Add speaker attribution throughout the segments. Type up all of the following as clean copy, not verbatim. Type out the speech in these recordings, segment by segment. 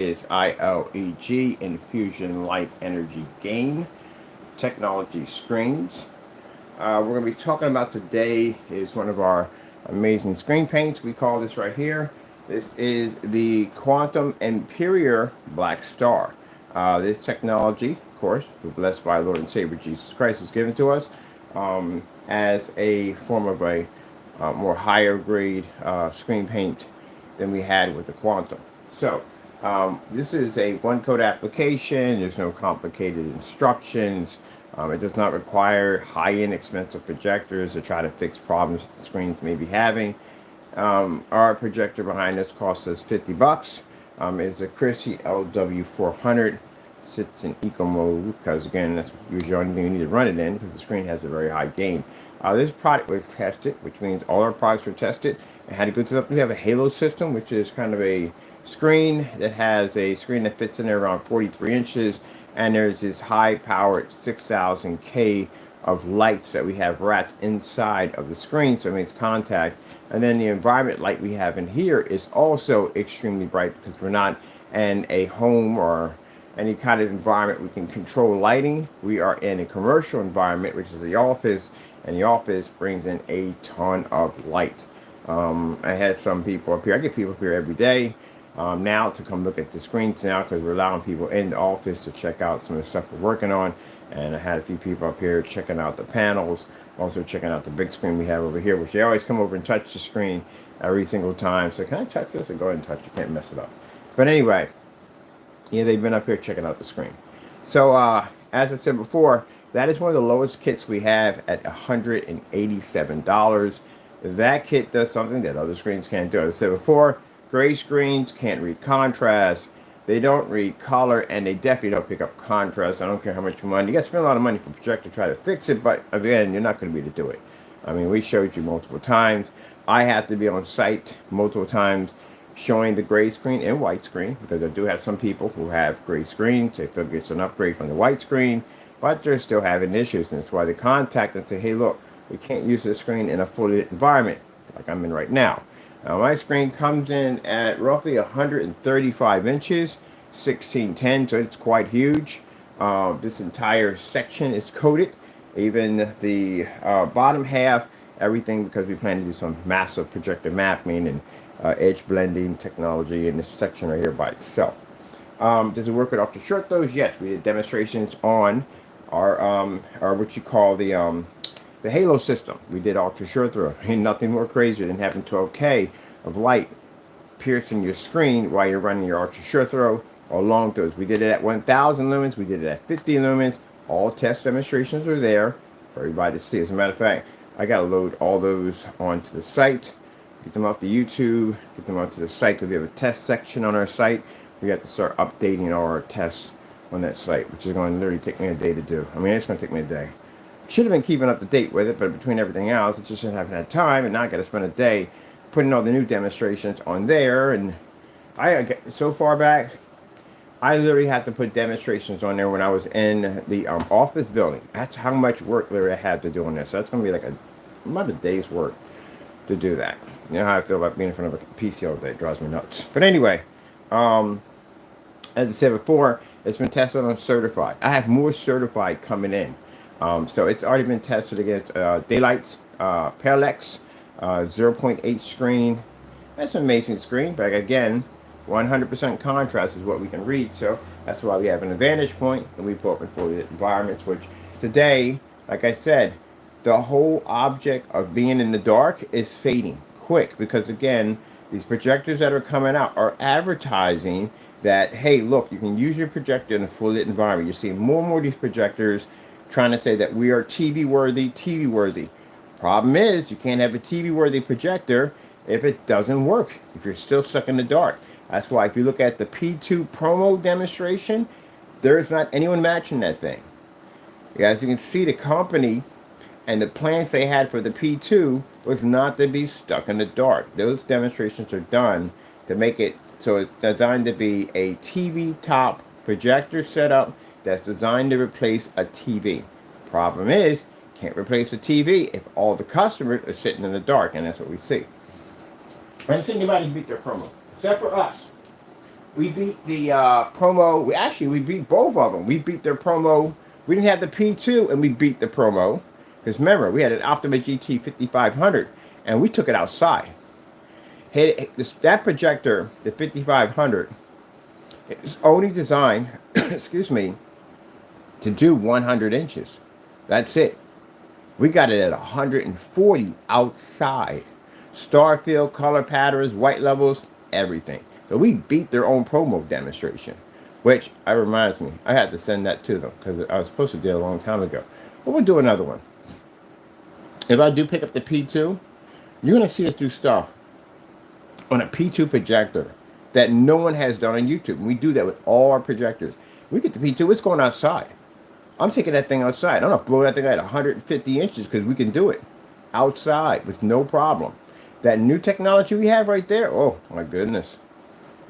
Speaker 1: is ILEG, Infusion Light Energy Gain Technology Screens. We're going to be talking about today is one of our amazing screen paints. We call this right here. This is the Quantum Imperial Black Star. This technology, of course, blessed by our Lord and Savior Jesus Christ, was given to us as a form of a more higher grade screen paint than we had with the Quantum. So this is a one-code application. There's no complicated instructions. It does not require high-end expensive projectors to try to fix problems the screens may be having. Our projector behind us costs us $50. It's a Christie LW400. Sits in eco mode because, again, that's usually the only thing you need to run it in because the screen has a very high gain. This product was tested, which means all our products were tested and had to go through something. We have a halo system, which is kind of a screen that has a screen that fits in there around 43 inches, and there's this high-powered 6000K of lights that we have wrapped inside of the screen, so it makes contact. And then the environment light we have in here is also extremely bright because we're not in a home or any kind of environment we can control lighting. We are in a commercial environment, which is the office, and the office brings in a ton of light. I had some people up here. I get people up here every day now to come look at the screens now because we're allowing people in the office to check out some of the stuff we're working on. And I had a few people up here checking out the panels, also checking out the big screen we have over here, which they always come over and touch the screen every single time. So can I touch this? Or go ahead and touch it. Can't mess it up. But anyway, yeah, they've been up here checking out the screen. So as I said before, that is one of the lowest kits we have at $187. That kit does something that other screens can't do. As I said before, gray screens can't read contrast. They don't read color, and they definitely don't pick up contrast. I don't care how much money. You got to spend a lot of money for a projector to try to fix it, but again, you're not going to be able to do it. I mean, we showed you multiple times. I have to be on site multiple times showing the gray screen and white screen because I do have some people who have gray screens. They feel it's an upgrade from the white screen, but they're still having issues, and that's why they contact and say, hey, look, we can't use this screen in a fully lit environment like I'm in right now. My screen comes in at roughly 135 inches, 1610, so it's quite huge. This entire section is coated, even the bottom half, everything, because we plan to do some massive projector mapping and edge blending technology in this section right here by itself. Does it work with ultra short throws? Yes, we did demonstrations on our what you call the halo system. We did ultra short throw. Ain't nothing more crazy than having 12K of light piercing your screen while you're running your ultra short throw or long throws. We did it at 1000 lumens. We did it at 50 lumens. All test demonstrations are there for everybody to see. As a matter of fact, I got to load all those onto the site, get them off the YouTube, get them onto the site because we have a test section on our site. We have to start updating our tests on that site, which is going to literally take me a day to do. I mean, it's going to take me a day. Should have been keeping up to date with it, but between everything else, I just haven't had time, and now I got to spend a day putting all the new demonstrations on there. And so far back, I literally had to put demonstrations on there when I was in the office building. That's how much work literally I had to do on this. So that's going to be like about a day's work to do that. You know how I feel about being in front of a PC all day. It drives me nuts. But anyway, as I said before, it's been tested on certified. I have more certified coming in. So it's already been tested against Daylight's Parallax 0.8 screen. That's an amazing screen, but again, 100% contrast is what we can read. So that's why we have an advantage point, and we put up in fully lit environments, which today, like I said, the whole object of being in the dark is fading quick because, again, these projectors that are coming out are advertising that, hey, look, you can use your projector in a fully lit environment. You're seeing more and more of these projectors trying to say that we are TV worthy. Problem is, you can't have a TV worthy projector if it doesn't work, if you're still stuck in the dark. That's why if you look at the P2 promo demonstration, there is not anyone matching that thing. As you can see, the company and the plans they had for the P2 was not to be stuck in the dark. Those demonstrations are done to make it so it's designed to be a TV top projector setup that's designed to replace a TV. Problem is, can't replace a TV if all the customers are sitting in the dark, and that's what we see. I haven't seen anybody beat their promo, except for us. We beat the promo. We beat both of them. We beat their promo. We didn't have the P2, and we beat the promo. Because remember, we had an Optima GT 5500, and we took it outside. That projector, the 5500, is only designed, excuse me, to do 100 inches. That's it. We got it at 140 outside. Star field, color patterns, white levels, everything. So we beat their own promo demonstration, which reminds me, I had to send that to them because I was supposed to do it a long time ago. But we'll do another one. If I do pick up the P2, you're going to see us do stuff on a P2 projector that no one has done on YouTube. And we do that with all our projectors. We get the P2, it's going outside. I'm taking that thing outside. I'm going to blow that thing at 150 inches because we can do it outside with no problem. That new technology we have right there, oh my goodness.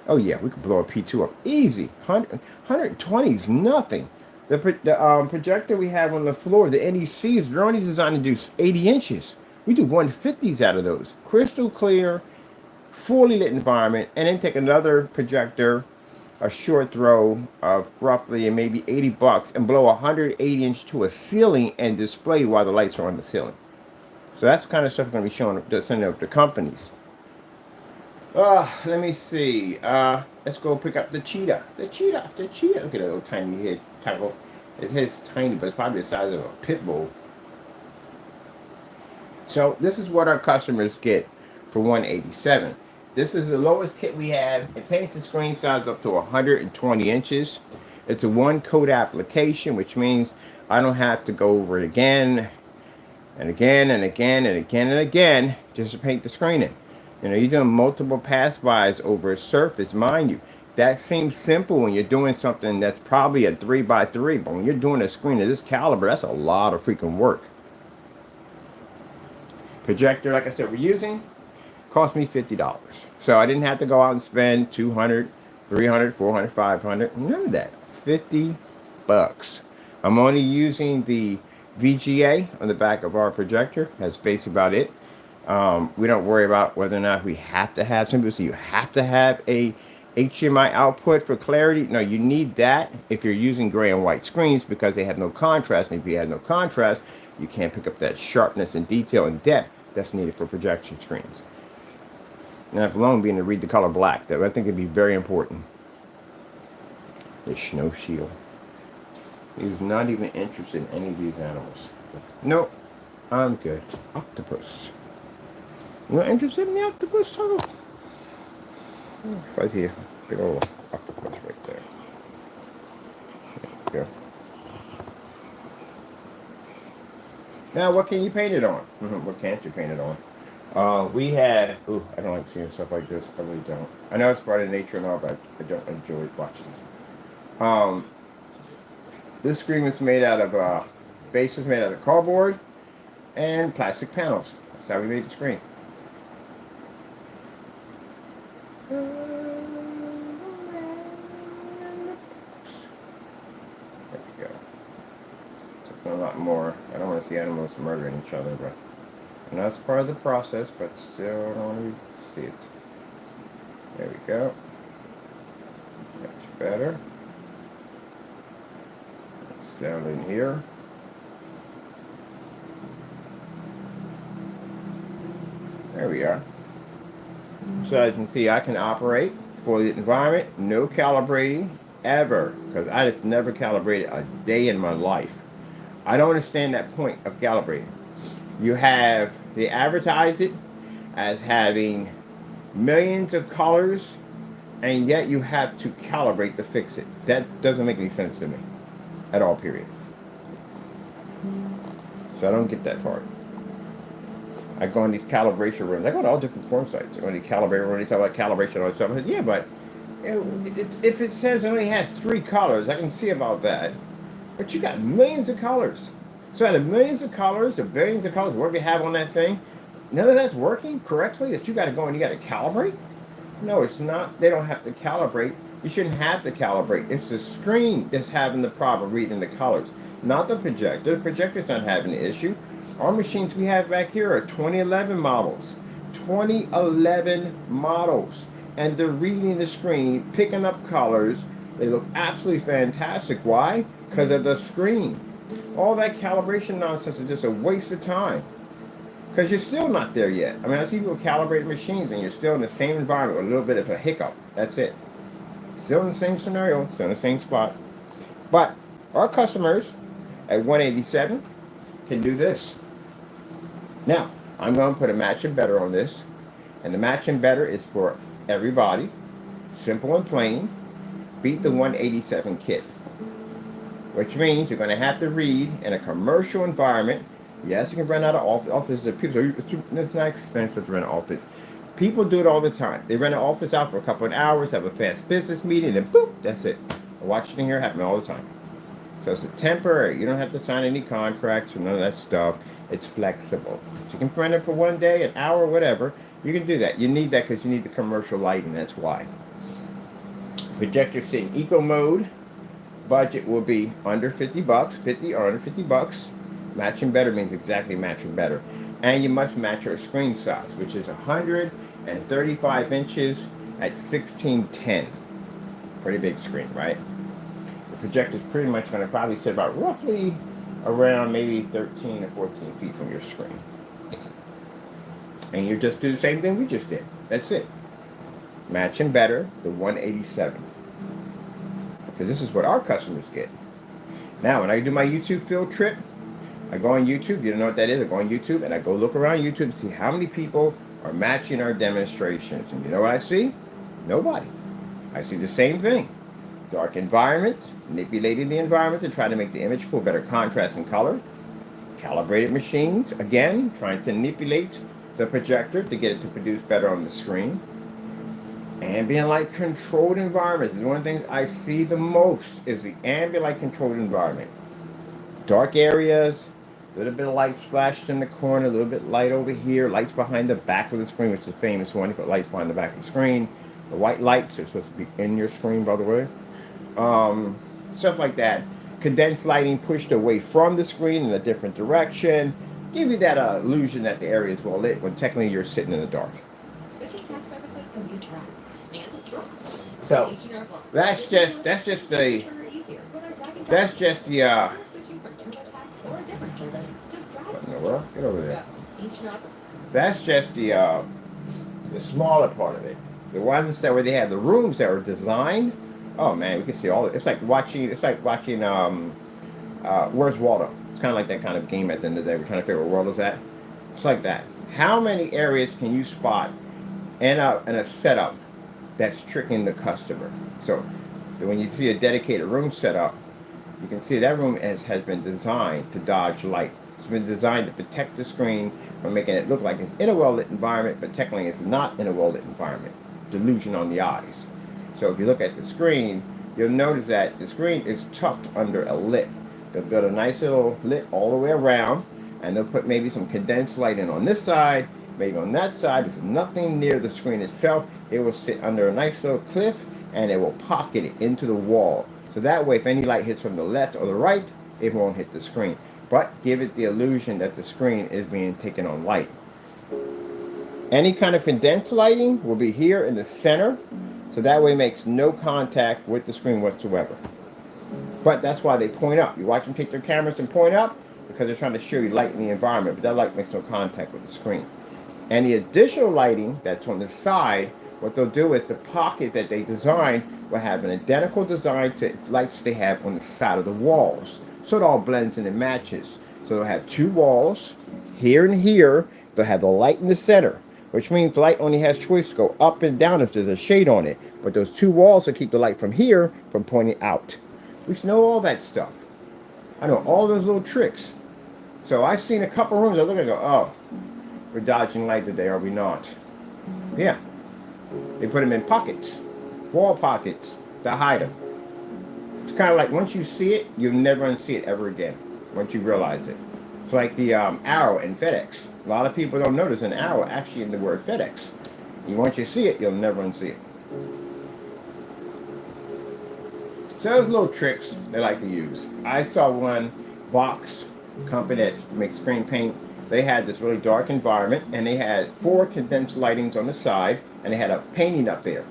Speaker 1: Oh yeah, we could blow a P2 up easy. 120 is nothing. The projector we have on the floor, the NECs, they're only designed to do 80 inches. We do 150s out of those. Crystal clear, fully lit environment, and then take another projector, a short throw of roughly maybe $80, and blow 180 inch to a ceiling and display while the lights are on the ceiling. So that's the kind of stuff we're going to be showing, sending up to companies. Let me see. Let's go pick up the cheetah. The cheetah. Look at that little tiny head. His head's tiny, but it's probably the size of a pit bull. So this is what our customers get for $187. This is the lowest kit we have. It paints the screen size up to 120 inches. It's a one-coat application, which means I don't have to go over it again and again and again and again and again just to paint the screen in. You know, you're doing multiple pass-bys over a surface, mind you. That seems simple when you're doing something that's probably a 3x3, but when you're doing a screen of this caliber, that's a lot of freaking work. Projector, like I said, we're using, cost me $50. So I didn't have to go out and spend $200, $300, $400, $500, none of that. $50. I'm only using the VGA on the back of our projector. That's basically about it. We don't worry about whether or not we have to have, some people say you have to have a HDMI output for clarity. No, you need that if you're using gray and white screens because they have no contrast. And if you have no contrast, you can't pick up that sharpness and detail and depth that's needed for projection screens. And if alone being to read the color black, that I think would be very important. The snow shield. He's not even interested in any of these animals. Nope, I'm good. Octopus. You're not interested in the octopus, Turtle? Fuzzy, big old octopus right there. There you go. Now, what can you paint it on? What can't you paint it on? We had, I don't like seeing stuff like this. I really don't. I know it's part of nature and all, but I don't enjoy watching. This screen was made out of, base was made out of cardboard and plastic panels. That's how we made the screen. There we go. Something a lot more. I don't want to see animals murdering each other, but and that's part of the process, but still I don't want to see it. There we go. Much better. Sound in here. There we are. So as you can see, I can operate for the environment, no calibrating ever, because I have never calibrated a day in my life. I don't understand that point of calibrating. They advertise it as having millions of colors, and yet you have to calibrate to fix it. That doesn't make any sense to me at all, period. So I don't get that part. I go on these calibration rooms. I go to all different form sites. I go to the calibrator room. They talk about calibration and all that stuff. I said, yeah, but if it says it only has 3 colors, I can see about that. But you got millions of colors. So out of millions of colors, or billions of colors, whatever you have on that thing, none of that's working correctly, that you got to go and you got to calibrate? No, it's not. They don't have to calibrate. You shouldn't have to calibrate. It's the screen that's having the problem reading the colors, not the projector. The projector's not having the issue. Our machines we have back here are 2011 models. 2011 models. and they're reading the screen, picking up colors. They look absolutely fantastic. Why? Because of the screen. All that calibration nonsense is just a waste of time. Because you're still not there yet. I mean, I see people calibrate machines and you're still in the same environment with a little bit of a hiccup. That's it. Still in the same scenario, still in the same spot. But our customers at 187 can do this. Now, I'm going to put a match and better on this. And the match and better is for everybody. Simple and plain. Beat the 187 kit. Which means you're going to have to read in a commercial environment. Yes, you can rent out an office. It's not expensive to rent an office. People do it all the time. They rent an office out for a couple of hours, have a fast business meeting, and boop, that's it. I watch it in here happen all the time. So it's a temporary. You don't have to sign any contracts or none of that stuff. It's flexible. So you can rent it for one day, an hour, whatever. You can do that. You need that because you need the commercial lighting. That's why. Projector sitting eco mode. Budget will be under 50 bucks, 50 or under 50 bucks. Matching better means exactly matching better. And you must match your screen size, which is 135 inches at 1610. Pretty big screen, right? The projector is pretty much going to probably sit about roughly around maybe 13 or 14 feet from your screen. And you just do the same thing we just did. That's it. Matching better, the 187. Because this is what our customers get. Now, when I do my YouTube field trip, I go on YouTube. You don't know what that is? I go on YouTube and I go look around YouTube and see how many people are matching our demonstrations. And you know what I see? Nobody. I see the same thing. Dark environments, manipulating the environment to try to make the image pull better contrast and color. Calibrated machines, again, trying to manipulate the projector to get it to produce better on the screen. Ambient light controlled environments is one of the things I see the most is the ambient light controlled environment. Dark areas, a little bit of light splashed in the corner, a little bit light over here, lights behind the back of the screen, which is a famous one. You put lights behind the back of the screen. The white lights are supposed to be in your screen, by the way. Stuff like that. Condensed lighting pushed away from the screen in a different direction. Give you that illusion that the area is well lit when technically you're sitting in the dark.
Speaker 2: Switching tax services can be tracked.
Speaker 1: So that's just the get over there. That's just the smaller part of it. The ones that where they have the rooms that were designed. Oh man, we can see all. It's like watching. Where's Waldo? It's kind of like that kind of game at the end of the day. We're trying to figure out where Waldo's at. It's like that. How many areas can you spot in a setup that's tricking the customer? So when you see a dedicated room setup, you can see that room has been designed to dodge light. It's been designed to protect the screen from making it look like it's in a well-lit environment, but technically it's not in a well-lit environment. Delusion on the eyes. So if you look at the screen, you'll notice that the screen is tucked under a lit. They'll build a nice little lit all the way around, and they'll put maybe some condensed light in on this side, maybe on that side. There's nothing near the screen itself. It will sit under a nice little cliff, and it will pocket it into the wall. So that way, if any light hits from the left or the right, it won't hit the screen. But give it the illusion that the screen is being taken on light. Any kind of condensed lighting will be here in the center, so that way it makes no contact with the screen whatsoever. But that's why they point up. You watch them take their cameras and point up because they're trying to show you light in the environment, but that light makes no contact with the screen. And the additional lighting that's on the side, what they'll do is the pocket that they designed will have an identical design to lights they have on the side of the walls. So it all blends in and matches. So they'll have two walls, here and here. They'll have the light in the center, which means the light only has choice to go up and down if there's a shade on it. But those two walls will keep the light from here from pointing out. We know all that stuff. I know all those little tricks. So I've seen a couple rooms, I look and go, oh, we're dodging light today, are we not? Yeah. They put them in pockets, wall pockets, to hide them. It's kind of like once you see it, you'll never unsee it ever again, once you realize it. It's like the arrow in FedEx. A lot of people don't notice an arrow actually in the word FedEx. And once you see it, you'll never unsee it. So those little tricks they like to use. I saw one box company that makes screen paint. They had this really dark environment, and they had 4 condensed lightings on the side, and they had a painting up there,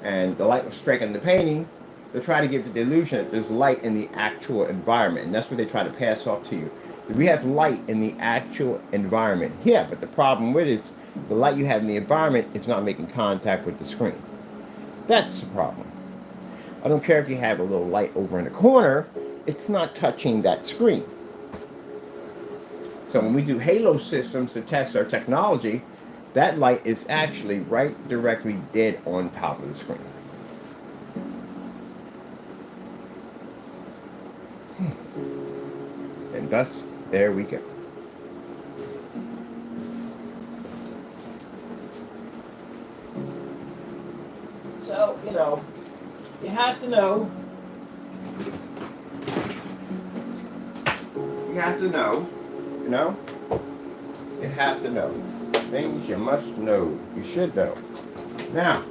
Speaker 1: and the light was striking the painting. They try to give the illusion that there's light in the actual environment, and that's what they try to pass off to you. We have light in the actual environment. Yeah, but the problem with it is the light you have in the environment is not making contact with the screen. That's the problem. I don't care if you have a little light over in the corner, it's not touching that screen. So when we do halo systems to test our technology, that light is actually right directly dead on top of the screen. And thus, there we go. So, you have to know. You have to know. You have to know. Things you must know. You should know. Now,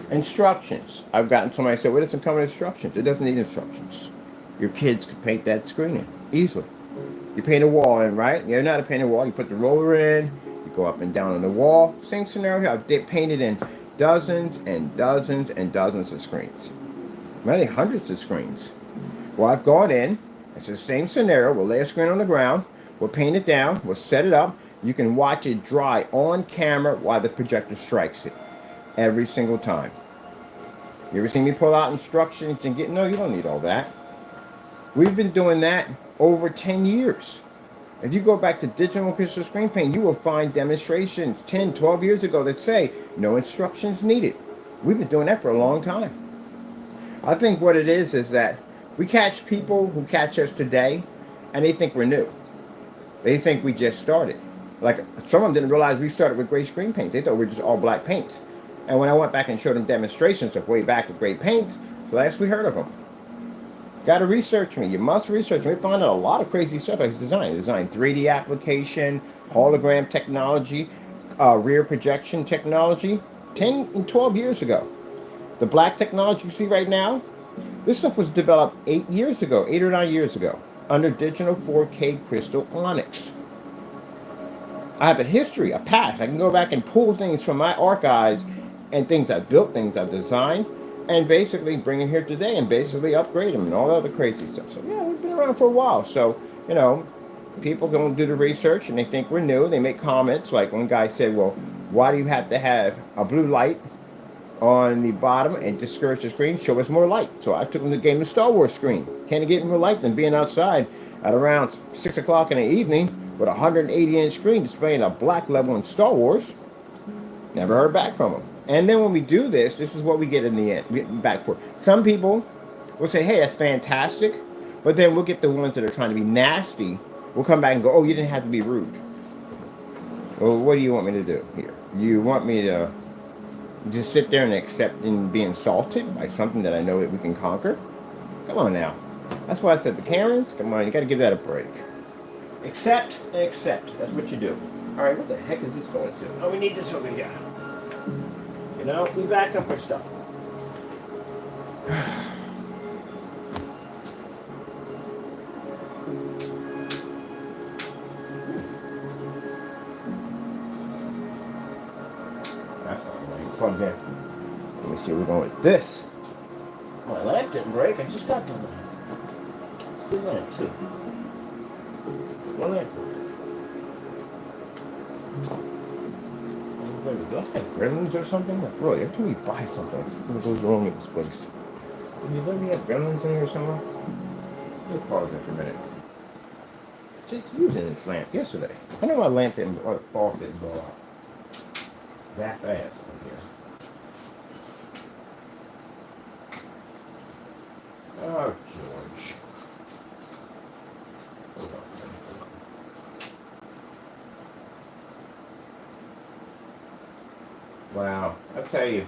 Speaker 1: instructions. I've gotten somebody say, well, it doesn't come with instructions. It doesn't need instructions. Your kids could paint that screen in easily. You paint a wall in, right? You know how to paint a wall. You put the roller in. You go up and down on the wall. Same scenario. I've painted in dozens and dozens and dozens of screens. Maybe hundreds of screens. Well, I've gone in. It's the same scenario. We'll lay a screen on the ground. We'll paint it down. We'll set it up. You can watch it dry on camera while the projector strikes it. Every single time. You ever seen me pull out instructions and get... No, you don't need all that. We've been doing that over 10 years. If you go back to digital and crystal screen paint, you will find demonstrations 10, 12 years ago that say no instructions needed. We've been doing that for a long time. I think what it is that we catch people who catch us today and they think we're new. They think we just started. Like some of them didn't realize we started with gray screen paint. They thought we were just all black paints. And when I went back and showed them demonstrations of way back with gray paints, last we heard of them. Got to research me. You must research me. We find out a lot of crazy stuff I design 3D application, hologram technology, rear projection technology, 10 and 12 years ago. The black technology you see right now, this stuff was developed 8 years ago, 8 or 9 years ago, under digital 4K crystal onyx. I have a history, a past. I can go back and pull things from my archives and things I've built, things I've designed, and basically bring it here today and basically upgrade them and all the other crazy stuff. So yeah, we've been around for a while. So, people go and do the research and they think we're new. They make comments like one guy said, well, why do you have to have a blue light on the bottom and discourage the screen? Show us more light. So I took him to the game of Star Wars screen. Can't you get more light than being outside at around 6 o'clock in the evening with a 180-inch screen displaying a black level in Star Wars? Never heard back from him. And then when we do this is what we get in the end. We get back for. Some people will say, hey, that's fantastic. But then we'll get the ones that are trying to be nasty. We'll come back and go, oh, you didn't have to be rude. Well, what do you want me to do here? You want me to just sit there and accept and be insulted by something that I know that we can conquer? Come on now. That's why I said the Karens, come on, you got to give that a break. Accept and accept. That's what you do. All right, what the heck is this going to? Oh, we need this over here. We back up our stuff. That's not right. Plug in. Let me see where we're going with this. My lamp didn't break. I just got the lamp. Good lamp, too. My lamp broke. Do I have gremlins or something? Like, really, every time you buy something, something goes wrong in this place. Did you let me have gremlins in here somewhere? Let me pause there for a minute. Just using this lamp yesterday. I know my lamp didn't, or the bulb didn't go out that fast in here. Oh, George. Hold on. Wow, I tell you,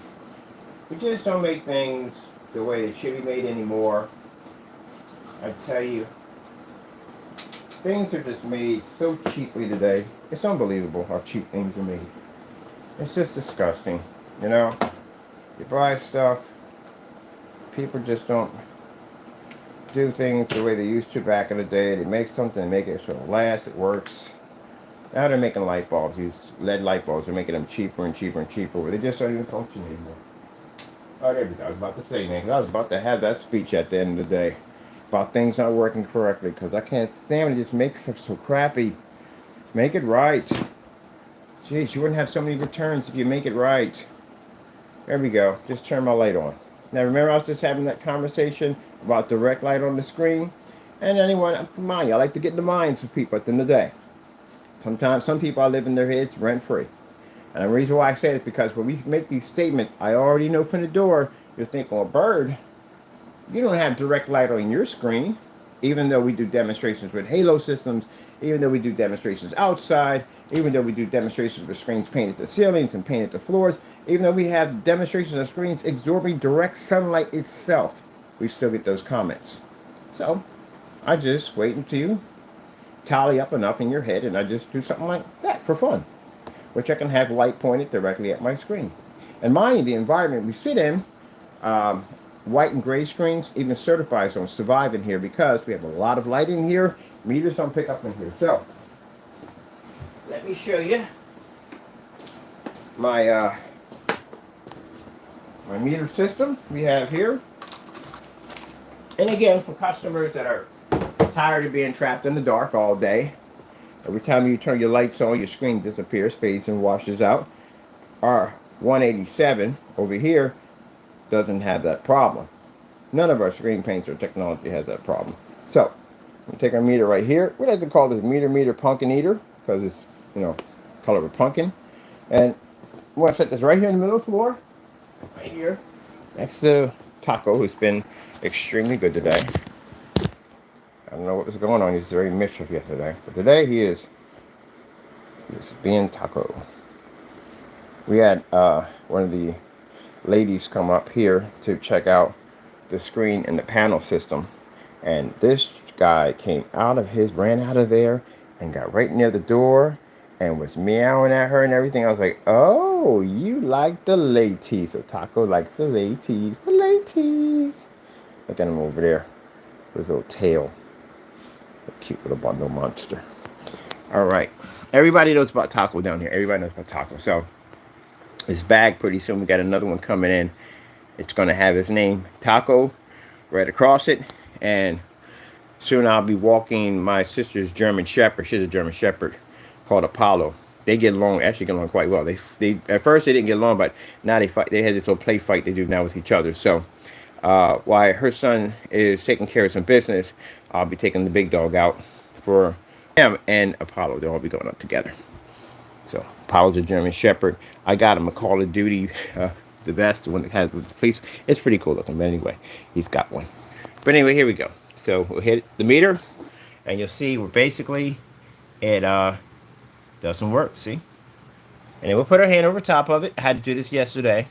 Speaker 1: we just don't make things the way they should be made anymore. I tell you, things are just made so cheaply today. It's unbelievable how cheap things are made. It's just disgusting, You buy stuff, people just don't do things the way they used to back in the day. They make something, they make it so it lasts, it works. Now they're making light bulbs, these LED light bulbs. They're making them cheaper and cheaper and cheaper, but they just don't even function anymore. Oh, there we go. I was about to say, man, 'cause I was about to have that speech at the end of the day about things not working correctly, because I can't stand it. It just makes stuff so crappy. Make it right. Jeez, you wouldn't have so many returns if you make it right. There we go. Just turn my light on. Now, remember, I was just having that conversation about direct light on the screen? And anyone, come on, I like to get in the minds of people at the end of the day. Sometimes some people I live in their heads rent-free. And the reason why I say it is because when we make these statements, I already know from the door, you're thinking, well, Bird, you don't have direct light on your screen, even though we do demonstrations with halo systems, even though we do demonstrations outside, even though we do demonstrations with screens painted to ceilings and painted to floors, even though we have demonstrations of screens absorbing direct sunlight itself, we still get those comments. So I just wait until you tally up enough in your head, and I just do something like that for fun, which I can have light pointed directly at my screen. And mind you, the environment we sit in, white and gray screens, even certifieds don't survive in here because we have a lot of light in here. Meters don't pick up in here. So let me show you my my meter system we have here. And again, for customers that are tired of being trapped in the dark all day, every time you turn your lights on, your screen disappears, fades, and washes out. Our 187 over here doesn't have that problem. None of our screen paints or technology has that problem. So, we take our meter right here. We like to call this meter pumpkin eater because it's, you know, color of a pumpkin. And we want to set this right here in the middle of the floor, right here, next to Taco, who's been extremely good today. I don't know what was going on. He was very mischievous yesterday, but today he's being Taco. We had one of the ladies come up here to check out the screen and the panel system, and this guy ran out of there and got right near the door and was meowing at her and everything. I was like, oh, you like the ladies. So Taco likes the ladies. Look at him over there with his little tail. A cute little bundle monster. All right, everybody knows about Taco down here. Everybody knows about Taco. So this bag, pretty soon we got another one coming in. It's gonna have his name Taco right across it, and soon I'll be walking my sister's German Shepherd. She's a German Shepherd called Apollo. They get along, actually get along quite well. They at first they didn't get along, but now they fight. They had this little play fight they do now with each other. So while her son is taking care of some business, I'll be taking the big dog out for him and Apollo. They'll all be going up together. So Apollo's a German Shepherd. I got him a Call of Duty, the vest, the one that has with the police. It's pretty cool looking, but anyway, he's got one. But anyway, here we go. So we'll hit the meter, and you'll see we're basically it does some work. See, and then we'll put our hand over top of it. I had to do this yesterday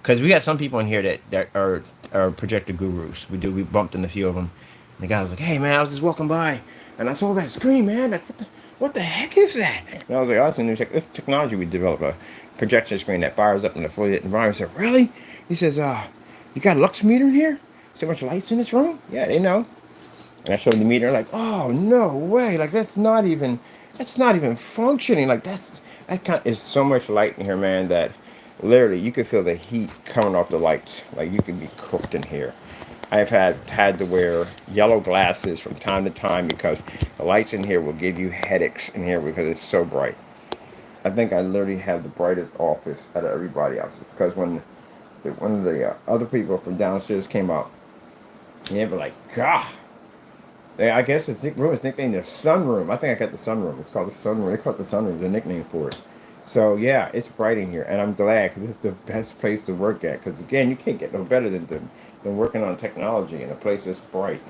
Speaker 1: because we got some people in here that are projector gurus. We bumped into a few of them. And the guy was like, "Hey man, I was just walking by, and I saw that screen, man. Like, what the heck is that?" And I was like, "Oh, it's a new technology we developed, a projection screen that fires up in the fully lit environment." I said, "Really?" He says, "You got a lux meter in here? So much lights in this room?" Yeah, they know. And I showed the meter, like, "Oh no way! Like that's not even functioning. Like is so much light in here, man, that literally you could feel the heat coming off the lights. Like you could be cooked in here." I've had to wear yellow glasses from time to time because the lights in here will give you headaches in here because it's so bright. I think I literally have the brightest office out of everybody else's because when one of the other people from downstairs came up, they were like, "God." I guess this room is nicknamed the sunroom. I think I got the sunroom. It's called the sunroom. They call it the sunroom. It's a nickname for it. So yeah, it's bright in here, and I'm glad because this is the best place to work at. Because again, you can't get no better than working on technology in a place that's bright.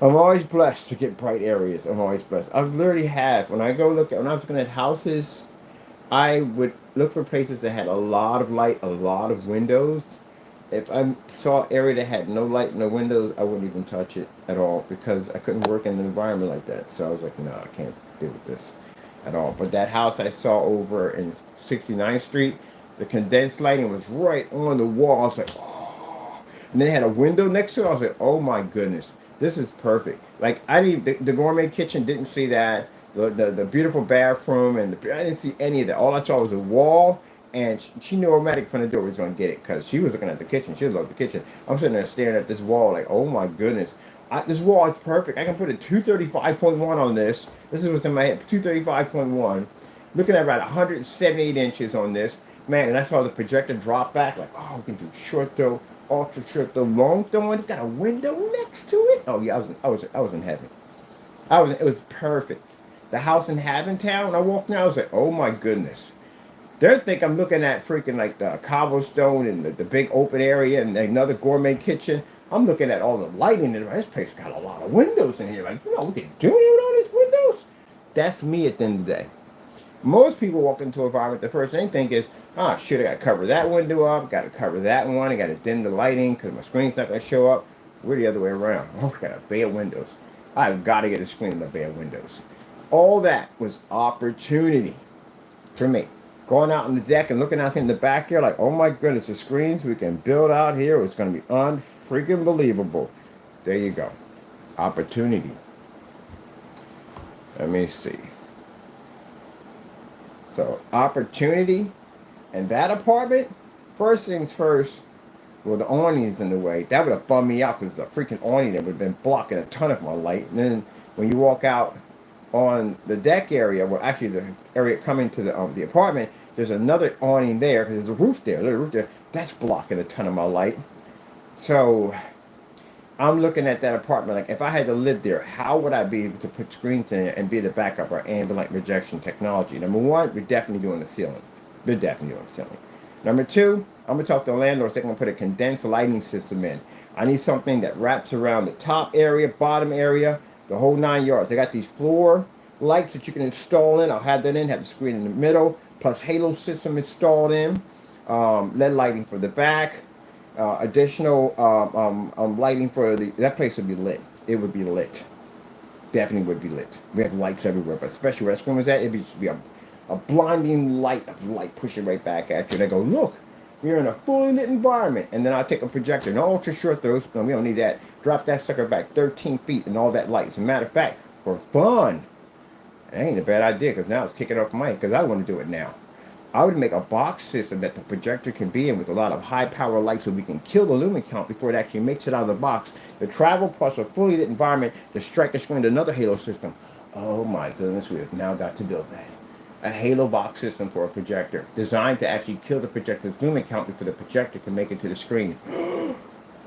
Speaker 1: I'm always blessed to get bright areas. I'm always blessed. I've literally when I was looking at houses, I would look for places that had a lot of light, a lot of windows. If I saw an area that had no light, no windows, I wouldn't even touch it at all because I couldn't work in an environment like that. So I was like, no, I can't deal with this at all. But that house I saw over in 69th Street, the condensed lighting was right on the wall. I was like, oh. And they had a window next to it. I was like, oh my goodness, this is perfect. Like the gourmet kitchen didn't see that. the beautiful bathroom, and I didn't see any of that. All I saw was a wall, and she knew automatic from the door was going to get it because she was looking at the kitchen. She loved the kitchen. I'm sitting there staring at this wall like, oh my goodness. This wall is perfect. I can put a 235.1 on this. This is what's in my head, 235.1. Looking at about 178 inches on this. Man, and I saw the projector drop back like, oh, we can do short throw, ultra short throw, long throw, and it's got a window next to it. Oh yeah, I was in heaven. It was perfect. The house in Haventown, when I walked in, I was like, oh my goodness. They think I'm looking at freaking like the cobblestone and the big open area and another gourmet kitchen. I'm looking at all the lighting in this place. Got a lot of windows in here. Like, we can do it with all these windows. That's me at the end of the day. Most people walk into an environment, the first thing they think is, oh shit, I got to cover that window up, got to cover that one, I got to dim the lighting because my screen's not going to show up. We're the other way around. Oh, got a bay of windows. I've got to get a screen in the bay of windows. All that was opportunity for me. Going out on the deck and looking out in the back here like, oh my goodness, the screens we can build out here is going to be unfreaking believable. There you go. Opportunity. Let me see. So, opportunity. And that apartment, first things first, well, the awning's in the way. That would have bummed me out because the freaking awning that would have been blocking a ton of my light. And then when you walk out on the deck area, well, actually the area coming to the apartment, there's another awning there because there's a roof there. There's a roof there. That's blocking a ton of my light. So I'm looking at that apartment like, if I had to live there, how would I be able to put screens in it and be the backup or ambient rejection technology? Number one, we're definitely doing the ceiling. We're definitely doing the ceiling. Number two, I'm going to talk to the landlords. They're going to put a condensed lighting system in. I need something that wraps around the top area, bottom area, the whole 9 yards. They got these floor lights that you can install in. I'll have that in, have the screen in the middle, plus halo system installed in, LED lighting for the back, additional lighting for that place would be lit. It would be lit. Definitely would be lit. We have lights everywhere, but especially where that screen was at, it'd be a blinding light of light pushing right back at you. And I go, look, we're in a fully lit environment. And then I'll take a projector, no ultra short throws, no, we don't need that. Drop that sucker back 13 feet and all that light. As a matter of fact, for fun, it ain't a bad idea because now it's kicking off my because I want to do it now. I would make a box system that the projector can be in with a lot of high power lights so we can kill the lumen count before it actually makes it out of the box. The travel plus a fully lit environment to strike the screen to another halo system. Oh my goodness, we have now got to build that. A halo box system for a projector designed to actually kill the projector's lumen count before the projector can make it to the screen.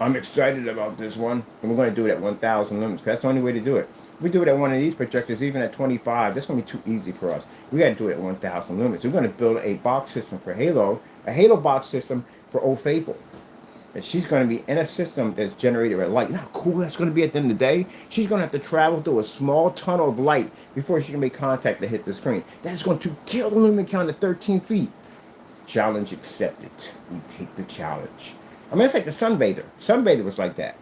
Speaker 1: I'm excited about this one, and we're going to do it at 1,000 lumens because that's the only way to do it. If we do it at one of these projectors, even at 25, that's going to be too easy for us. We got to do it at 1,000 lumens. We're going to build a box system for Halo, a Halo box system for Old Faithful. And she's going to be in a system that's generated by light. You know how cool that's going to be at the end of the day? She's going to have to travel through a small tunnel of light before she can make contact to hit the screen. That's going to kill the lumen count at 13 feet. Challenge accepted. We take the challenge. I mean, it's like the Sunbather. Sunbather was like that.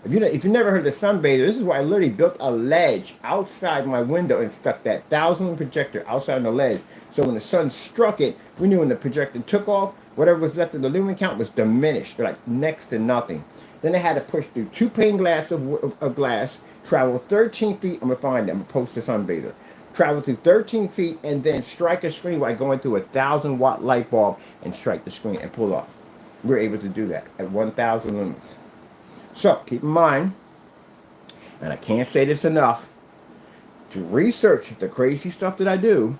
Speaker 1: If you never heard of the Sunbather, this is why I literally built a ledge outside my window and stuck that 1,000 lumen projector outside on the ledge. So when the sun struck it, we knew when the projector took off, whatever was left of the lumen count was diminished, like next to nothing. Then they had to push through 2 pane glass of glass, travel 13 feet. I'm gonna find them. I'm gonna post the Sunbather. Travel through 13 feet and then strike a screen by going through a 1,000-watt light bulb and strike the screen and pull off. We're able to do that at 1,000 lumens. So keep in mind, and I can't say this enough, to research the crazy stuff that I do.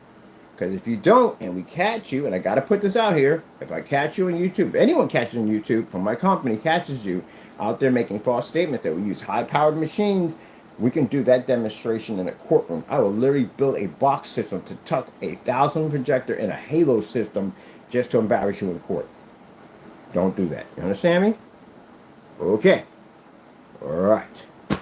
Speaker 1: Because if you don't, and we catch you, and I got to put this out here, if I catch you on YouTube, if anyone catches on YouTube from my company catches you out there making false statements that we use high-powered machines, we can do that demonstration in a courtroom. I will literally build a box system to tuck a 1,000 projector in a halo system just to embarrass you in court. Don't do that. You understand me? Okay. All right. I'll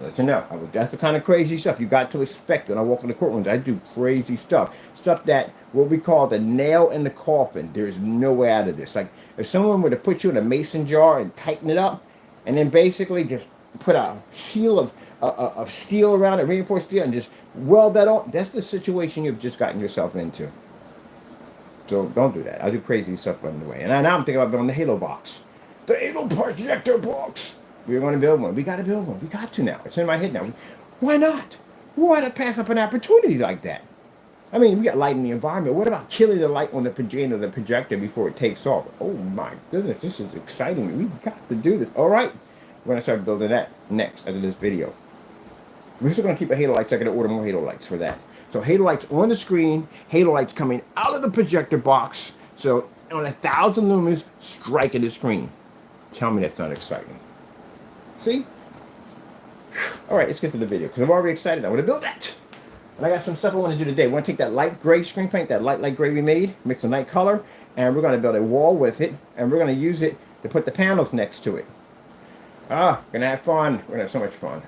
Speaker 1: let you know. That's the kind of crazy stuff you got to expect when I walk in the courtrooms. I do crazy stuff. Stuff that what we call the nail in the coffin. There is no way out of this. Like if someone were to put you in a mason jar and tighten it up, and then basically just put a seal of steel around it, reinforced steel, and just weld that on. That's the situation you've just gotten yourself into. So don't do that. I do crazy stuff on the way. And now I'm thinking about building the Halo box. The Halo projector box. We're going to build one. We got to build one. We got to now. It's in my head now. Why not? Why to pass up an opportunity like that? I mean, we got light in the environment. What about killing the light on the projector before it takes off? Oh my goodness, this is exciting. We got to do this. All right, we're gonna start building that next after this video. We're still gonna keep a halo light, so I gotta order more halo lights for that. So halo lights on the screen, halo lights coming out of the projector box. So on 1,000 lumens, striking the screen. Tell me that's not exciting. See? All right, let's get to the video because I'm already excited. I want to build that. And I got some stuff I want to do today. I want to take that light gray screen paint, that light gray we made, mix a night color, and we're going to build a wall with it, and we're going to use it to put the panels next to it. We're going to have fun. We're going to have so much fun.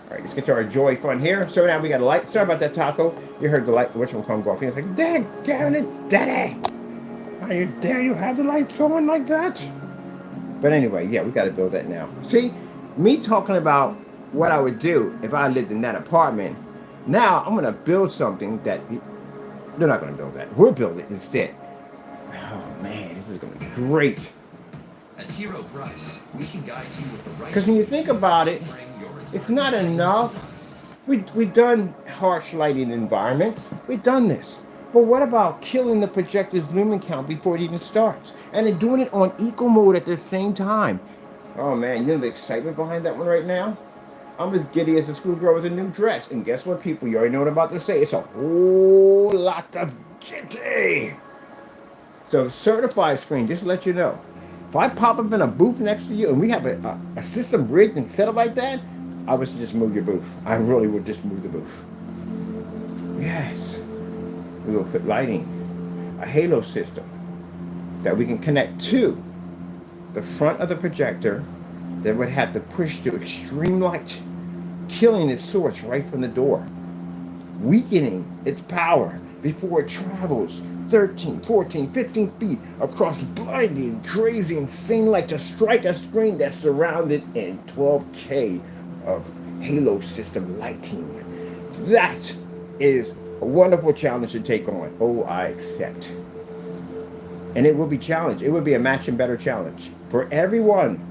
Speaker 1: All right, let's get to our joy fun here. So now we got a light. Sorry about that, Taco. You heard the light, which one come go off. He was like, Dad, Daddy, how you dare you have the lights on like that? But anyway, yeah, we got to build that now. See, me talking about what I would do if I lived in that apartment. Now I'm going to build something that they're not going to build that. We'll build it instead. Oh man, this is going to be great.
Speaker 3: At Hero Price, we can guide you with the right.
Speaker 1: Because when you think about it, it's not enough. We've done harsh lighting environments. We've done this. But what about killing the projector's lumen count before it even starts? And then doing it on eco mode at the same time. Oh man, you know the excitement behind that one right now? I'm as giddy as a schoolgirl with a new dress. And guess what, people? You already know what I'm about to say. It's a whole lot of giddy. So certified screen, just to let you know. If I pop up in a booth next to you and we have a system rigged and set up like that, I would just move your booth. I really would just move the booth. Yes. We will put lighting, a halo system that we can connect to the front of the projector that would have to push to extreme light, killing its source right from the door, weakening its power before it travels 13, 14, 15 feet across blinding, crazy, insane light to strike a screen that's surrounded in 12K of halo system lighting. That is a wonderful challenge to take on. Oh, I accept. And it will be challenged. It will be a match and better challenge for everyone.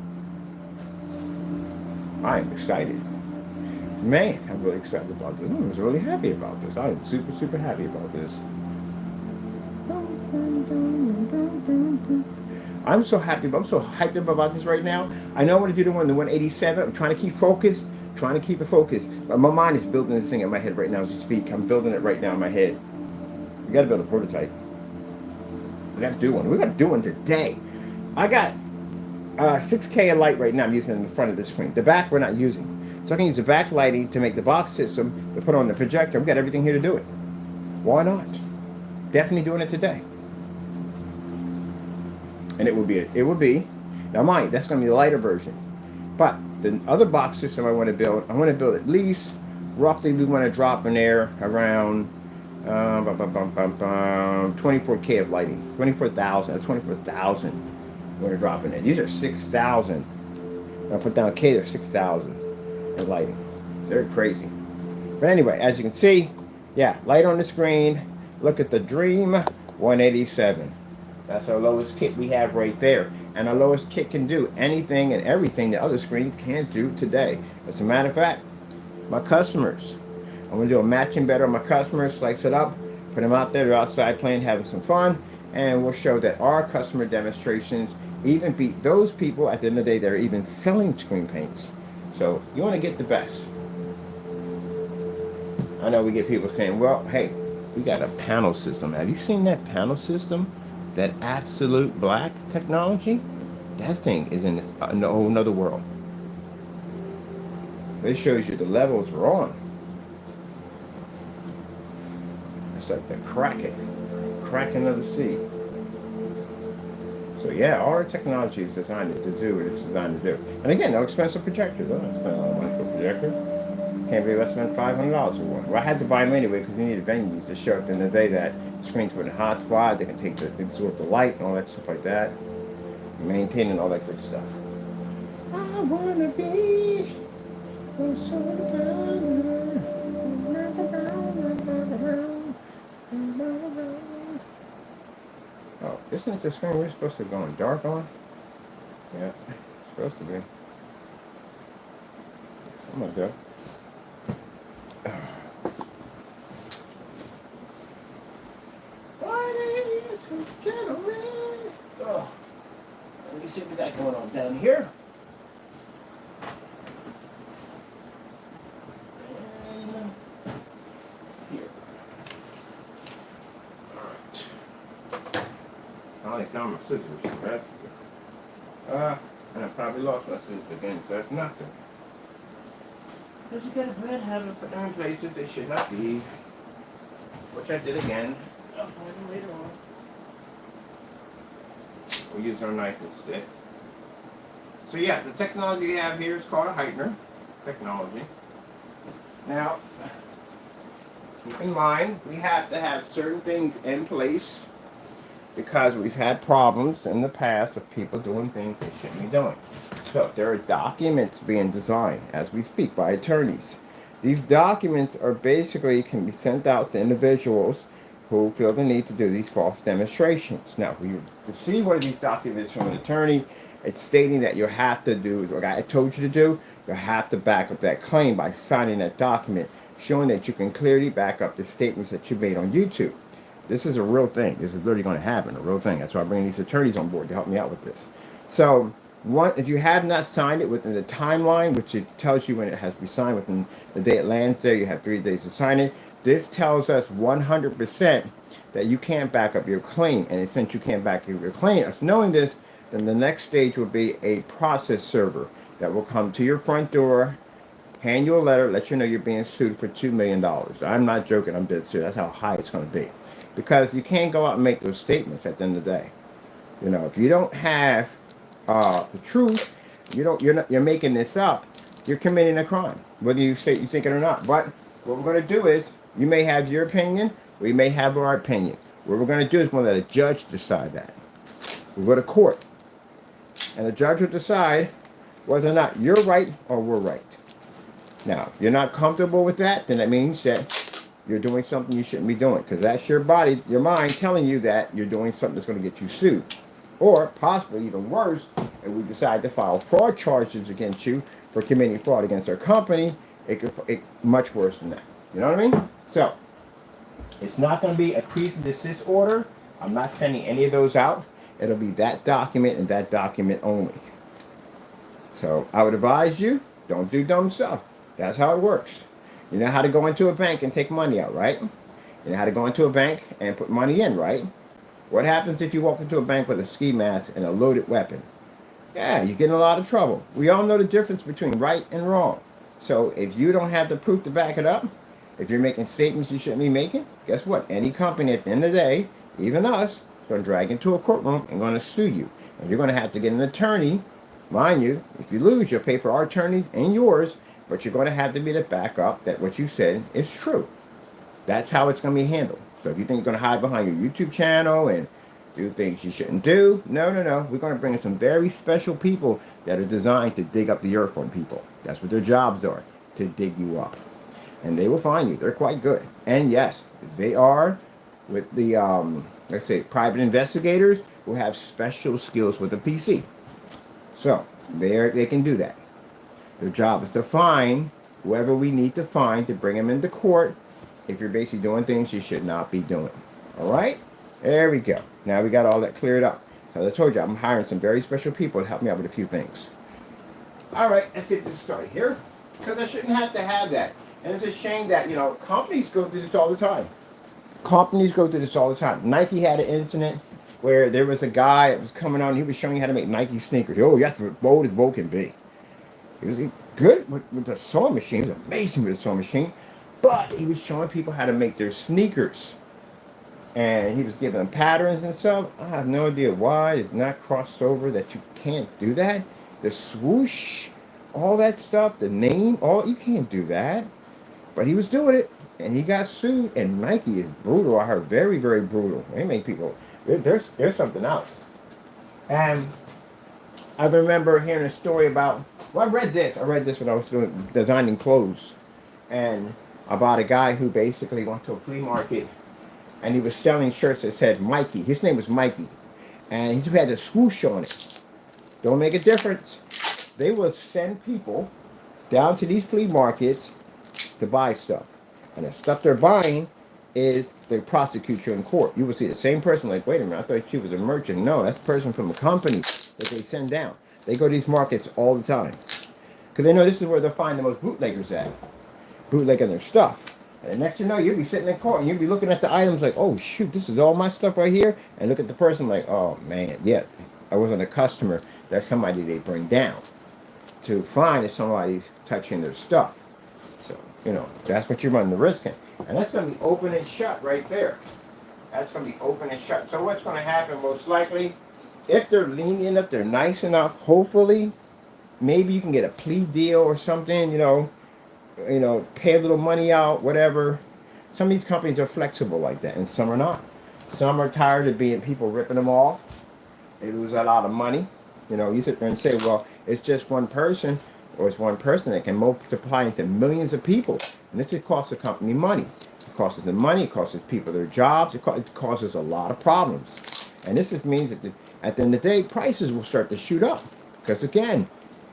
Speaker 1: I am excited. Man, I'm really excited about this. I'm really happy about this. I'm super, super happy about this. I'm so happy. I'm so hyped up about this right now. I know I want to do the 187. I'm trying to keep focused. Trying to keep it focused. But my mind is building this thing in my head right now as we speak. I'm building it right now in my head. We got to build a prototype. We got to do one. We got to do one today. I got 6K of light right now I'm using in the front of the screen. The back we're not using. So I can use the back lighting to make the box system to put on the projector. We've got everything here to do it. Why not? Definitely doing it today. And it would be, now mind, that's going to be the lighter version. But the other box system I want to build at least, roughly we want to drop in there around 24K of lighting. 24,000, that's 24,000 we're going to drop in there. These are 6,000. I'll put down K, they're 6,000 in lighting. They're crazy. But anyway, as you can see, yeah, light on the screen. Look at the Dream 187. That's our lowest kit we have right there. And our lowest kit can do anything and everything that other screens can't do today. As a matter of fact, my customers, I'm going to do a matching better on my customers, slice it up, put them out there, they're outside playing, having some fun, and we'll show that our customer demonstrations even beat those people at the end of the day that are even selling screen paints. So you want to get the best. I know we get people saying, well, hey, we got a panel system. Have you seen that panel system? That absolute black technology? That thing is in a whole nother world. It shows you the levels we're on. It's like the cracking of the sea. So yeah, all our technology is designed to do what it's designed to do. And again, no expensive projectors. I don't spend a lot of money for a projector. Can't believe I spent $500 for one. Well, I had to buy them anyway because we needed venues to show at the end of the day that screens were in a hot spot, they can absorb the light and all that stuff like that. Maintaining all that good stuff. I wanna be oh, isn't it the screen we're supposed to go in dark on? Yeah, it's supposed to be. I'm gonna go. and gentlemen. Oh, let me see what we got going on down here. And here. Alright. I only found my scissors. That's good. And I probably lost my scissors again, so that's not good. Because you got a bad habit of putting them in places they should not be. Which I did again. I'll find them later on. We'll use our knife instead. So yeah, the technology we have here is called a heightener technology. Now, keep in mind, we have to have certain things in place because we've had problems in the past of people doing things they shouldn't be doing. So there are documents being designed as we speak by attorneys. These documents are basically can be sent out to individuals who feel the need to do these false demonstrations. Now, when you receive one of these documents from an attorney, it's stating that you have to do what I told you to do. You have to back up that claim by signing that document, showing that you can clearly back up the statements that you made on YouTube. This is a real thing. This is literally going to happen, a real thing. That's why I bring these attorneys on board to help me out with this. So, if you have not signed it within the timeline, which it tells you when it has to be signed within the day it lands there, you have 3 days to sign it. This tells us 100% that you can't back up your claim. And since you can't back up your claim, us knowing this, then the next stage will be a process server that will come to your front door, hand you a letter, let you know you're being sued for $2 million. I'm not joking. I'm dead serious. That's how high it's going to be. Because you can't go out and make those statements at the end of the day. You know, if you don't have the truth, you're making this up, you're committing a crime, whether you say you think it or not. But what we're going to do is, you may have your opinion, we may have our opinion. What we're going to do is we're going to let a judge decide that. We'll go to court, and the judge will decide whether or not you're right or we're right. Now, if you're not comfortable with that, then that means that you're doing something you shouldn't be doing, because that's your body, your mind telling you that you're doing something that's going to get you sued. Or possibly even worse, if we decide to file fraud charges against you for committing fraud against our company, it much worse than that. You know what I mean? So, it's not going to be a cease and desist order. I'm not sending any of those out. It'll be that document and that document only. So, I would advise you, don't do dumb stuff. That's how it works. You know how to go into a bank and take money out, right? You know how to go into a bank and put money in, right? What happens if you walk into a bank with a ski mask and a loaded weapon? Yeah, you get in a lot of trouble. We all know the difference between right and wrong. So if you don't have the proof to back it up, if you're making statements you shouldn't be making, guess what? Any company at the end of the day, even us, is going to drag you into a courtroom and going to sue you. And you're going to have to get an attorney. Mind you, if you lose, you'll pay for our attorneys and yours, but you're going to have to be the backup that what you said is true. That's how it's going to be handled. So if you think you're going to hide behind your YouTube channel and do things you shouldn't do, no. We're going to bring in some very special people that are designed to dig up the earth on people. That's what their jobs are, to dig you up. And they will find you. They're quite good. And yes, they are with the, let's say, private investigators who have special skills with a PC. So they can do that. Their job is to find whoever we need to find to bring them into court if you're basically doing things you should not be doing. All right? There we go. Now we got all that cleared up. So as I told you, I'm hiring some very special people to help me out with a few things. All right, let's get this started here. Because I shouldn't have to have that. And it's a shame that, companies go through this all the time. Companies go through this all the time. Nike had an incident where there was a guy that was coming on. He was showing you how to make Nike sneakers. Oh, yes, bold as bold can be. He was good with the sewing machine. He was amazing with the sewing machine. But he was showing people how to make their sneakers. And he was giving them patterns and stuff. I have no idea why it's not crossed over that you can't do that. The swoosh, all that stuff, the name, you can't do that. But he was doing it. And he got sued. And Nike is brutal. I heard very, very brutal. They make people, there's something else. And I remember hearing a story about, I read this when I was designing clothes. And about a guy who basically went to a flea market and he was selling shirts that said Mikey. His name was Mikey. And he had a swoosh on it. Don't make a difference. They will send people down to these flea markets to buy stuff. And the stuff they're buying is they prosecute you in court. You will see the same person like, wait a minute, I thought she was a merchant. No, that's a person from a company that they send down. They go to these markets all the time because they know this is where they'll find the most bootleggers at, bootlegging their stuff. And the next you know, you'll be sitting in court and you'll be looking at the items like, oh shoot, this is all my stuff right here. And look at the person like, oh man, yeah, I wasn't a customer. That's somebody they bring down to find if somebody's touching their stuff. So, you know, that's what you're running the risk in. And that's going to be open and shut right there. That's going to be open and shut. So what's going to happen most likely, if they're lenient enough, they're nice enough, hopefully, maybe you can get a plea deal or something, you know, pay a little money out, whatever. Some of these companies are flexible like that, and some are not. Some are tired of being people ripping them off. They lose a lot of money. You know, you sit there and say, well, it's just one person, or it's one person that can multiply into millions of people. And this costs the company money. It costs them money. It costs people their jobs. It causes a lot of problems. And this just means that at the end of the day, prices will start to shoot up. Because again,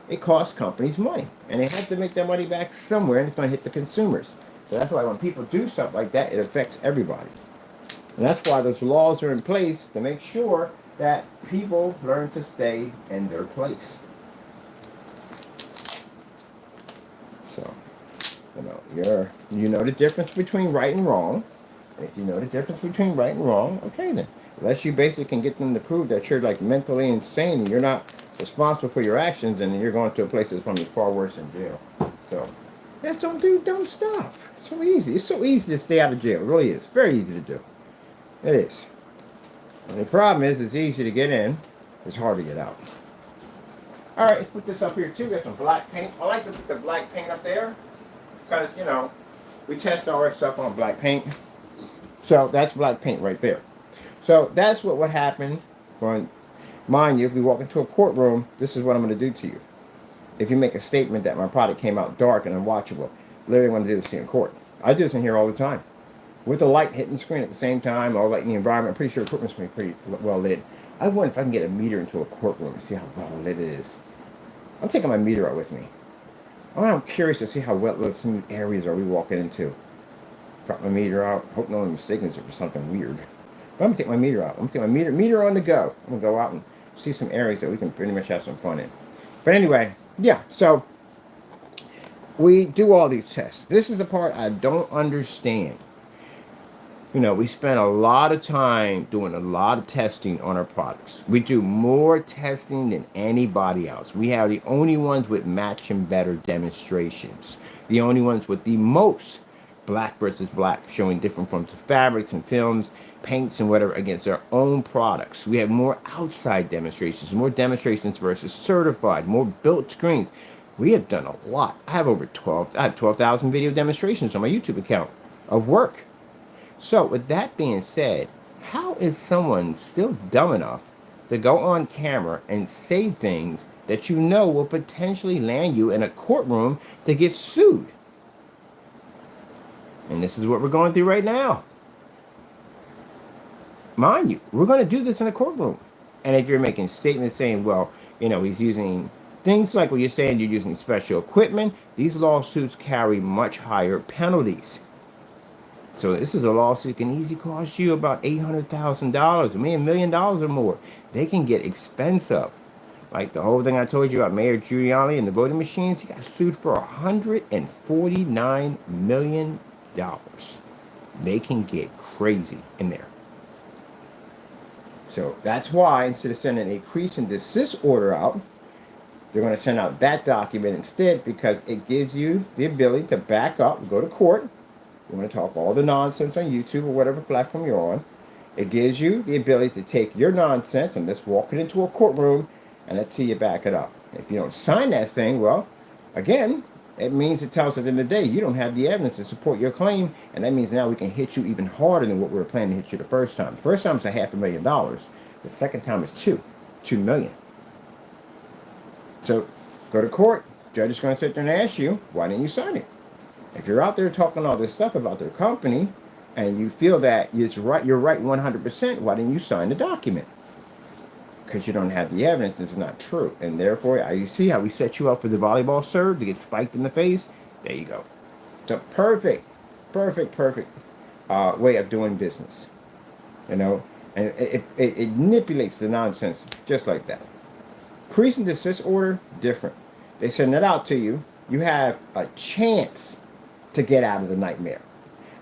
Speaker 1: it costs companies money. And they have to make their money back somewhere, and it's going to hit the consumers. So that's why when people do stuff like that, it affects everybody. And that's why those laws are in place to make sure that people learn to stay in their place. So, you know the difference between right and wrong. If you know the difference between right and wrong, okay then. Unless you basically can get them to prove that you're like mentally insane and you're not responsible for your actions, and then you're going to a place that's going to be far worse than jail. So, that's don't do dumb stuff. It's so easy. It's so easy to stay out of jail. It really is. Very easy to do. It is. And the problem is, it's easy to get in. It's hard to get out. All right, let's put this up here too. Got some black paint. I like to put the black paint up there because, you know, we test all our stuff on black paint. So that's black paint right there. So that's what would happen when, mind you, if we walk into a courtroom, this is what I'm going to do to you. If you make a statement that my product came out dark and unwatchable, literally want to do this in court. I do this in here all the time. With the light hitting the screen at the same time, all light in the environment, I'm pretty sure the courtroom's going to be pretty well lit. I wonder if I can get a meter into a courtroom and see how well lit it is. I'm taking my meter out with me. I'm curious to see how well lit some of these areas are we walking into. Drop my meter out. Hope no one mistakes it for something weird. But I'm going to take my meter out. I'm going to take my meter on the go. I'm going to go out and see some areas that we can pretty much have some fun in. But anyway, yeah, so we do all these tests. This is the part I don't understand. You know, we spend a lot of time doing a lot of testing on our products. We do more testing than anybody else. We have the only ones with matching better demonstrations. The only ones with the most black versus black, showing different forms of fabrics and films, paints and whatever against our own products. We have more outside demonstrations, more demonstrations versus certified, more built screens. We have done a lot. I have 12,000 video demonstrations on my YouTube account of work. So with that being said, how is someone still dumb enough to go on camera and say things that you know will potentially land you in a courtroom to get sued? And this is what we're going through right now. Mind you, we're going to do this in a courtroom. And if you're making statements saying, well, you know, he's using things like what you're saying, you're using special equipment, these lawsuits carry much higher penalties. So this is a lawsuit that can easily cost you about $800,000, maybe $1 million or more. They can get expensive. Like the whole thing I told you about Mayor Giuliani and the voting machines, he got sued for $149 million. They can get crazy in there. So that's why instead of sending a cease and desist order out, they're going to send out that document instead, because it gives you the ability to back up, go to court. You want to talk all the nonsense on YouTube or whatever platform you're on. It gives you the ability to take your nonsense and let's walk it into a courtroom and let's see you back it up. If you don't sign that thing, well, again, it means it tells us at the end of the day you don't have the evidence to support your claim, and that means now we can hit you even harder than what we were planning to hit you the first time. The first time is $500,000. The second time is $2 million. So go to court. Judge is going to sit there and ask you, why didn't you sign it? If you're out there talking all this stuff about their company and you feel that it's right, you're right 100%, why didn't you sign the document? Because you don't have the evidence. It's not true. And therefore, you see how we set you up for the volleyball serve to get spiked in the face? There you go. So perfect way of doing business, you know, and it manipulates the nonsense just like that. Cease and desist order, different. They send it out to you. You have a chance to get out of the nightmare,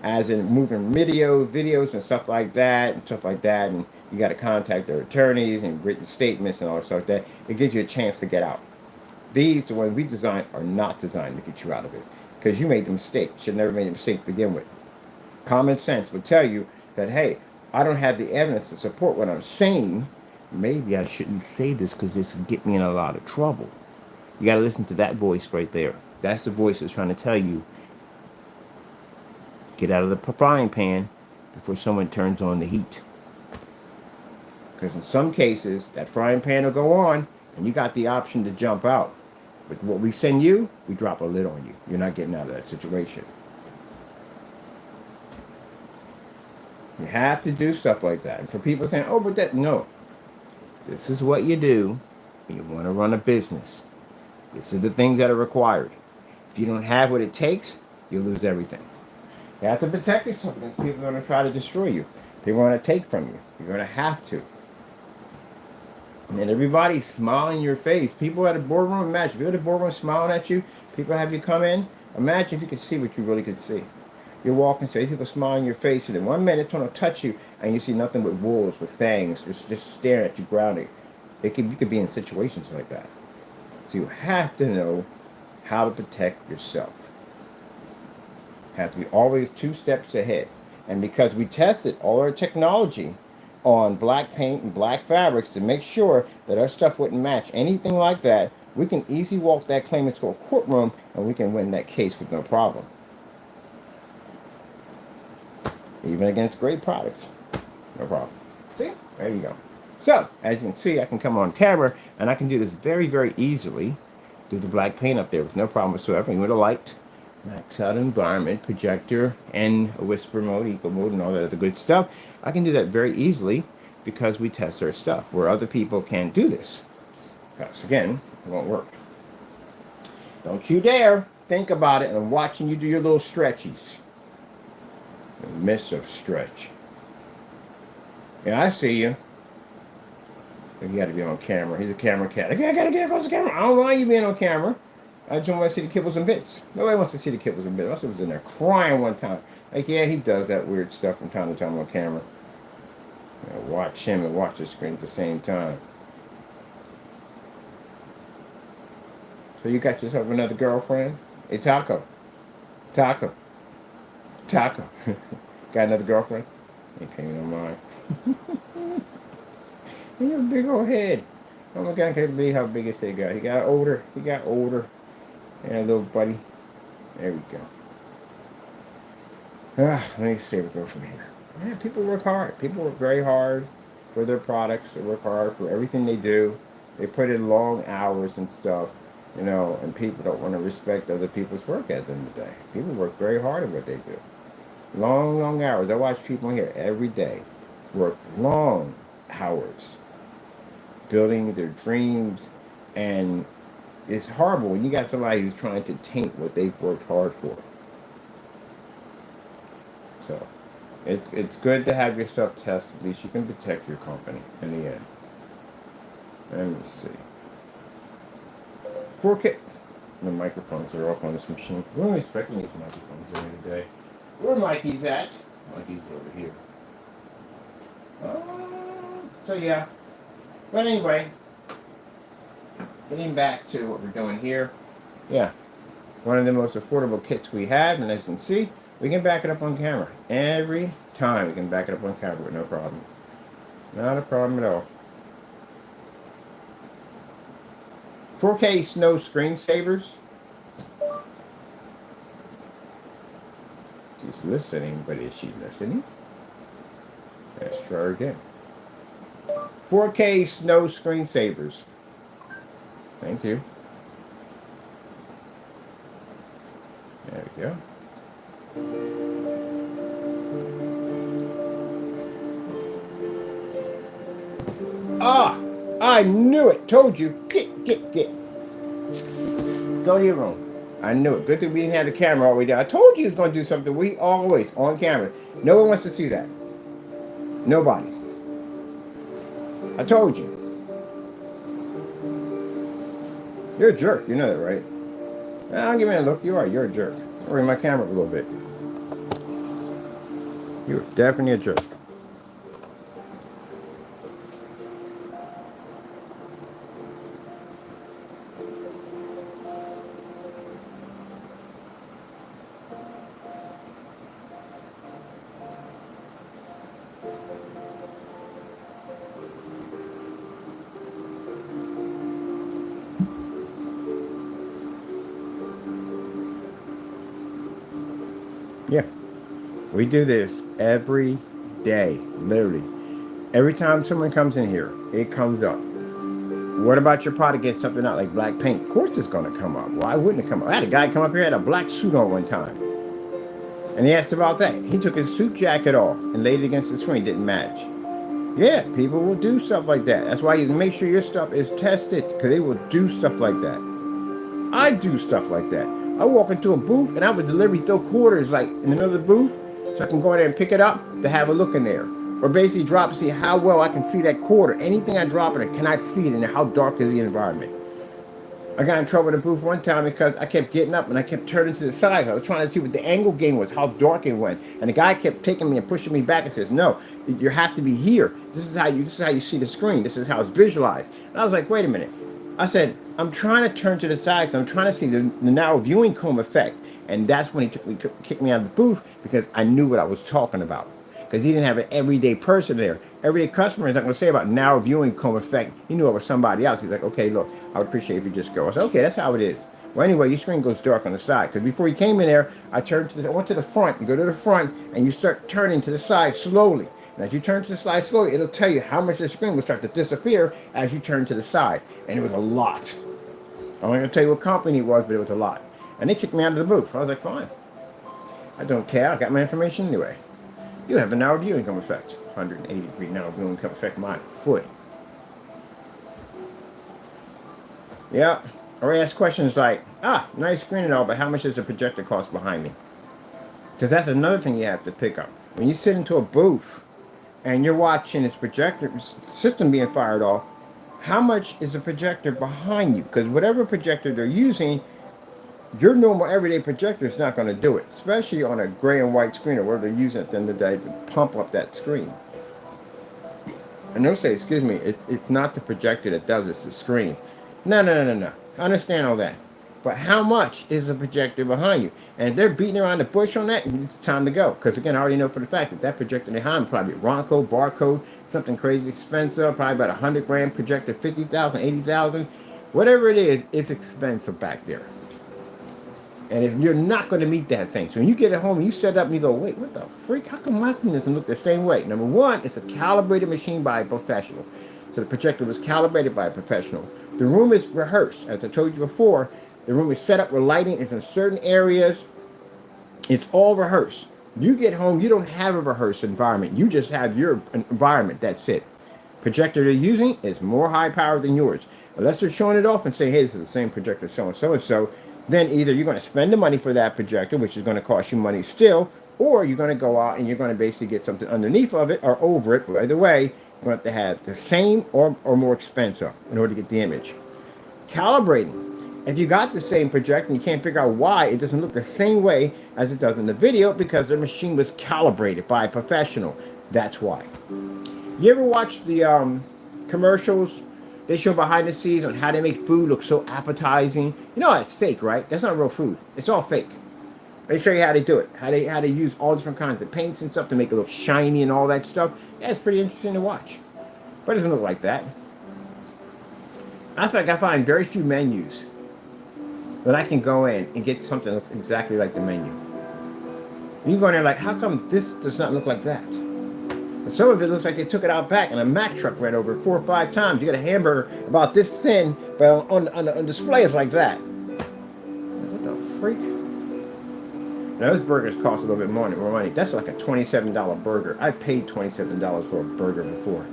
Speaker 1: as in moving videos and stuff like that, and you got to contact their attorneys and written statements and all that stuff like that. It gives you a chance to get out. These, the ones we designed, are not designed to get you out of it, because you made the mistake. Should never made a mistake to begin with. Common sense would tell you that, hey, I don't have the evidence to support what I'm saying. Maybe I shouldn't say this because this will get me in a lot of trouble. You got to listen to that voice right there. That's the voice that's trying to tell you, get out of the frying pan before someone turns on the heat. Because in some cases, that frying pan will go on and you got the option to jump out. But what we send you, we drop a lid on you. You're not getting out of that situation. You have to do stuff like that. And for people saying, oh, but that, no. This is what you do when you want to run a business. These are the things that are required. If you don't have what it takes, you'll lose everything. You have to protect yourself against people who are going to try to destroy you. People want to take from you. You're going to have to. And everybody's smiling in your face. People at a boardroom, imagine. People at a boardroom smiling at you. People have you come in. Imagine if you could see what you really could see. You're walking, so people smile in your face, and in 1 minute, someone will touch you, and you see nothing but wolves with fangs, just staring at you, grounding. You could be in situations like that. So you have to know how to protect yourself. Have to be always 2 steps ahead. And because we tested all our technology on black paint and black fabrics to make sure that our stuff wouldn't match anything like that, we can easily walk that claim into a courtroom, and we can win that case with no problem. Even against great products. No problem. See? There you go. So, as you can see, I can come on camera, and I can do this very, very easily. Do the black paint up there with no problem whatsoever. And with a light, max out environment, projector, and a whisper mode, eco mode, and all that other good stuff. I can do that very easily because we test our stuff, where other people can't do this. Because, again, it won't work. Don't you dare think about it, and I'm watching you do your little stretchies. Miss of stretch. Yeah, I see you. You got to be on camera. He's a camera cat. I got to get across the camera. I don't want you being on camera. I just want to see the kibbles and bits. Nobody wants to see the kibbles and bits. I was in there crying one time. Like, yeah, he does that weird stuff from time to time on camera. You know, watch him and watch the screen at the same time. So you got yourself another girlfriend? Hey, Taco. Taco. Taco. Got another girlfriend? Ain't paying no mind. He got a big old head. Oh my God, I can't believe how big his head got. He got older. He got older. Yeah, little buddy. There we go. Let me see where we go from here. Yeah, people work hard. People work very hard for their products. They work hard for everything they do. They put in long hours and stuff, you know, and people don't want to respect other people's work at the end of the day. People work very hard at what they do. Long, long hours. I watch people here every day work long hours building their dreams, and it's horrible when you got somebody who's trying to taint what they've worked hard for. So it's good to have your stuff tested. At least you can protect your company in the end. Let me see. 4K. The microphones are off on this machine. We weren't expecting these microphones earlier today. Where Mikey's at? Mikey's over here. So yeah. But anyway, getting back to what we're doing here. Yeah. One of the most affordable kits we have, and as you can see, we can back it up on camera. Every time we can back it up on camera with no problem. Not a problem at all. 4K snow screensavers. She's listening, but is she listening? Let's try her again. 4K snow screensavers. Thank you. There we go. Ah! I knew it! Told you! Get! Go to your room. I knew it. Good thing we didn't have the camera all the way down. I told you he was going to do something. We always on camera. No one wants to see that. Nobody. I told you. You're a jerk. You know that, right? I'll give me a look. You are. You're a jerk. I'll bring my camera up a little bit. You're definitely a jerk. Yeah, we do this every day, literally. Every time someone comes in here, it comes up. What about your product gets something out like black paint? Of course it's going to come up. Why wouldn't it come up? I had a guy come up here, had a black suit on one time. And he asked about that. He took his suit jacket off and laid it against the screen. Didn't match. Yeah, people will do stuff like that. That's why you make sure your stuff is tested, because they will do stuff like that. I do stuff like that. I walk into a booth and I would deliberately throw quarters like in another booth so I can go in there and pick it up to have a look in there. Or basically drop and see how well I can see that quarter. Anything I drop in it, can I see it, and how dark is the environment? I got in trouble in the booth one time because I kept getting up and I kept turning to the side. I was trying to see what the angle gain was, how dark it went. And the guy kept taking me and pushing me back and says, no, you have to be here. This is how you see the screen. This is how it's visualized. And I was like, wait a minute. I said, I'm trying to turn to the side because I'm trying to see the narrow viewing cone effect. And that's when he kicked me out of the booth, because I knew what I was talking about. Because he didn't have an everyday person there. Everyday customer is not going to say about narrow viewing cone effect. He knew it was somebody else. He's like, okay, look, I would appreciate if you just go. I said, okay, that's how it is. Well, anyway, your screen goes dark on the side. Because before you came in there, I went to the front. You go to the front and you start turning to the side slowly. And as you turn to the side slowly, it'll tell you how much the screen will start to disappear as you turn to the side. And it was a lot. I'm not going to tell you what company it was, but it was a lot. And they kicked me out of the booth. I was like, fine. I don't care. I got my information anyway. You have a narrow viewing cone effect. 180-degree narrow viewing cone effect, my foot. Yeah. Or I ask questions like, nice screen and all, but how much does the projector cost behind me? Because that's another thing you have to pick up. When you sit into a booth and you're watching its projector system being fired off, how much is the projector behind you? Because whatever projector they're using, your normal everyday projector is not going to do it, especially on a gray and white screen or whatever they're using at the end of the day to pump up that screen. And they'll say, excuse me, it's not the projector that does it, it's the screen. No. I understand all that. But how much is the projector behind you? And if they're beating around the bush on that, it's time to go. Because again, I already know for the fact that that projector behind probably Ronco, barcode, something crazy expensive, probably about 100 grand projector, 50,000, 80,000. Whatever it is, it's expensive back there. And if you're not going to meet that thing. So when you get it home and you set it up and you go, wait, what the freak? How come my thing doesn't look the same way? Number one, it's a calibrated machine by a professional. So the projector was calibrated by a professional. The room is rehearsed. As I told you before, the room is set up where lighting is in certain areas. It's all rehearsed. You get home, you don't have a rehearsed environment. You just have your environment. That's it. Projector they're using is more high power than yours. Unless they're showing it off and saying, hey, this is the same projector so and so, then either you're going to spend the money for that projector, which is going to cost you money still, or you're going to go out and you're going to basically get something underneath of it or over it. Either way, you're going to have the same or more expensive in order to get the image. Calibrating. If you got the same projector and you can't figure out why it doesn't look the same way as it does in the video, because the machine was calibrated by a professional. That's why. You ever watch the commercials? They show behind the scenes on how they make food look so appetizing. You know that's fake, right? That's not real food. It's all fake. They show you how they do it. How they use all different kinds of paints and stuff to make it look shiny and all that stuff. Yeah, it's pretty interesting to watch. But it doesn't look like that. I think I find very few menus that I can go in and get something that looks exactly like the menu. You go in there like, how come this does not look like that? And some of it looks like they took it out back and a Mack truck ran over it 4 or 5 times. You get a hamburger about this thin, but on display it's like that. What the freak? Now those burgers cost a little bit more money. That's like a $27 burger. I paid $27 for a burger before.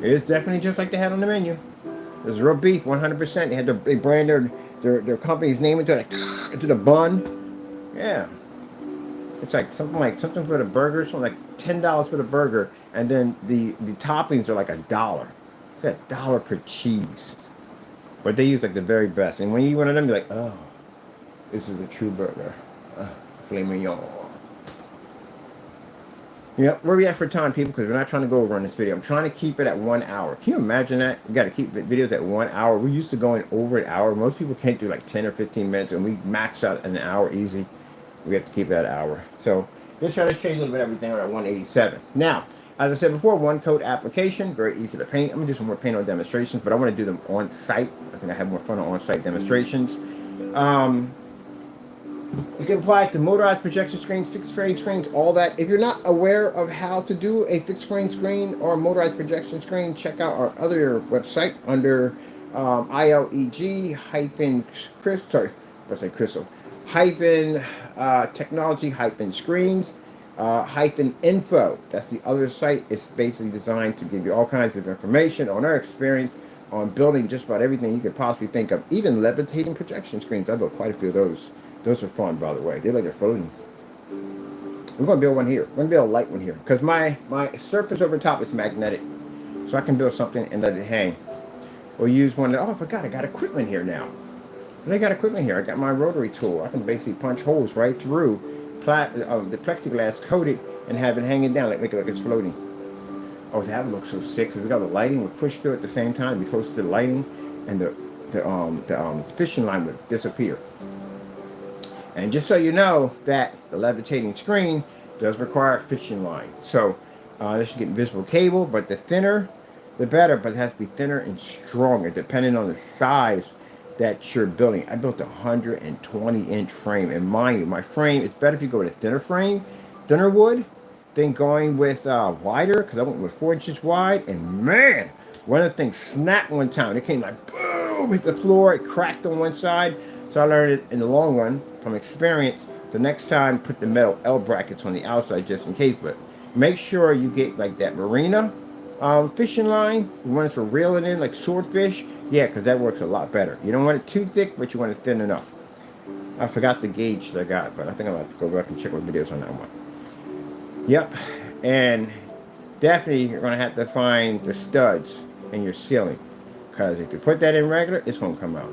Speaker 1: It is definitely just like they had on the menu. It was real beef, 100%. They brand their company's name into the bun. Yeah. It's like something for the burger, something like $10 for the burger, and then the toppings are like $1. It's $1 per cheese. But they use like the very best. And when you eat one of them, you're like, oh, this is a true burger. Filet mignon. Yep, where we at for time, people? Because we're not trying to go over on this video. I'm trying to keep it at 1 hour. Can you imagine that? You got to keep videos at 1 hour. We're used to going over an hour. Most people can't do like 10 or 15 minutes, and we max out an hour easy. We have to keep that hour. So just try to show you a little bit of everything on our 187. Now, as I said before, one coat application, very easy to paint. I'm going to do some more paint on demonstrations, but I want to do them on site. I think I have more fun on on-site demonstrations. You can apply it to motorized projection screens, fixed screen screens, all that. If you're not aware of how to do a fixed screen or a motorized projection screen, check out our other website under ILEG technology screens info. That's the other site. It's basically designed to give you all kinds of information on our experience on building just about everything you could possibly think of. Even levitating projection screens. I built quite a few of those. Those are fun, by the way. They like they're floating. We're going to build one here. We're going to build a light one here. Because my surface over top is magnetic. So I can build something and let it hang. Or use one that, oh, I forgot. I got equipment here now. And I got equipment here. I got my rotary tool. I can basically punch holes right through the plexiglass coated and have it hanging down. Make it like it's floating. Oh, that looks so sick. Because we got the lighting would push through at the same time. Be close to the lighting. And the fishing line would disappear. And just so you know that the levitating screen does require a fishing line. So this should get invisible cable, but the thinner, the better. But it has to be thinner and stronger, depending on the size that you're building. I built a 120-inch frame. And mind you, my frame, it's better if you go with a thinner frame, thinner wood, than going with wider, because I went with 4 inches wide. And man, one of the things snapped one time. It came like boom, hit the floor. It cracked on one side. So I learned it in the long run from experience. The next time, put the metal L brackets on the outside just in case. But make sure you get like that marina fishing line. You want it for reeling in like swordfish. Yeah, because that works a lot better. You don't want it too thick, but you want it thin enough. I forgot the gauge that I got, but I think I'll have to go back and check my videos on that one. Yep. And definitely you're going to have to find the studs in your ceiling. Because if you put that in regular, it's going to come out.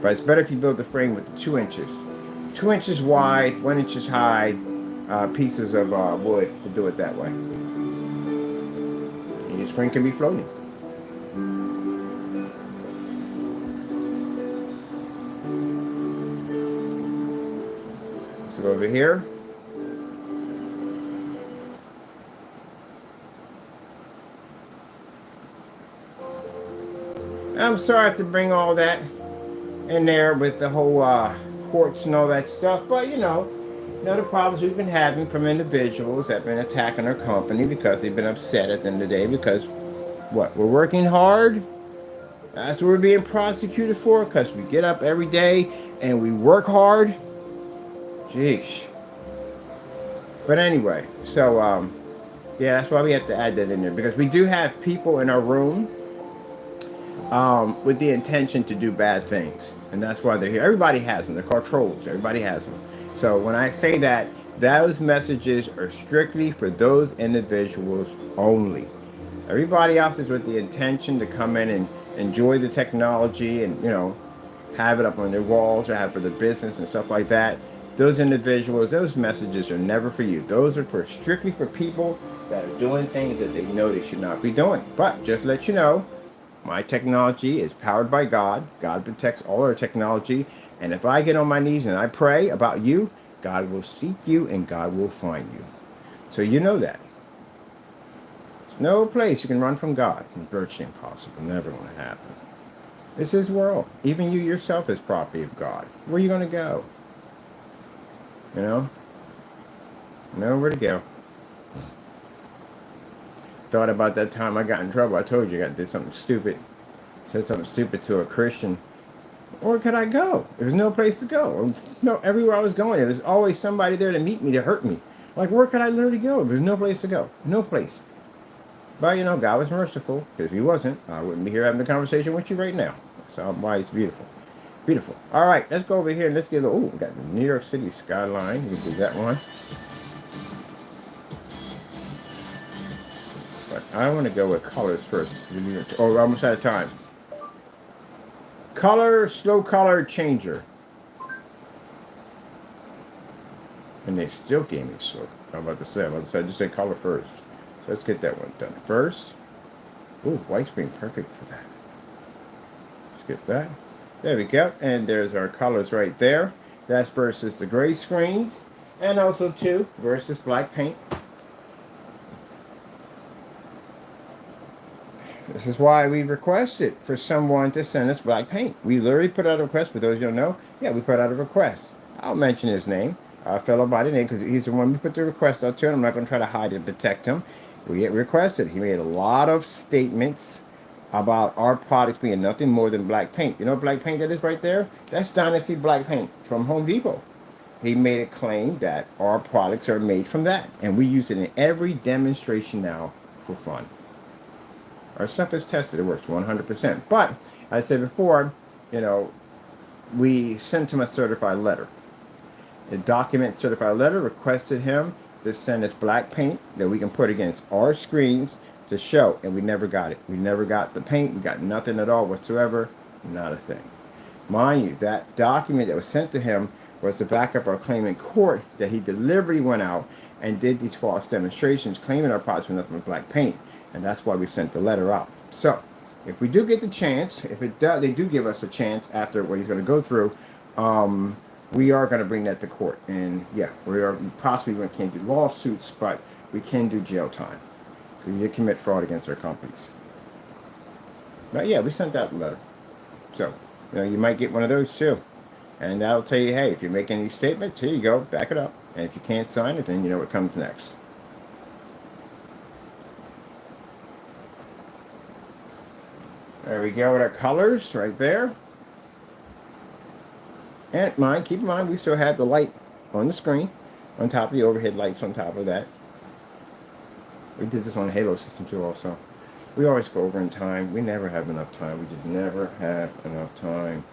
Speaker 1: But it's better if you build the frame with the 2 inches. 2 inches wide, 1 inch high pieces of wood to do it that way. And your screen can be floating. So over here. I'm sorry I have to bring all that in there with the whole quartz and all that stuff, but you know the problems we've been having from individuals that have been attacking our company because they've been upset at the end of the day because what, we're working hard. That's what we're being prosecuted for, because we get up every day and we work hard. Jeez. But anyway, so yeah, that's why we have to add that in there, because we do have people in our room with the intention to do bad things, and that's why they're here. Everybody has them. They're called trolls. Everybody has them. So when I say that, those messages are strictly for those individuals only. Everybody else is with the intention to come in and enjoy the technology and, you know, have it up on their walls or have it for their business and stuff like that. Those individuals, those messages are never for you. Those are for strictly for people that are doing things that they know they should not be doing. But just to let you know, my technology is powered by God. God protects all our technology. And if I get on my knees and I pray about you, God will seek you and God will find you. So you know that. There's no place you can run from God. It's virtually impossible. Never going to happen. This is world. Even you yourself is property of God. Where are you going to go? You know? Nowhere to go. Thought about that time I got in trouble. I told you I did something stupid. Said something stupid to a Christian. Where could I go? There was no place to go. No, everywhere I was going, there was always somebody there to meet me, to hurt me. Like, where could I literally go? There's no place to go. No place. But, you know, God was merciful. Because if he wasn't, I wouldn't be here having a conversation with you right now. So why it's beautiful. Beautiful. All right, let's go over here and let's get the, oh, we got the New York City skyline. We can do that one. But I want to go with colors first. Oh, we're almost out of time. Color, slow color changer. And they still gave me slow. I'm about to say, I just say color first. So let's get that one done first. Ooh, white screen, perfect for that. Let's get that. There we go. And there's our colors right there. That's versus the gray screens. And also too, versus black paint. This is why we requested for someone to send us black paint. We literally put out a request. For those who don't know, yeah, we put out a request. I'll mention his name, a fellow by the name, because he's the one we put the request out to, and I'm not going to try to hide and protect him. We get requested. He made a lot of statements about our products being nothing more than black paint. You know what black paint that is right there? That's Dynasty Black Paint from Home Depot. He made a claim that our products are made from that, and we use it in every demonstration now for fun. Our stuff is tested. It works 100%. But, as I said before, you know, we sent him a certified letter. A document certified letter requested him to send us black paint that we can put against our screens to show, and we never got it. We never got the paint. We got nothing at all whatsoever. Not a thing. Mind you, that document that was sent to him was to back up our claim in court that he deliberately went out and did these false demonstrations claiming our products were nothing but black paint. And that's why we sent the letter out. So, if we do get the chance, if it does, they do give us a chance after what he's going to go through, we are going to bring that to court. And yeah, we are possibly we can't do lawsuits, but we can do jail time. So we did commit fraud against our companies. But yeah, we sent out the letter. So, you know, you might get one of those too. And that'll tell you, hey, if you're making any statements, here you go, back it up. And if you can't sign it, then you know what comes next. There we go with our colors right there. And keep in mind, we still have the light on the screen, on top of the overhead lights on top of that. We did this on the Halo system too also. We always go over in time. We never have enough time. We just never have enough time.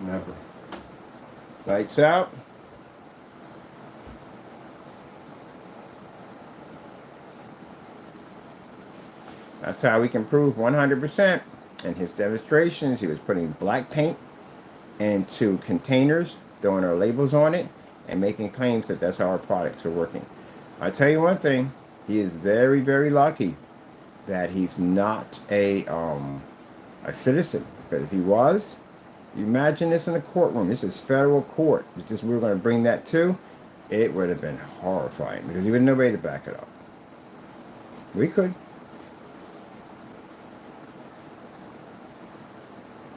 Speaker 1: Never. Lights out. That's how we can prove 100%. In his demonstrations, he was putting black paint into containers, throwing our labels on it, and making claims that that's how our products are working. I tell you one thing, he is very, very lucky that he's not a citizen. Because if he was, you imagine this in the courtroom. This is federal court. Just we were going to bring that to, it would have been horrifying because he wouldn't know way to back it up. We could.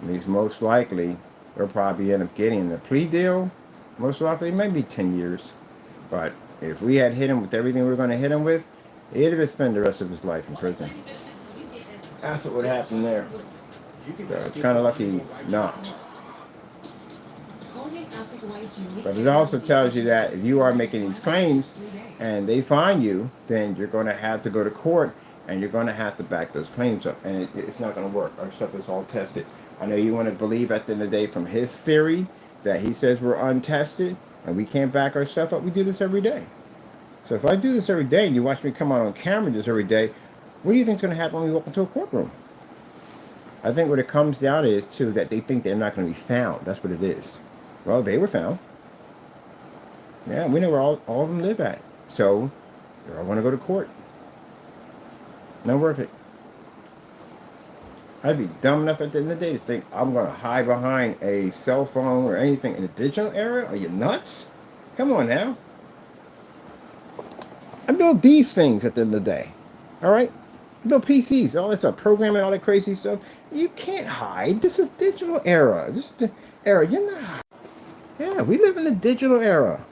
Speaker 1: He's most likely, we'll probably end up getting the plea deal. Most likely, maybe 10 years. But if we had hit him with everything we were going to hit him with, he'd have spent the rest of his life in prison. That's what would happen there. So it's kind of lucky not. But it also tells you that if you are making these claims and they find you, then you're going to have to go to court and you're going to have to back those claims up. And it's not going to work. Our stuff is all tested. I know you want to believe at the end of the day from his theory that he says we're untested and we can't back our stuff up. We do this every day. So if I do this every day and you watch me come out on camera this every day, what do you think is going to happen when we walk into a courtroom? I think what it comes down is, too, that they think they're not going to be found. That's what it is. Well, they were found. Yeah, we know where all of them live at. So, I want to go to court. Not worth it. I'd be dumb enough at the end of the day to think I'm going to hide behind a cell phone or anything in the digital era. Are you nuts? Come on now. I build these things at the end of the day. All right? I build PCs, all that stuff, programming, all that crazy stuff. You can't hide. This is digital era. This is the era. You're not. Yeah, we live in the digital era.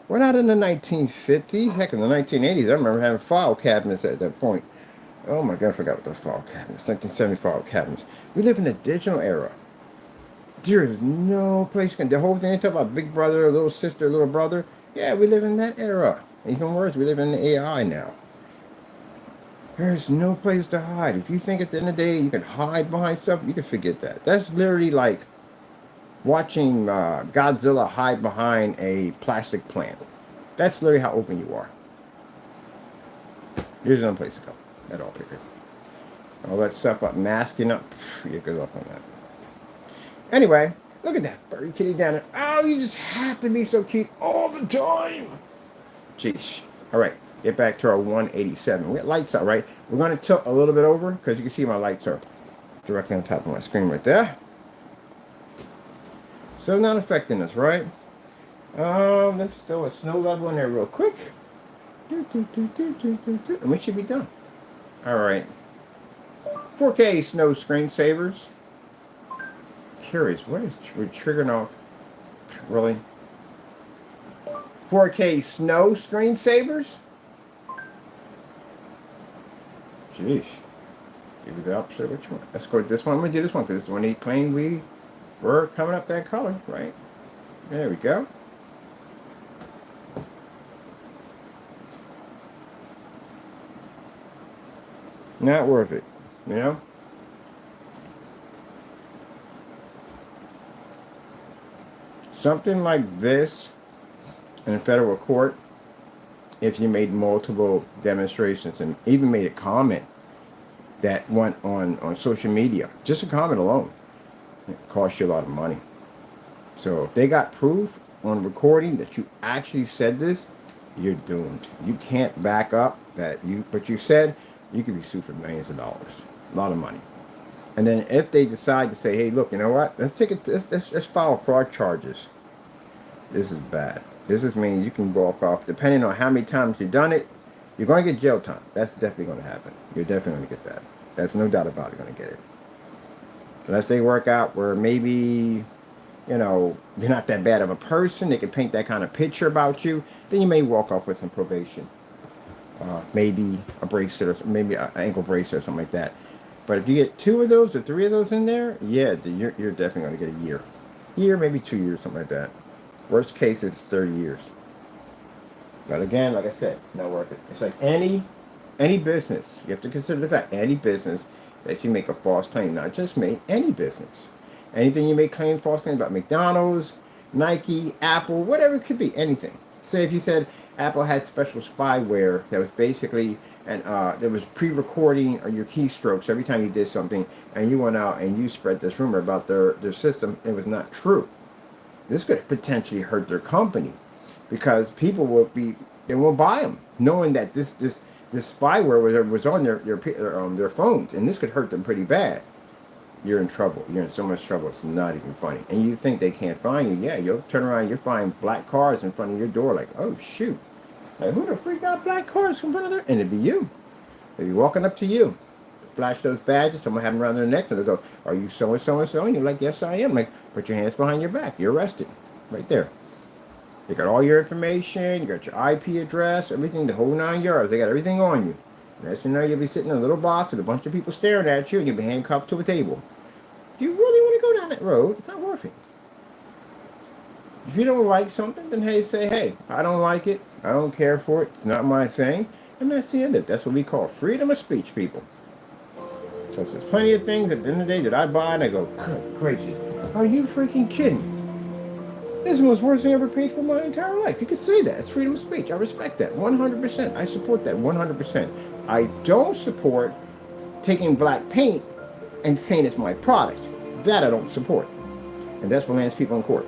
Speaker 1: We're not in the 1950s. Heck, in the 1980s, I remember having file cabinets at that point. Oh my God, I forgot what those file cabinets. 1970 file cabinets. We live in the digital era. There is no place. The whole thing they talk about big brother, little sister, little brother. Yeah, we live in that era. Even worse, we live in the AI now. There's no place to hide. If you think at the end of the day you can hide behind stuff, you can forget that. That's literally like watching Godzilla hide behind a plastic plant. That's literally how open you are. Here's another place to go. That all picker. All that stuff up, masking up. Yeah, good luck on that. Anyway, look at that furry kitty down there. Oh, you just have to be so cute all the time. Jeez. All right, get back to our 187. We got lights out, right? We're going to tilt a little bit over because you can see my lights are directly on top of my screen right there. So not affecting us, right? Let's throw a snow level in there real quick. And we should be done. All right. 4K snow screensavers. Curious, what is we're triggering off? Really? 4K snow screensavers? Jeez. Give me the opposite. Which one? Let's go with this one. I'm going to do this one because this one he claimed we were coming up that color, right? There we go. Not worth it, you know? Something like this in a federal court, if you made multiple demonstrations and even made a comment that went on social media, just a comment alone, it costs you a lot of money. So if they got proof on recording that you actually said this, you're doomed. You can't back up what you said. You could be sued for millions of dollars, a lot of money. And then if they decide to say, hey, look, you know what? Let's file fraud charges. This is bad. This is mean you can walk off, depending on how many times you've done it, you're going to get jail time. That's definitely going to happen. You're definitely going to get that. There's no doubt about it, going to get it. Unless they work out where maybe, you know, you're not that bad of a person, they can paint that kind of picture about you, then you may walk off with some probation. Maybe a bracelet or maybe an ankle bracelet or something like that. But if you get 2 of those or 3 of those in there, yeah, you're definitely going to get a year, maybe 2 years, something like that. Worst case, it's 30 years. But again, like I said, not worth it. It's like any business. You have to consider the fact, any business that you make a false claim, not just me, any business. Anything you make claim false claims about McDonald's, Nike, Apple, whatever it could be, anything. Say if you said Apple had special spyware that was basically, and there was pre-recording your keystrokes every time you did something, and you went out and you spread this rumor about their system, it was not true. This could potentially hurt their company because people they won't buy them, knowing that this spyware was on their phones, and this could hurt them pretty bad. You're in trouble. You're in so much trouble. It's not even funny. And you think they can't find you? Yeah, you'll turn around. You'll find black cars in front of your door. Like, oh shoot! Like, who the freak got black cars in front of their? And it'd be you. They'd be walking up to you, flash those badges. Someone have them around their necks, and they'll go, "Are you so and so and so?" And you're like, "Yes, I am." Like, put your hands behind your back. You're arrested, right there. They got all your information. You got your IP address, everything, the whole 9 yards. They got everything on you. Next thing you know, you'll be sitting in a little box with a bunch of people staring at you, and you'll be handcuffed to a table. Do you really want to go down that road? It's not worth it. If you don't like something, then say, hey, I don't like it. I don't care for it. It's not my thing. And that's the end of it. That's what we call freedom of speech, people. So there's plenty of things at the end of the day that I buy and I go, good gracious, are you freaking kidding? This is the most worst thing I ever paid for my entire life. You could say that. It's freedom of speech. I respect that 100%. I support that 100%. I don't support taking black paint and saying it's my product. That I don't support. And that's what lands people in court.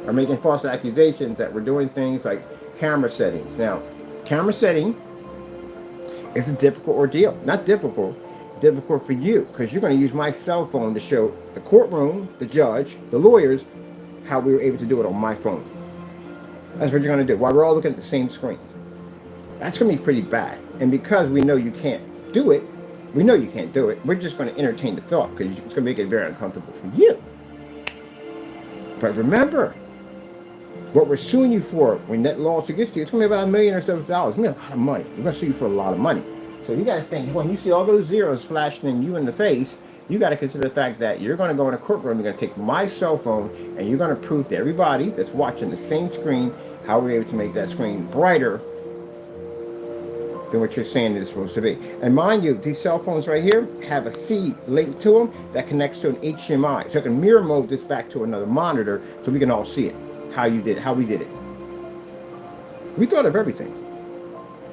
Speaker 1: Are making false accusations that we're doing things like camera settings. Now, camera setting is a difficult ordeal. Not difficult for you, because you're going to use my cell phone to show the courtroom, the judge, the lawyers, how we were able to do it on my phone. That's what you're going to do while we're all looking at the same screen. That's going to be pretty bad. And because we know you can't do it, we're just going to entertain the thought because it's going to make it very uncomfortable for you. But remember, what we're suing you for when that lawsuit gets to you, it's going to be about $1 million or so. It's going to be a lot of money. We're going to sue you for a lot of money. So you got to think, when you see all those zeros flashing in you in the face, you got to consider the fact that you're going to go in a courtroom, you're going to take my cell phone, and you're going to prove to everybody that's watching the same screen how we're able to make that screen brighter than what you're saying it's supposed to be. And mind you, these cell phones right here have a C linked to them that connects to an HDMI. So I can mirror mode this back to another monitor so we can all see it, how we did it. We thought of everything.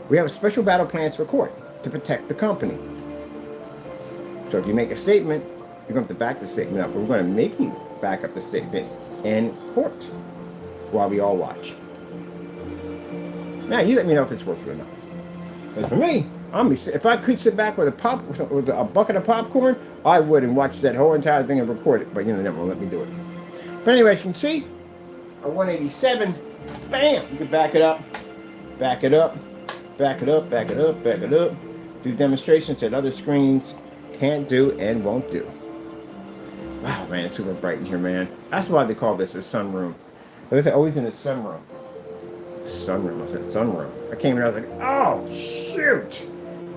Speaker 1: We have special battle plans for court to protect the company. So if you make a statement, you're going to have to back the statement up. But we're going to make you back up the statement in court while we all watch. Now, you let me know if it's worth it or not. Because for me, if I could sit back with a bucket of popcorn, I would and watch that whole entire thing and record it. But you know, they won't let me do it. But anyway, as you can see, a 187, bam, you can back it up, back it up, back it up, back it up, back it up. Do demonstrations that other screens can't do and won't do. Wow, man, it's super bright in here, man. That's why they call this a sunroom. But it's always in the sunroom. Sunroom, I said sunroom. I came in, I was like, oh, shoot.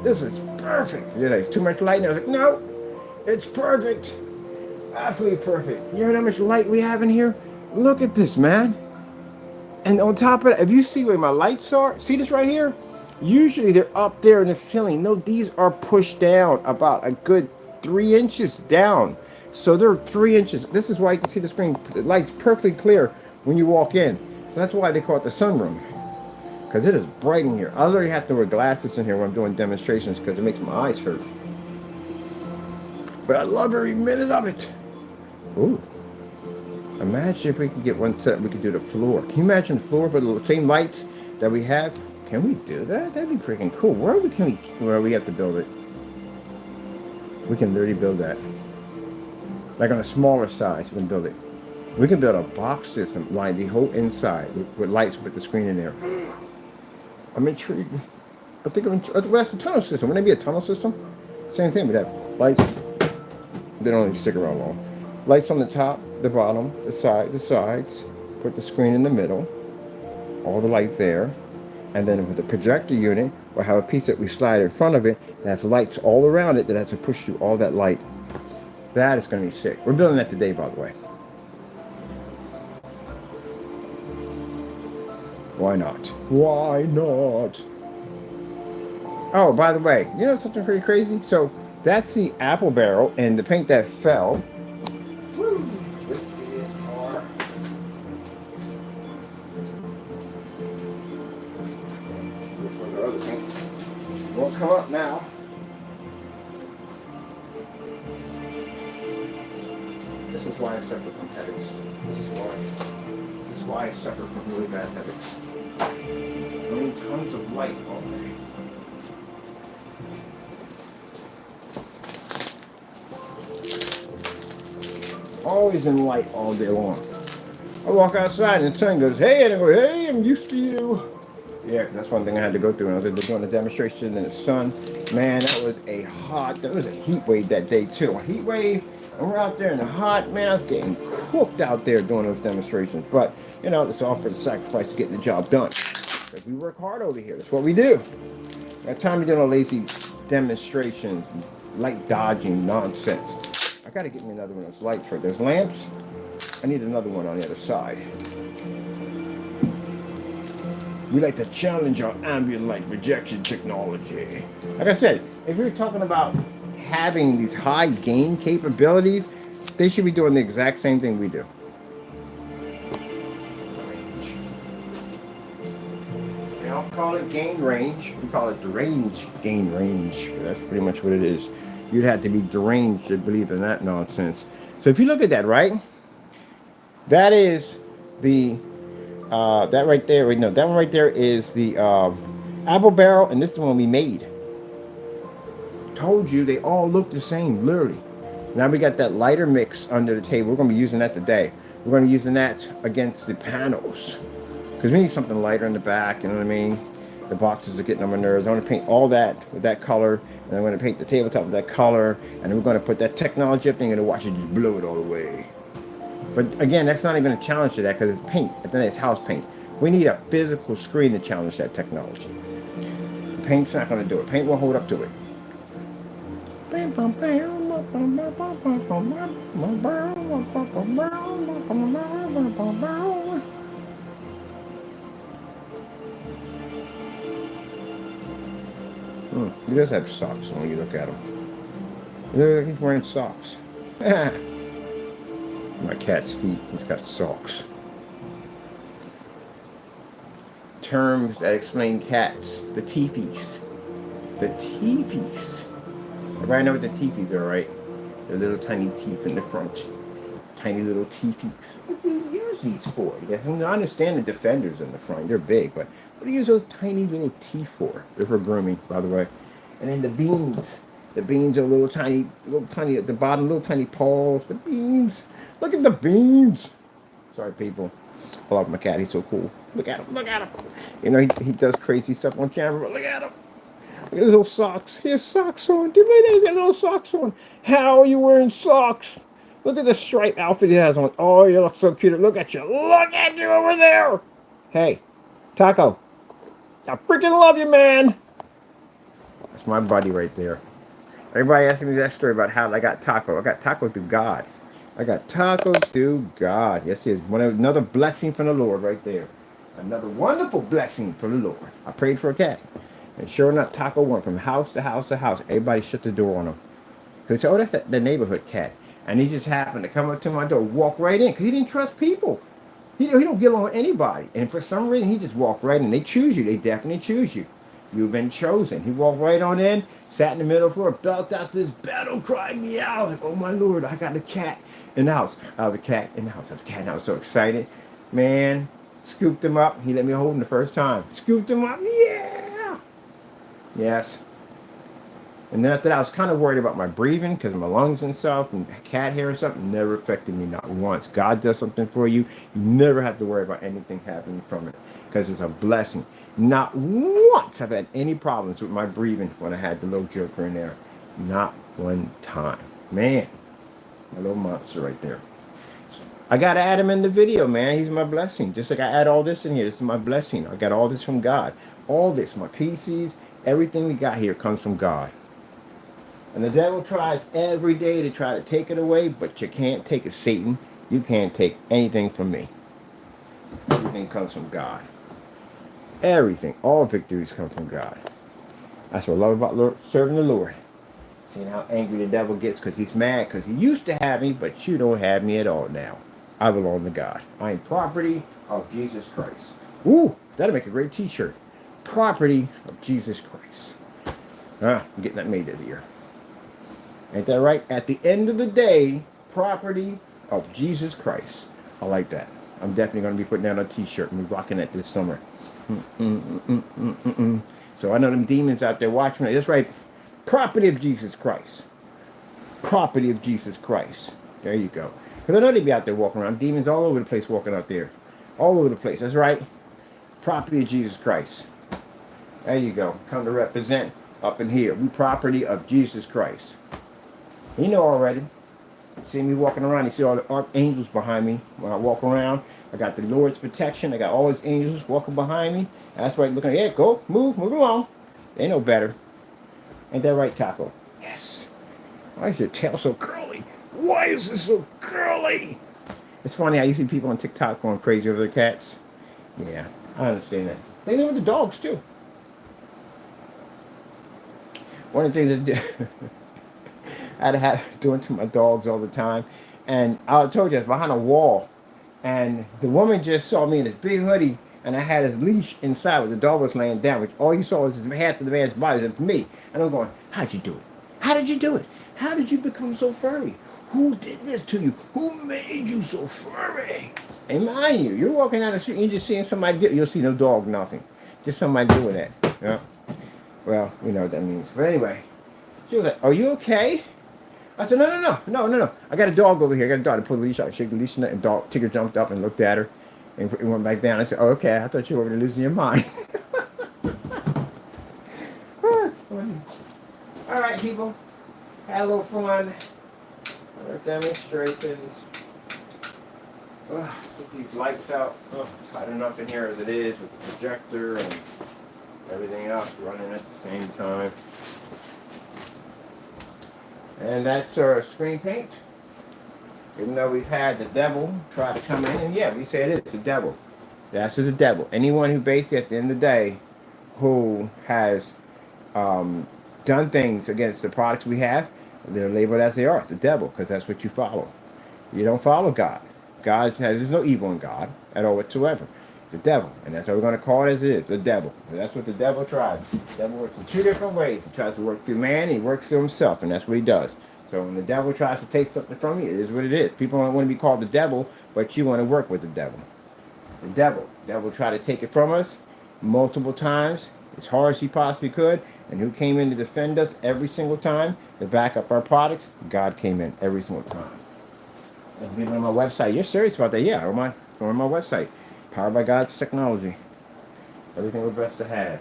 Speaker 1: This is perfect. They're like, too much light? And I was like, no, it's perfect. Absolutely perfect. You know how much light we have in here? Look at this, man. And on top of that, if you see where my lights are, see this right here? Usually they're up there in the ceiling. No, these are pushed down about a good 3 inches down. So they're 3 inches. This is why you can see the screen. The light's perfectly clear when you walk in. So that's why they call it the sunroom. Because it is bright in here. I literally have to wear glasses in here when I'm doing demonstrations because it makes my eyes hurt. But I love every minute of it. Ooh. Imagine if we could get one set, we could do the floor. Can you imagine the floor with the same lights that we have? Can we do that? That'd be freaking cool. Where we have to build it? We can literally build that. Like on a smaller size, we can build it. We can build a box system, line the whole inside with lights with the screen in there. I'm intrigued. I think that's a tunnel system. Wouldn't it be a tunnel system? Same thing. We'd have lights. They don't even stick around long. Lights on the top, the bottom, the sides. Put the screen in the middle. All the light there. And then with the projector unit, we'll have a piece that we slide in front of it that has lights all around it that has to push through all that light. That is going to be sick. We're building that today, by the way. Why not? Why not? Oh, by the way, you know something pretty crazy? So that's the apple barrel and the paint that fell. Woo! This is our... This one's our other paint. Won't come up now. This is why I suffer from headaches. This is why I suffer from really bad headaches. I need tons of light all day. Always in light all day long. I walk outside and the sun goes, hey, and I go, hey, I'm used to you. Yeah, because that's one thing I had to go through when I was doing a demonstration in the sun. Man, that was a heat wave that day too. A heat wave, and we're out there in the hot, man, I was getting cooked out there doing those demonstrations. But, you know, it's all for the sacrifice of getting the job done. Because we work hard over here. That's what we do. Got time to do no lazy demonstrations, light dodging nonsense. I got to get me another one of those lights right. There's lamps. I need another one on the other side. We like to challenge our ambient light rejection technology. Like I said, if you're talking about having these high gain capabilities, they should be doing the exact same thing we do. They don't call it gain range. We call it deranged gain range. That's pretty much what it is. You'd have to be deranged to believe in that nonsense. So if you look at that, right? That is the that right there. Wait, no, that one right there is the apple barrel, and this is the one we made. Told you they all look the same, literally. Now we got that lighter mix under the table. We're gonna be using that today. We're gonna be using that against the panels because we need something lighter in the back. You know what I mean? The boxes are getting on my nerves. I want to paint all that with that color, and I'm going to paint the tabletop with that color, and we're going to put that technology up there and going to watch it just blow it all away. But again, that's not even a challenge to that because it's paint. At the end, it's house paint. We need a physical screen to challenge that technology. Paint's not going to do it. Paint will hold up to it. He does have socks on when you look at him. Look, he's wearing socks. My cat's feet, he's got socks. Terms that explain cats. The teethies. The teethies. Everybody know what the teethies are, right? The little tiny teeth in the front. Tiny little teethies. What do you use these for? I understand the defenders in the front. They're big, but what do you use those tiny little teeth for? They're for grooming, by the way. And then the beans. The beans are little tiny at the bottom, little tiny paws. The beans. Look at the beans. Sorry, people. I love my cat. He's so cool. Look at him. Look at him. You know, he does crazy stuff on camera, but look at him. Look at his little socks. He has socks on. Do you look at his little socks on? How are you wearing socks? Look at the stripe outfit he has on. Oh, you look so cute. Look at you. Look at you over there. Hey, Taco. I freaking love you, man. That's my buddy right there. Everybody asking me that story about how I got Taco. I got Taco through God. I got Taco through God. Yes, it is. Another blessing from the Lord right there. Another wonderful blessing from the Lord. I prayed for a cat. And sure enough, Taco went from house to house to house. Everybody shut the door on him. They said, oh, that's the neighborhood cat. And he just happened to come up to my door, walk right in, because he didn't trust people. He don't get along with anybody. And for some reason, he just walked right in. They choose you. They definitely choose you. You've been chosen. He walked right on in, sat in the middle of the floor, belted out this battle cry, meow. Like, oh, my Lord, I got a cat in the house. I have a cat in the house. I have a cat, and I was so excited. Man, scooped him up. He let me hold him the first time. Scooped him up. Yeah. Yes. And then after that, I was kind of worried about my breathing because of my lungs and stuff, and cat hair and stuff never affected me, not once. God does something for you. You never have to worry about anything happening from it because it's a blessing. Not once I've had any problems with my breathing when I had the little joker in there. Not one time. Man, my little monster right there. I got to add him in the video, man. He's my blessing. Just like I add all this in here. This is my blessing. I got all this from God. All this, my PCs, everything we got here comes from God. And the devil tries every day to try to take it away, but you can't take it, Satan. You can't take anything from me. Everything comes from God. Everything, all victories come from God. That's what I love about serving the Lord. Seeing how angry the devil gets because he's mad because he used to have me, but you don't have me at all now. I belong to God. I am property of Jesus Christ. Ooh, that'll make a great t-shirt. Property of Jesus Christ. I'm getting that made this year. Ain't that right? At the end of the day, property of Jesus Christ. I like that. I'm definitely going to be putting down a t-shirt and be rocking that this summer. So I know them demons out there watching me. That's right. Property of Jesus Christ. Property of Jesus Christ. There you go. Because I know they be out there walking around. Demons all over the place walking out there. All over the place. That's right. Property of Jesus Christ. There you go. Come to represent up in here. We property of Jesus Christ. You know already. You see me walking around. You see all the archangels behind me when I walk around. I got the Lord's protection. I got all his angels walking behind me. And that's right. Looking, yeah, go, move along. They know better. Ain't that right, Taco? Yes. Why is your tail so curly? Why is it so curly? It's funny how you see people on TikTok going crazy over their cats. Yeah, I understand that. They do with the dogs too. One of the things that I had to have doing to my dogs all the time. And I told you, I was behind a wall. And the woman just saw me in this big hoodie. And I had his leash inside where the dog was laying down. Which all you saw was half of the man's body. It was me. And I'm going, how'd you do it? How did you do it? How did you become so furry? Who did this to you? Who made you so furry? And mind you, you're walking down the street and you're just seeing somebody do it. You'll see no dog, nothing. Just somebody doing that. Yeah. Well, you know what that means. But anyway, she was like, are you okay? I said, no. I got a dog over here. I got a dog. I pulled the leash out, shake the leash, and dog Tigger jumped up and looked at her and went back down. I said, oh, okay. I thought you were over there losing your mind. Oh, that's funny. All right, people. Had a little fun. Demonstrations. Put these lights out. Oh, it's hot enough in here as it is with the projector and everything else running at the same time. And that's our screen paint. Even though we've had the devil try to come in, and yeah, we say it is the devil. That's the devil. Anyone who basically at the end of the day who has done things against the products we have, they're labeled as they are, the devil, because that's what you follow. You don't follow God. There's no evil in God at all whatsoever. The devil, and that's what we're going to call it as it is, the devil. And that's what the devil tries. The devil works in two different ways. He tries to work through man, and he works through himself, and that's what he does. So when the devil tries to take something from you, it is what it is. People don't want to be called the devil, but you want to work with the devil. The devil tried to take it from us multiple times, as hard as he possibly could. And who came in to defend us every single time to back up our products? God came in every single time. And people on my website, you're serious about that? Yeah, on my website. Powered by God's technology. Everything we're best to have.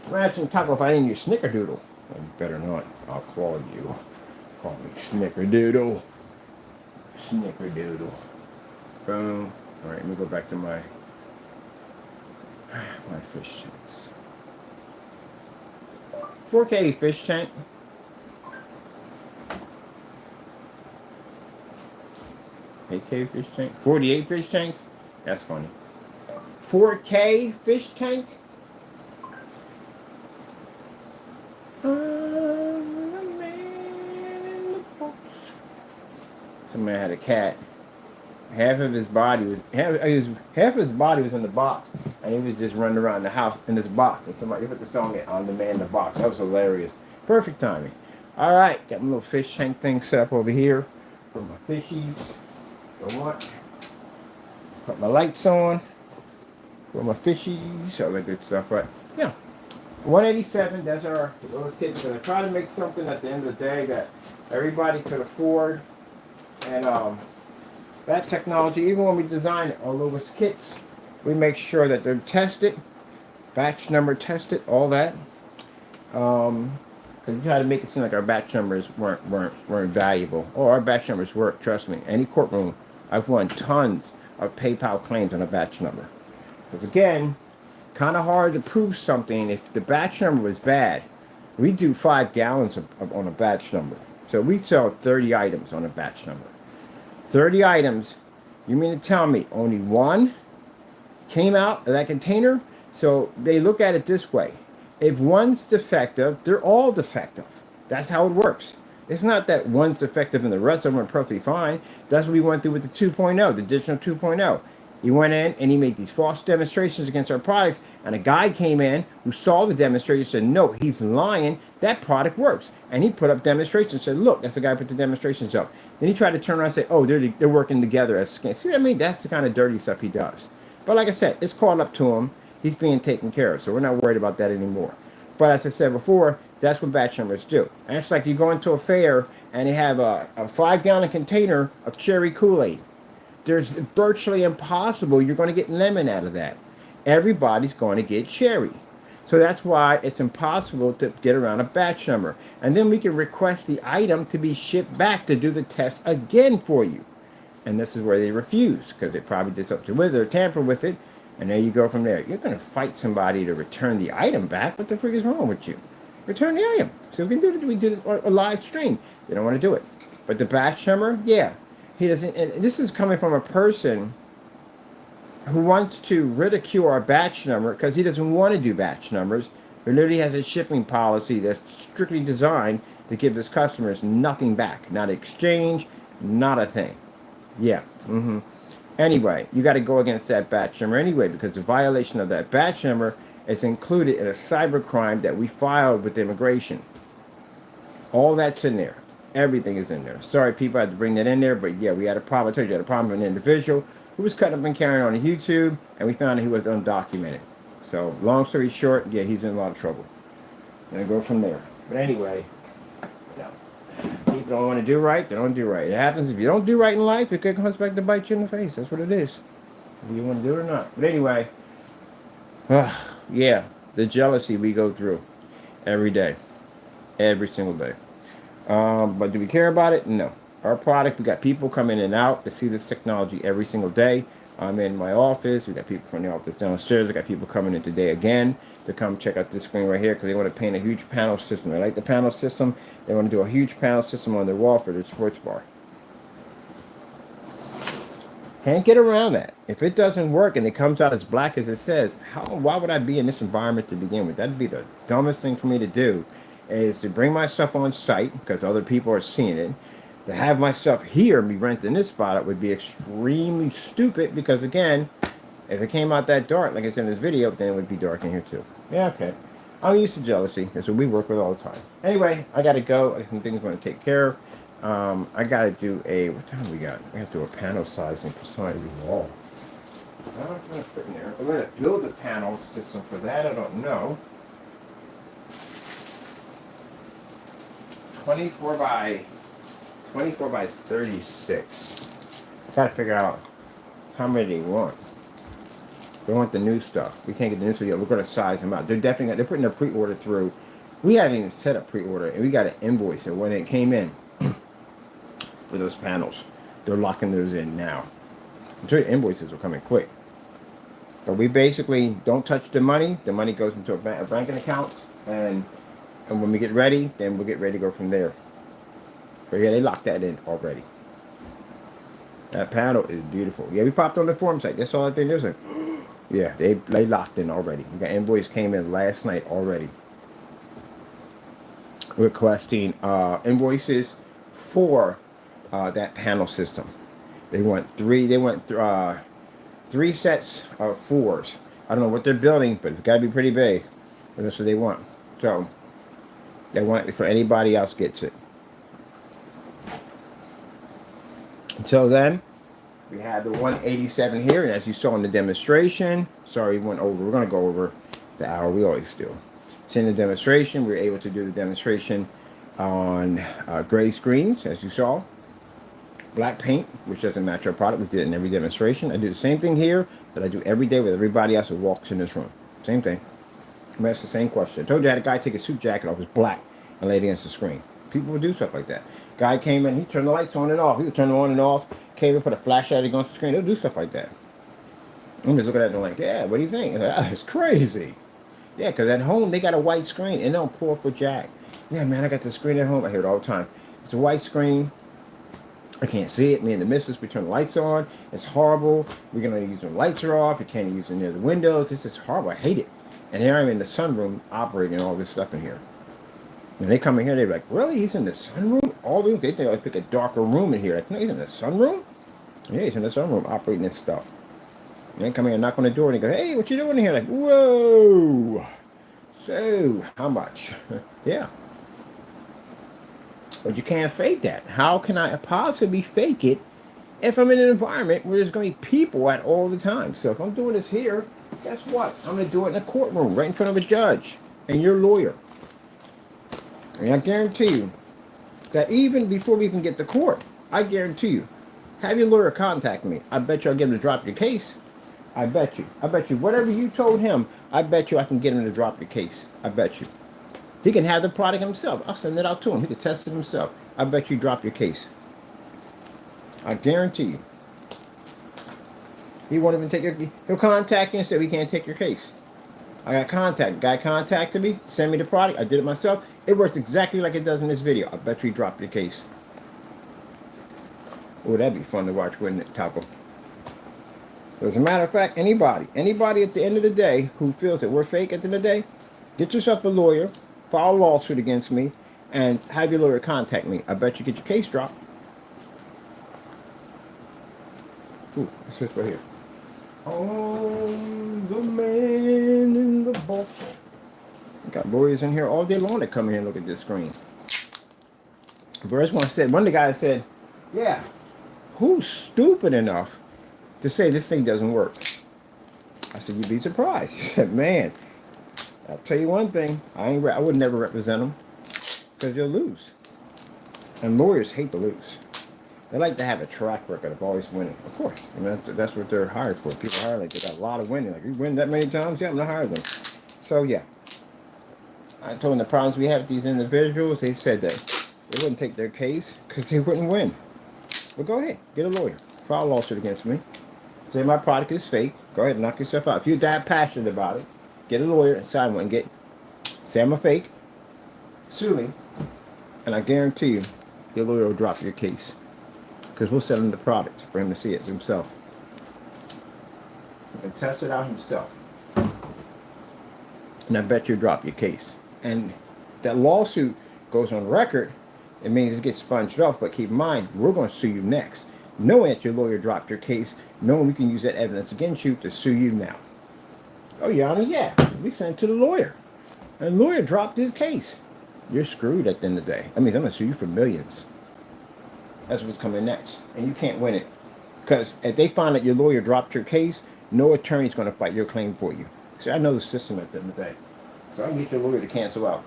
Speaker 1: Imagine, Taco, if I didn't use Snickerdoodle. You better not. I'll call you. Call me Snickerdoodle. Snickerdoodle. Boom. Alright, let me go back to my fish tanks. 4K fish tank. 8K fish tank. 48 fish tanks? That's funny. 4K fish tank? Somebody had a cat. Half of his body was in the box, and he was just running around the house in this box. And somebody put the song on the man in the box. That was hilarious. Perfect timing. All right, got my little fish tank thing set up over here for my fishies. Put my lights on for my fishies, all that good stuff. But yeah, 187. That's our lowest kit. Because I try to make something at the end of the day that everybody could afford, and that technology, even when we design it, all those kits, we make sure that they're tested, batch number tested, all that. Because we try to make it seem like our batch numbers weren't valuable. Oh, our batch numbers work. Trust me. Any courtroom, I've won tons of PayPal claims on a batch number. Because again, kind of hard to prove something if the batch number was bad. We do 5 gallons on a batch number. So we sell 30 items on a batch number. 30 items, you mean to tell me only one came out of that container? So they look at it this way. If one's defective, they're all defective. That's how it works. It's not that one's defective and the rest of them are perfectly fine. That's what we went through with the 2.0, the digital 2.0. He went in and he made these false demonstrations against our products, and a guy came in who saw the demonstration and said, no, he's lying. That product works. And he put up demonstrations and said, look, that's the guy who put the demonstrations up. Then he tried to turn around and say, oh, they're working together as scans. See what I mean? That's the kind of dirty stuff he does. But like I said, it's caught up to him. He's being taken care of, so we're not worried about that anymore. But as I said before, that's what batch numbers do. And it's like you go into a fair and they have a 5-gallon container of cherry Kool-Aid. There's virtually impossible you're going to get lemon out of that. Everybody's going to get cherry. So that's why it's impossible to get around a batch number. And then we can request the item to be shipped back to do the test again for you. And this is where they refuse, because they probably did something with it or tampered with it. And there you go from there. You're going to fight somebody to return the item back. What the freak is wrong with you? Return the item. So we can do a live stream. They don't want to do it. But the batch number, yeah. He doesn't. And this is coming from a person who wants to ridicule our batch number because he doesn't want to do batch numbers. He literally has a shipping policy that's strictly designed to give his customers nothing back. Not exchange, not a thing. Yeah. Anyway, you got to go against that batch number anyway, because the violation of that batch number is included in a cybercrime that we filed with immigration. All that's in there. Everything is in there. Sorry, people, I had to bring that in there, but yeah, we had a problem. I told you, we had a problem with an individual who was cutting up and carrying on YouTube, and we found that he was undocumented. So, long story short, yeah, he's in a lot of trouble. And I go from there. But anyway, people don't want to do right, they don't do right. It happens if you don't do right in life, it comes back to bite you in the face. That's what it is. If you want to do it or not. But anyway, yeah, the jealousy we go through every day. Every single day. But do we care about it? No. Our product, we got people coming in and out to see this technology every single day. I'm in my office. We got people from the office downstairs. We got people coming in today again to come check out this screen right here because they want to paint a huge panel system. They like the panel system. They want to do a huge panel system on their wall for their sports bar. Can't get around that. If it doesn't work and it comes out as black as it says, why would I be in this environment to begin with? That'd be the dumbest thing for me to do, is to bring my stuff on site because other people are seeing it. To have my stuff here and be renting this spot out would be extremely stupid because, again, if it came out that dark, like it's in this video, then it would be dark in here too. Yeah, okay. I'm used to jealousy. That's what we work with all the time. Anyway, I got to go. I got some things I want to take care of. I got to do what time we got? We have to do a panel sizing for somebody's wall. I'm trying to fit in there. I'm going to build a panel system for that. I don't know. 24 by 36. Got to figure out how many they want. They want the new stuff. We can't get the new stuff yet. We're going to size them out. They're putting their pre-order through. We haven't even set up pre-order, and we got an invoice. And when it came in for those panels, they're locking those in now. I'm sure the invoices are coming quick. But we basically don't touch the money. The money goes into a banking accounts, and when we get ready, then we'll get ready to go from there. But yeah, they locked that in already. That panel is beautiful. Yeah, we popped on the forum site. That's all I think. There's yeah, they locked in already. We got invoice came in last night already. Requesting invoices for that panel system. They want three sets of 4s. I don't know what they're building, but it's got to be pretty big. And that's what they want. So they want it for anybody else gets it. Until then, we have the 187 here, and as you saw in the demonstration, sorry, we went over. We're going to go over the hour. We always do. It's in the demonstration. We were able to do the demonstration on gray screens, as you saw. Black paint, which doesn't match our product. We did it in every demonstration. I do the same thing here that I do every day with everybody else who walks in this room. Same thing. I'm asked the same question. I told you I had a guy take a suit jacket off, his black, and lay it against the screen. People would do stuff like that. Guy came in, he turned the lights on and off. He would turn them on and off. Came in, put a flashlight against the screen. They'll do stuff like that. I'm just looking at them like, yeah, what do you think? It's crazy. Yeah, because at home, they got a white screen, and they'll pour for jack. Yeah, man, I got the screen at home. I hear it all the time. It's a white screen. I can't see it. Me and the missus, we turn the lights on. It's horrible. We're going to use when the lights are off. You can't use it near the windows. It's just horrible. I hate it. And here I'm in the sunroom operating all this stuff in here. When they come in here, they're like, really? He's in the sunroom? They think I pick a darker room in here. Like, no, he's in the sunroom? Yeah, he's in the sunroom operating this stuff. And they come in and knock on the door and they go, hey, what you doing in here? Like, whoa. So, how much? Yeah. But you can't fake that. How can I possibly fake it if I'm in an environment where there's going to be people at all the time? So if I'm doing this here, guess what? I'm going to do it in a courtroom right in front of a judge and your lawyer. And I guarantee you that even before we can get to court, I guarantee you, have your lawyer contact me. I bet you I'll get him to drop your case. I bet you. I bet you. Whatever you told him, I bet you I can get him to drop your case. I bet you. He can have the product himself. I'll send it out to him. He can test it himself. I bet you drop your case. I guarantee you. He won't even take your... He'll contact you and say, we can't take your case. I got contact. Guy contacted me. Send me the product. I did it myself. It works exactly like it does in this video. I bet you he dropped your case. Oh, that'd be fun to watch, wouldn't it, Taco? So as a matter of fact, anybody at the end of the day who feels that we're fake at the end of the day, get yourself a lawyer, file a lawsuit against me, and have your lawyer contact me. I bet you get your case dropped. Ooh, let's switch right here. Oh, the man in the box. Got lawyers in here all day long that come here and look at this screen. First one said, one of the guys said, yeah, who's stupid enough to say this thing doesn't work? I said, you'd be surprised. He said, man, I'll tell you one thing, I would never represent them because you'll lose. And lawyers hate to lose. They like to have a track record of always winning. Of course. I mean, that's what they're hired for. People hire like they got a lot of winning. Like, you win that many times? Yeah, I'm going to hire them. So, yeah. I told them the problems we have with these individuals, they said that they wouldn't take their case because they wouldn't win. But go ahead. Get a lawyer. File a lawsuit against me. Say my product is fake. Go ahead and knock yourself out. If you're that passionate about it, get a lawyer and sign one. Say I'm a fake. Sue me. And I guarantee you, your lawyer will drop your case. Because we'll sell him the product for him to see it himself. and test it out himself. And I bet you drop your case. And that lawsuit goes on record. It means it gets sponged off, but keep in mind, we're going to sue you next. Knowing that your lawyer dropped your case, knowing we can use that evidence against you to sue you now. Oh, Your Honor, yeah. We sent it to the lawyer. And the lawyer dropped his case. You're screwed at the end of the day. That means I'm going to sue you for millions. That's what's coming next. And you can't win it. Because if they find that your lawyer dropped your case, no attorney's going to fight your claim for you. See, I know the system at the end of the day. So I can get your lawyer to cancel out.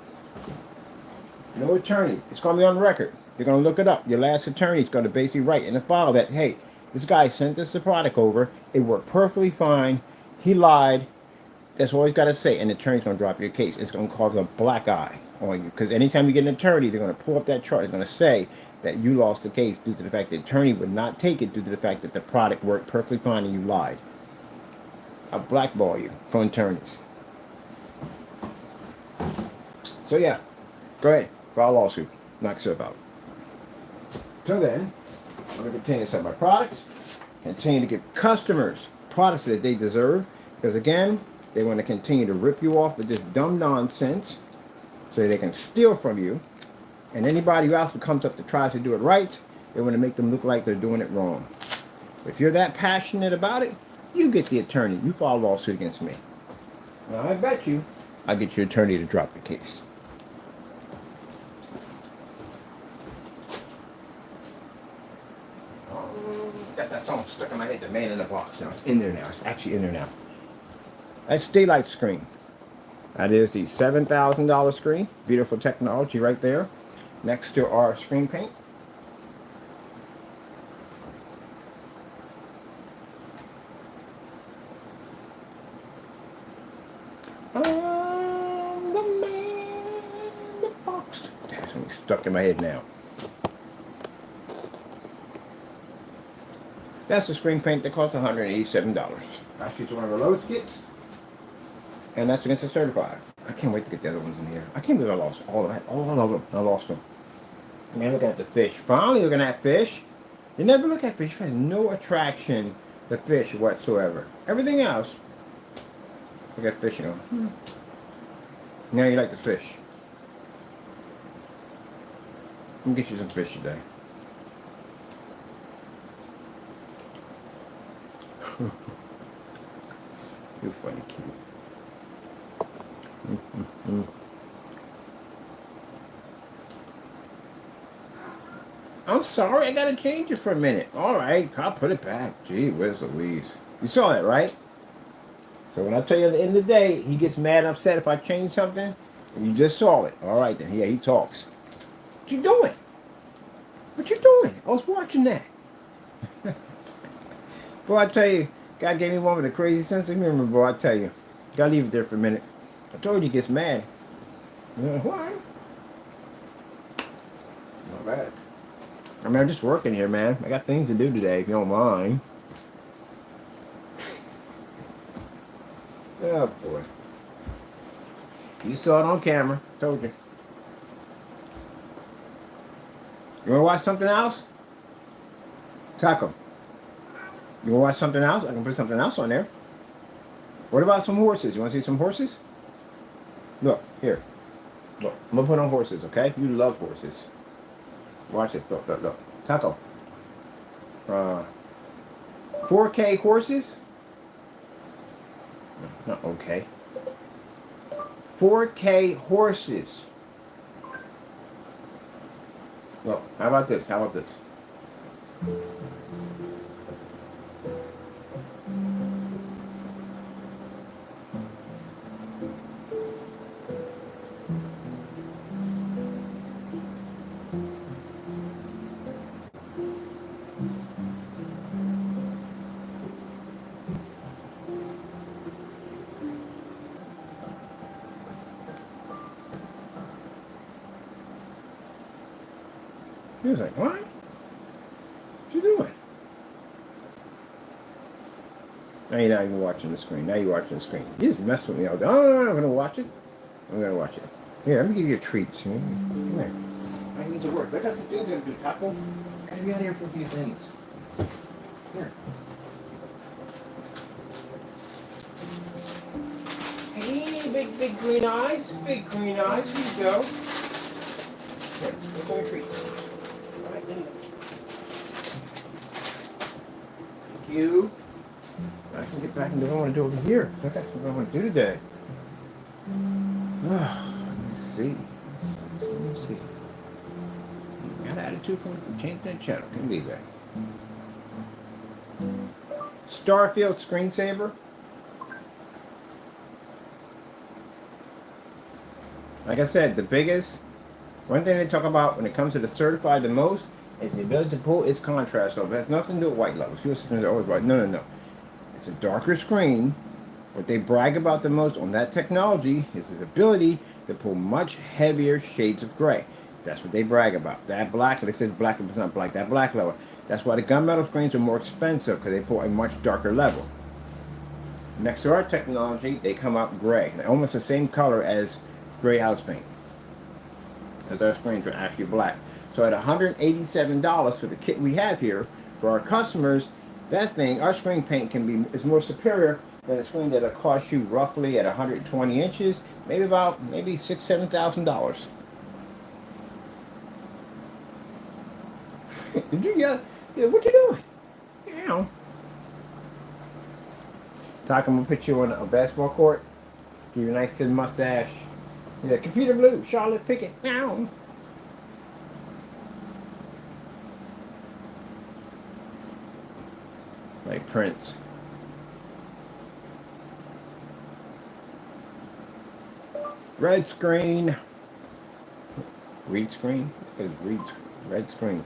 Speaker 1: No attorney. It's going to be on record. They're going to look it up. Your last attorney is going to basically write in a file that, hey, this guy sent us the product over. It worked perfectly fine. He lied. That's all he's got to say. And the attorney's going to drop your case. It's going to cause a black eye on you. Because anytime you get an attorney, they're going to pull up that chart. They're going to say that you lost the case due to the fact the attorney would not take it due to the fact that the product worked perfectly fine and you lied. I'll blackball you from attorneys. So yeah, go ahead, file a lawsuit, knock yourself out. So then, I'm going to continue to sell my products, continue to give customers products that they deserve, because again, they want to continue to rip you off with this dumb nonsense, so they can steal from you, and anybody else who comes up to tries to do it right, they want to make them look like they're doing it wrong. If you're that passionate about it, you get the attorney, you file a lawsuit against me. Now I bet you, I'll get your attorney to drop the case. Got that song stuck in my head, The Man in the Box. Now it's in there now. It's actually in there now. That's daylight screen. That is the $7,000 screen. Beautiful technology right there. Next to our screen paint. The Man in the Box. That's stuck in my head now. That's the screen paint that costs $187. Actually, it's one of our lowest kits. And that's against the certified. I can't wait to get the other ones in here. I can't believe I lost all of them. All of them. I lost them. And then looking at the fish. Finally looking at fish. You never look at fish. Fish has no attraction to fish whatsoever. Everything else. Look at fish, you know. Now you like the fish. Let me get you some fish today. You're funny kid. I'm sorry, I gotta change it for a minute. Alright, I'll put it back. Gee whiz Louise. You saw that, right? So when I tell you at the end of the day, he gets mad and upset if I change something, and you just saw it. Alright then, yeah, he talks. What you doing? What you doing? I was watching that. Boy, I tell you, God gave me one with a crazy sense of humor, boy, I tell you. Gotta leave it there for a minute. I told you he gets mad. Why? Not bad. I mean, I'm just working here, man. I got things to do today, if you don't mind. Oh, boy. You saw it on camera. Told you. You want to watch something else? Taco. You want to watch something else? I can put something else on there. What about some horses? You want to see some horses? Look, here. Look, I'm going to put on horses, okay? You love horses. Watch it. Look, look, look. Taco. 4K horses? No, not okay. 4K horses. Look, how about this? How about this? He was like, what? What you doing? Now you're not even watching the screen. Now you're watching the screen. You just mess with me all day. Oh, I'm going to watch it. I'm going to watch it. Here, let me give you a treat. Come here. I need to work. I got some things to do, Taco. Gotta be out here for a few things. Here. big green eyes. Big green eyes. Here you go. Here, look at my treats. All right, there you go. Thank you. I can get back and do what I want to do over here. I got something I want to do today. Let me see. Let me see. Got attitude for changing that channel. Can you believe that? Starfield screensaver. Like I said, the biggest one thing they talk about when it comes to the certified the most is the ability to pull its contrast off. It has nothing to do with white levels. People say always white. No, no, no. It's a darker screen. What they brag about the most on that technology is its ability to pull much heavier shades of gray. That's what they brag about. That black, it says black, but it's not black. That black level. That's why the gunmetal screens are more expensive, because they pull a much darker level. Next to our technology, they come out gray. They're almost the same color as gray house paint. Because our screens are actually black. So at $187 for the kit we have here, for our customers, that thing, our screen paint is more superior than a screen that'll cost you roughly at 120 inches, maybe $6,000-7,000. Did you yeah, what you doing? Ow. Talk, I'm gonna put you on a basketball court, give you a nice thin mustache. Yeah, computer blue, Charlotte Pickett. Ow. Like Prince. Red screen. Read screen? What is read screen? Red screen.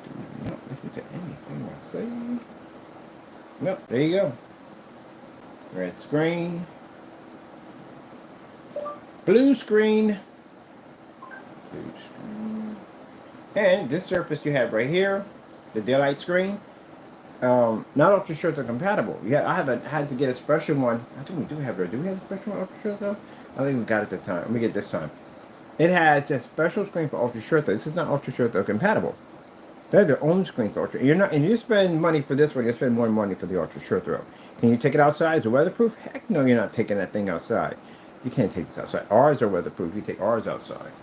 Speaker 1: Do not listen to anything I say. Nope, there you go. Red screen. Blue screen. Blue screen. And this surface you have right here, the daylight screen. Not ultra short or compatible. Yeah, I haven't had to get a special one. I think we do have it. Do we have a special one ultra short though? I think we got it at the time. Let me get this time. It has a special screen for ultra short though. This is not ultra short though compatible. They're their own screen for ultra. You're not, and you spend money for this one. You spend more money for the ultra short throw. Can you take it outside? Is it weatherproof? Heck no, you're not taking that thing outside. You can't take this outside. Ours are weatherproof. You take ours outside.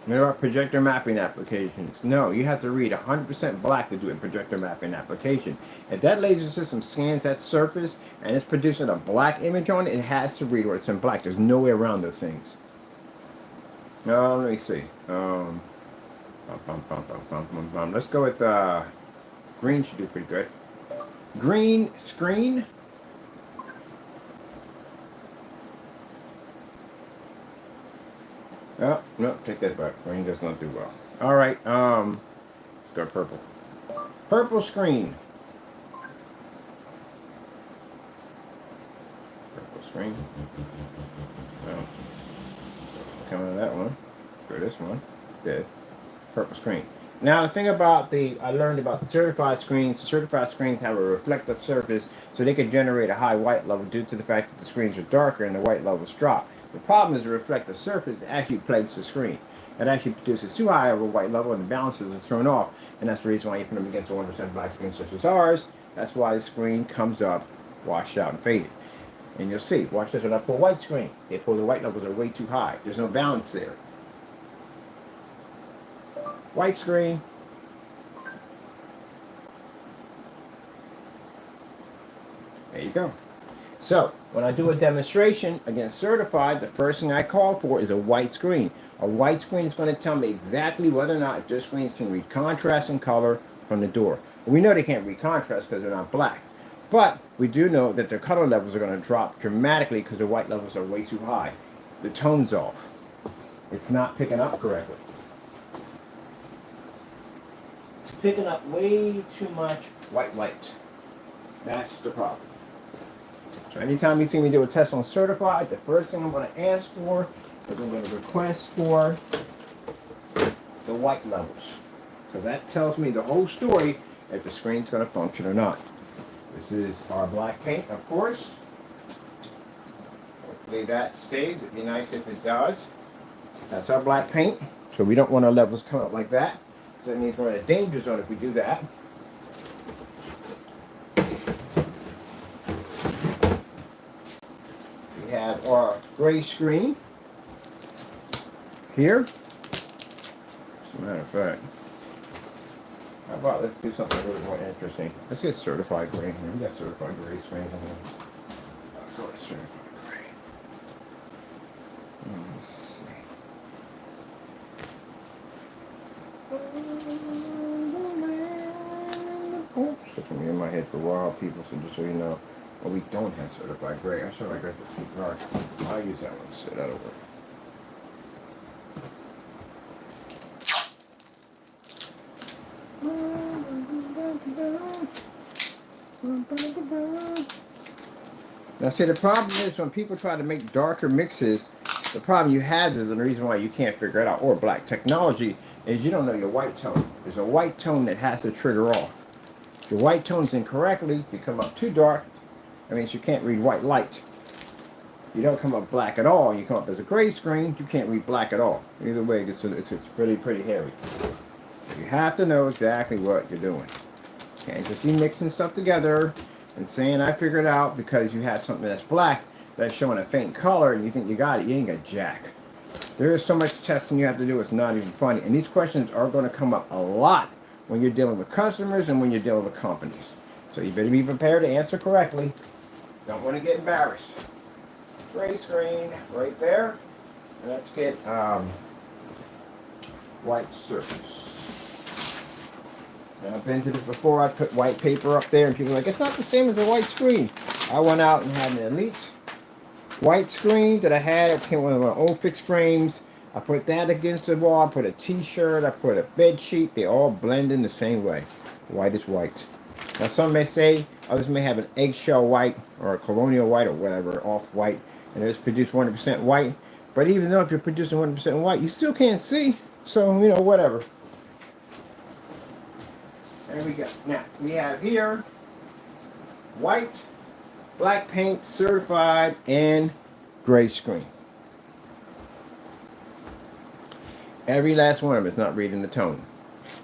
Speaker 1: What about projector mapping applications? No, you have to read 100% black to do a projector mapping application. If that laser system scans that surface and it's producing a black image on it, it has to read where it's in black. There's no way around those things. Let me see. Let's go with green. Should do pretty good. Green screen. Oh, no, take that back. Green does not do well. All right, let's go purple. Purple screen. Purple screen. Well, come on that one. Go this one instead. Purple screen. Now the thing about I learned about the certified screens. The certified screens have a reflective surface, so they can generate a high white level due to the fact that the screens are darker and the white levels drop. The problem is the reflective surface actually plagues the screen. It actually produces too high of a white level and the balances are thrown off. And that's the reason why you put them against a 100% black screen such as ours. That's why the screen comes up washed out and faded. And you'll see, watch this when I pull white screen. They pull the white levels are way too high. There's no balance there. White screen. There you go. So, when I do a demonstration against certified, the first thing I call for is a white screen. A white screen is going to tell me exactly whether or not their screens can read contrast and color from the door. We know they can't read contrast because they're not black. But we do know that their color levels are going to drop dramatically because the white levels are way too high. The tone's off. It's not picking up correctly. It's picking up way too much white light. That's the problem. So anytime you see me do a test on certified, the first thing I'm going to ask for is I'm going to request for the white levels. So that tells me the whole story if the screen's going to function or not. This is our black paint, of course. Hopefully that stays. It'd be nice if it does. That's our black paint. So we don't want our levels come up like that. That means we're in a danger zone if we do that. We have our gray screen here. As a matter of fact, how about let's do something a little more interesting. Let's get certified gray here. We got certified gray screen in here. Let's go with certified gray. Let's see. Oh, sticking me in my head for a while, people. So just so you know, well, we don't have certified gray. Our certified gray is too dark. I'll use that one. So that'll work. Now see, the problem is when people try to make darker mixes, the problem you have is, and the reason why you can't figure it out, or black technology, is you don't know your white tone. There's a white tone that has to trigger off. If your white tone's incorrectly, you come up too dark, that means you can't read white light. You don't come up black at all, you come up as a gray screen, you can't read black at all. Either way, it's pretty hairy. So you have to know exactly what you're doing. You can't just be mixing stuff together and saying I figured it out because you have something that's black that's showing a faint color and you think you got it. You ain't got jack. There is so much testing you have to do, it's not even funny. And these questions are going to come up a lot when you're dealing with customers and when you're dealing with companies. So you better be prepared to answer correctly. Don't want to get embarrassed. Gray screen right there. And let's get white surface. Now, I've been to this before. I put white paper up there and people are like, it's not the same as a white screen. I went out and had an elite white screen that I had. It came with one of my old fixed frames. I put that against the wall. I put a t-shirt. I put a bed sheet. They all blend in the same way. White is white. Now some may say, others may have an eggshell white or a colonial white or whatever, off white, and it's produced 100% white. But even though if you're producing 100% white, you still can't see. So, you know, whatever. There we go. Now, we have here white, black paint, certified, and gray screen. Every last one of them is not reading the tone.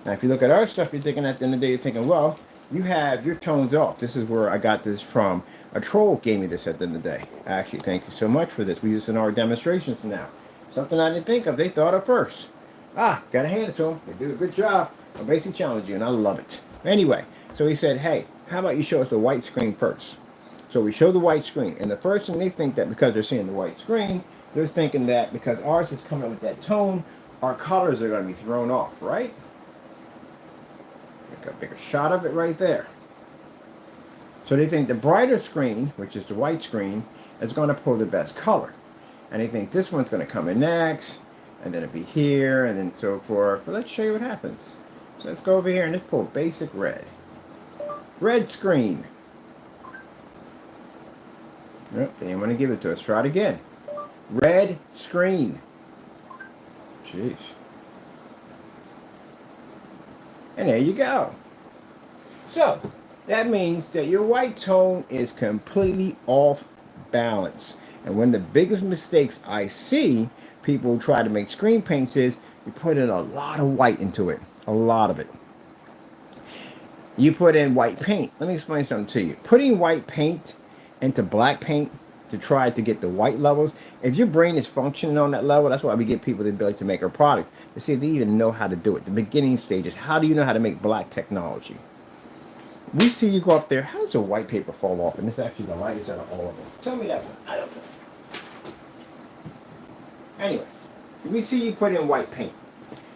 Speaker 1: Now, if you look at our stuff, you're thinking at the end of the day, you're thinking, well, you have your tones off. This is where I got this from. A troll gave me this at the end of the day. Actually, thank you so much for this. We use this in our demonstrations now. Something I didn't think of, they thought of first. Gotta hand it to them. They do a good job. I basically challenge you, and I love it. Anyway, so he said, hey, how about you show us the white screen first? So we show the white screen, and the first thing they think that because they're seeing the white screen, they're thinking that because ours is coming with that tone, our colors are going to be thrown off, right? Make a bigger shot of it right there. So they think the brighter screen, which is the white screen, is going to pull the best color. And they think this one's going to come in next, and then it'll be here, and then so forth. But let's show you what happens. So let's go over here and let's pull basic red. Red screen. Nope, they didn't want to give it to us. Try it again. Red screen. Jeez. And there you go. So, that means that your white tone is completely off balance. And one of the biggest mistakes I see people try to make screen paints is you put in a lot of white into it. A lot of it. You put in white paint. Let me explain something to you. Putting white paint into black paint to try to get the white levels, if your brain is functioning on that level, that's why we get people the ability to make our products, to see if they even know how to do it. The beginning stages, how do you know how to make black technology? We see you go up there, how does the white paper fall off? And it's actually the lightest out of all of them. Tell me that one. I don't know. Anyway, we see you put in white paint.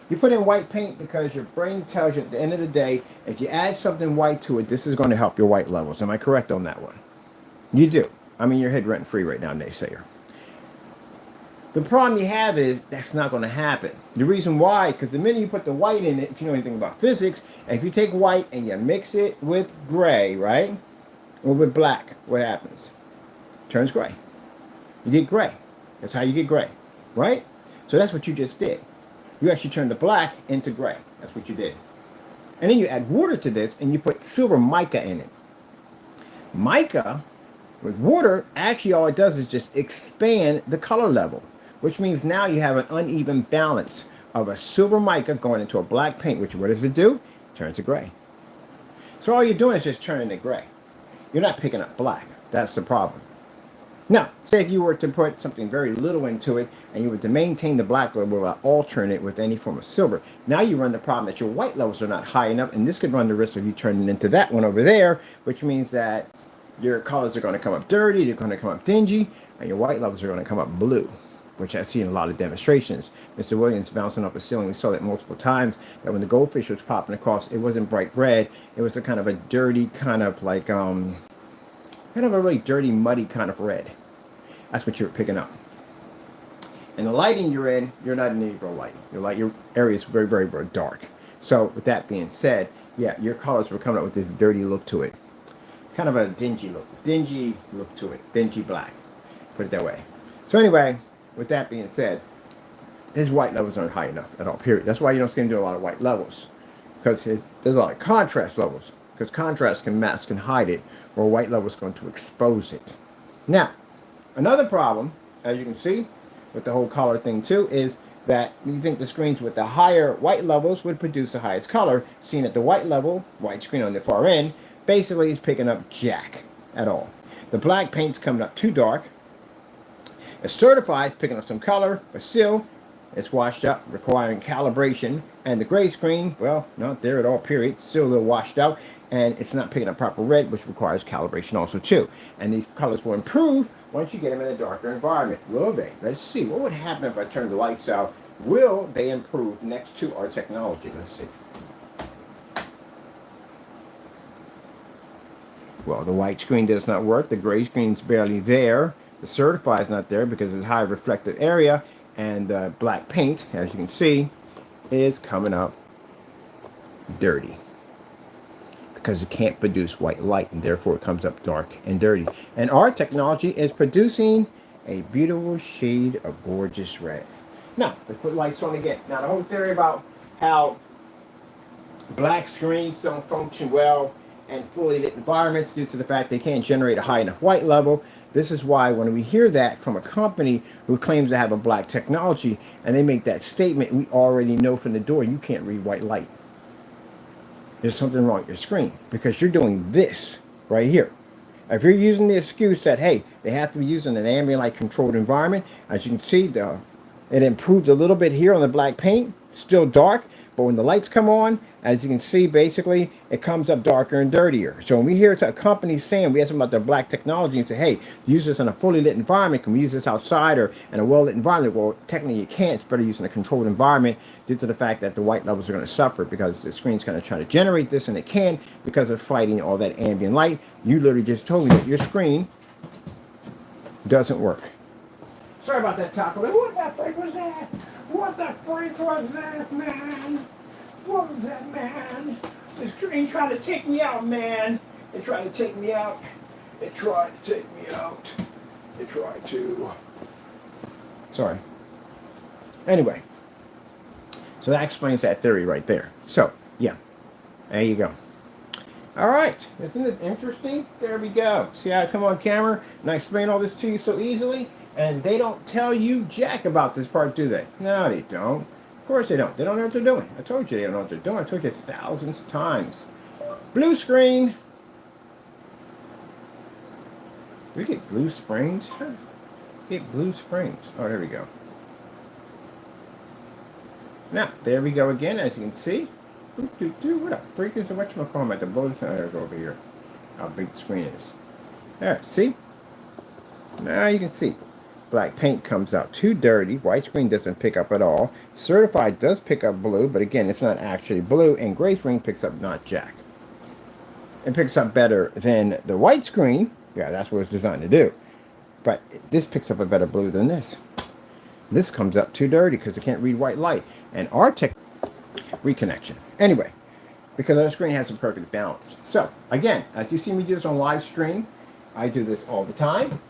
Speaker 1: You put in white paint because your brain tells you at the end of the day, if you add something white to it, this is going to help your white levels. Am I correct on that one? You do. I'm in your head rent free right now, naysayer. The problem you have is that's not going to happen. The reason why, because the minute you put the white in it, if you know anything about physics, if you take white and you mix it with gray, right? Or with black, what happens? Turns gray. You get gray. That's how you get gray, right? So that's what you just did. You actually turned the black into gray. That's what you did. And then you add water to this and you put silver mica in it. Mica with water, actually all it does is just expand the color level, which means now you have an uneven balance of a silver mica going into a black paint, which what does it do? It turns to gray. So all you're doing is just turning it gray. You're not picking up black. That's the problem. Now, say if you were to put something very little into it and you were to maintain the black level without altering it with any form of silver, now you run the problem that your white levels are not high enough, and this could run the risk of you turning into that one over there, which means that your colors are going to come up dirty, they're going to come up dingy, and your white levels are going to come up blue, which I've seen a lot of demonstrations. Mr. Williams bouncing off the ceiling, we saw that multiple times, that when the goldfish was popping across, it wasn't bright red, it was a kind of a dirty, kind of like, kind of a really dirty, muddy kind of red. That's what you're picking up. And the lighting you're in, you're not in any real lighting. Your area is very, very, very dark. So with that being said, yeah, your colors were coming up with this dirty look to it. Kind of a dingy look to it. Dingy black. Put it that way. So anyway, with that being said, his white levels aren't high enough at all, period. That's why you don't see him do a lot of white levels. Because there's a lot of contrast levels. Because contrast can mask and hide it, or white level is going to expose it. Now, another problem, as you can see, with the whole color thing too, is that you think the screens with the higher white levels would produce the highest color, seeing at the white level, white screen on the far end, basically is picking up jack at all. The black paint's coming up too dark. The certified is picking up some color, but still, it's washed out, requiring calibration. And the gray screen, well, not there at all, period. Still a little washed out, and it's not picking up proper red, which requires calibration also too. And these colors will improve once you get them in a darker environment. Will they? Let's see. What would happen if I turn the lights out? Will they improve next to our technology? Let's see. Well, the white screen does not work. The gray screen's barely there. The certified is not there because it's high reflective area. And the black paint, as you can see, is coming up dirty. Because it can't produce white light, and therefore it comes up dark and dirty. And our technology is producing a beautiful shade of gorgeous red. Now, let's put lights on again. Now, the whole theory about how black screens don't function well and fully lit environments due to the fact they can't generate a high enough white level. This is why when we hear that from a company who claims to have a black technology and they make that statement, we already know from the door you can't read white light. There's something wrong with your screen because you're doing this right here. If you're using the excuse that, hey, they have to be using an ambient light controlled environment, as you can see, it improved a little bit here on the black paint, still dark, but when the lights come on, as you can see, basically, it comes up darker and dirtier. So when we hear a company saying, we ask them about their black technology and say, hey, use this in a fully lit environment, can we use this outside or in a well-lit environment? Well, technically you can't. It's better using a controlled environment due to the fact that the white levels are going to suffer because the screen's going to try to generate this, and it can because of fighting all that ambient light. You literally just told me that your screen doesn't work. Sorry about that, Taco. What the freak was that? What the freak was that, man? What was that, man? The screen tried to take me out, man. It tried to take me out. It tried to take me out. It tried to. Sorry. Anyway. So that explains that theory right there. So, yeah. There you go. All right. Isn't this interesting? There we go. See how I come on camera and I explain all this to you so easily? And they don't tell you jack about this part, do they? No, they don't. Of course they don't. They don't know what they're doing. I told you they don't know what they're doing. I told you thousands of times. Blue screen. We get blue springs? Huh? Get blue springs. Oh, there we go. Now, there we go again, as you can see. What a freak is the whatchamacallit at the blow this over here. How big the screen is. There, see? Now you can see. Black paint comes out too dirty. White screen doesn't pick up at all. Certified does pick up blue, but again, it's not actually blue. And gray screen picks up not jack. It picks up better than the white screen. Yeah, that's what it's designed to do. But this picks up a better blue than this. This comes up too dirty because it can't read white light. And our tech reconnection. Anyway, because our screen has a perfect balance. So, again, as you see me do this on live stream, I do this all the time.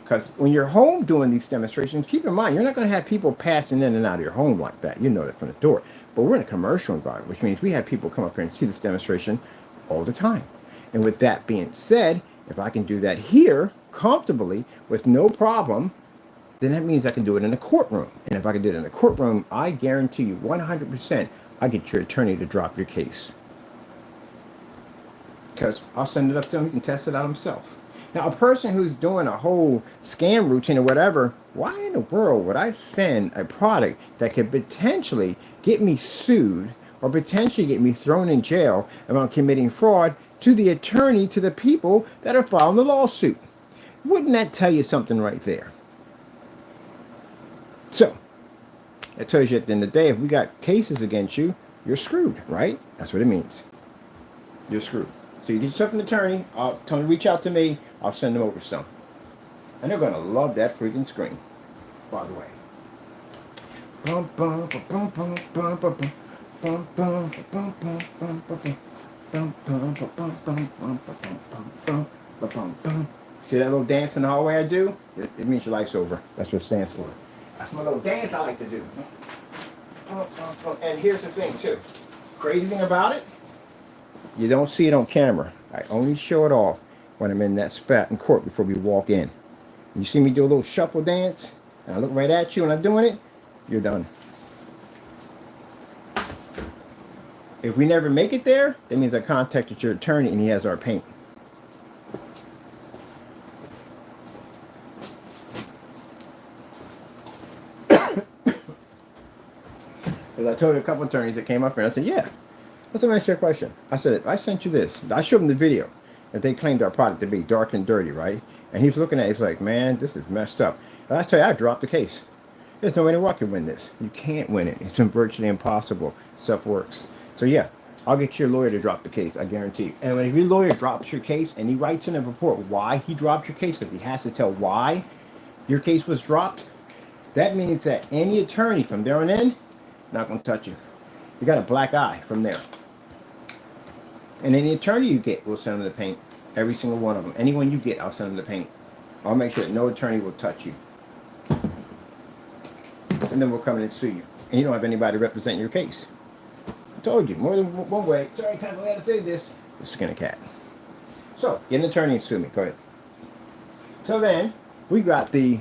Speaker 1: Because when you're home doing these demonstrations, keep in mind, you're not going to have people passing in and out of your home like that. You know that from the door. But we're in a commercial environment, which means we have people come up here and see this demonstration all the time. And with that being said, if I can do that here comfortably with no problem, then that means I can do it in a courtroom. And if I can do it in a courtroom, I guarantee you 100% I get your attorney to drop your case. Because I'll send it up to him, he can test it out himself. Now, a person who's doing a whole scam routine or whatever, why in the world would I send a product that could potentially get me sued or potentially get me thrown in jail if I'm committing fraud to the attorney, to the people that are filing the lawsuit? Wouldn't that tell you something right there? So, it tells you at the end of the day, if we got cases against you, you're screwed, right? That's what it means. You're screwed. So you get yourself an attorney. I'll tell them to reach out to me. I'll send them over some. And they're going to love that freaking screen, by the way. See that little dance in the hallway I do? It means your life's over. That's what it stands for. That's my little dance I like to do. And here's the thing, too. Crazy thing about it, you don't see it on camera. I only show it off when I'm in that spot in court before we walk in. You see me do a little shuffle dance, and I look right at you and I'm doing it, you're done. If we never make it there, that means I contacted your attorney and he has our paint. As I told a couple attorneys that came up here, I said, yeah, let's ask you a question. I said, I sent you this. I showed him the video that they claimed our product to be dark and dirty, right? And he's looking at it, he's like, man, this is messed up. And I tell you, I dropped the case. There's no way to walk and win this. You can't win it. It's virtually impossible. Stuff works. So yeah, I'll get your lawyer to drop the case, I guarantee you. And if your lawyer drops your case and he writes in a report why he dropped your case, because he has to tell why your case was dropped, that means that any attorney from there on in, not going to touch you. You got a black eye from there. And any attorney you get, we'll send them the paint. Every single one of them. Anyone you get, I'll send them the paint. I'll make sure that no attorney will touch you. And then we'll come in and sue you. And you don't have anybody representing your case. I told you, more than one way. Sorry, time I gotta say this. Skin a cat. So, get an attorney and sue me. Go ahead. So then, we got the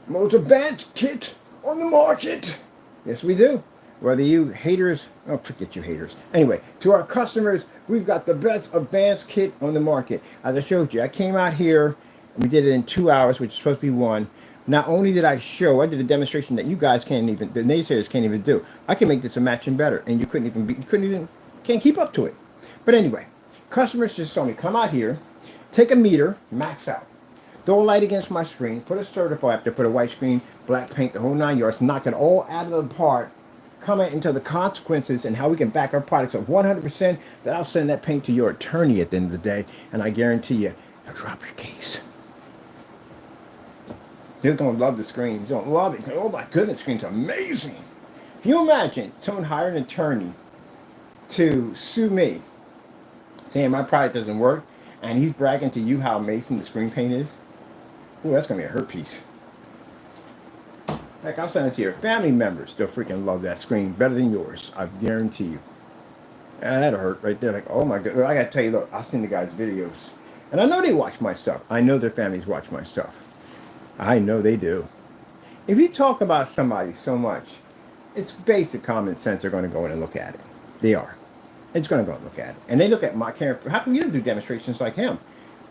Speaker 1: most advanced kit on the market. Yes, we do. Whether you haters, oh, forget you haters. Anyway, to our customers, we've got the best advanced kit on the market. As I showed you, I came out here and we did it in 2 hours, which is supposed to be 1. Not only did I did a demonstration that you guys can't even, the naysayers can't even do. I can make this a matching better, and you can't keep up to it. But anyway, customers just told me, come out here, take a meter, max out. Throw a light against my screen, put a certified up there, put a white screen, black paint, the whole 9 yards, knock it all out of the park, comment into the consequences and how we can back our products up 100%, that I'll send that paint to your attorney at the end of the day, and I guarantee you, he'll drop your case. You're going to love the screen. You don't love it. Oh my goodness, the screen's amazing. Can you imagine someone hired an attorney to sue me, saying my product doesn't work, and he's bragging to you how amazing the screen paint is? Ooh, that's going to be a hurt piece. Heck, I'll send it to your family members. They'll freaking love that screen better than yours. I guarantee you. And that'll hurt right there. Like, oh my God. I got to tell you, look, I've seen the guys' videos. And I know they watch my stuff. I know their families watch my stuff. I know they do. If you talk about somebody so much, it's basic common sense they're going to go in and look at it. They are. It's going to go and look at it. And they look at my camera. How come you don't do demonstrations like him?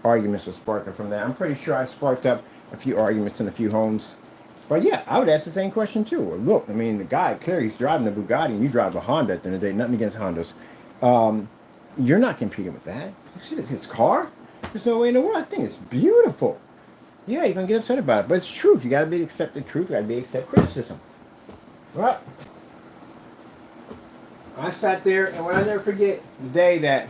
Speaker 1: Arguments are sparking from that. I'm pretty sure I sparked up a few arguments in a few homes. But yeah, I would ask the same question too. Well, look, I mean, the guy, clearly he's driving a Bugatti and you drive a Honda at the end of the day. Nothing against Hondas. You're not competing with that. You see his car? There's no way in the world. I think it's beautiful. Yeah, you're going to get upset about it. But it's truth. You got to be accept the truth. You got to be accept criticism. Right? I sat there, and when I never forget the day that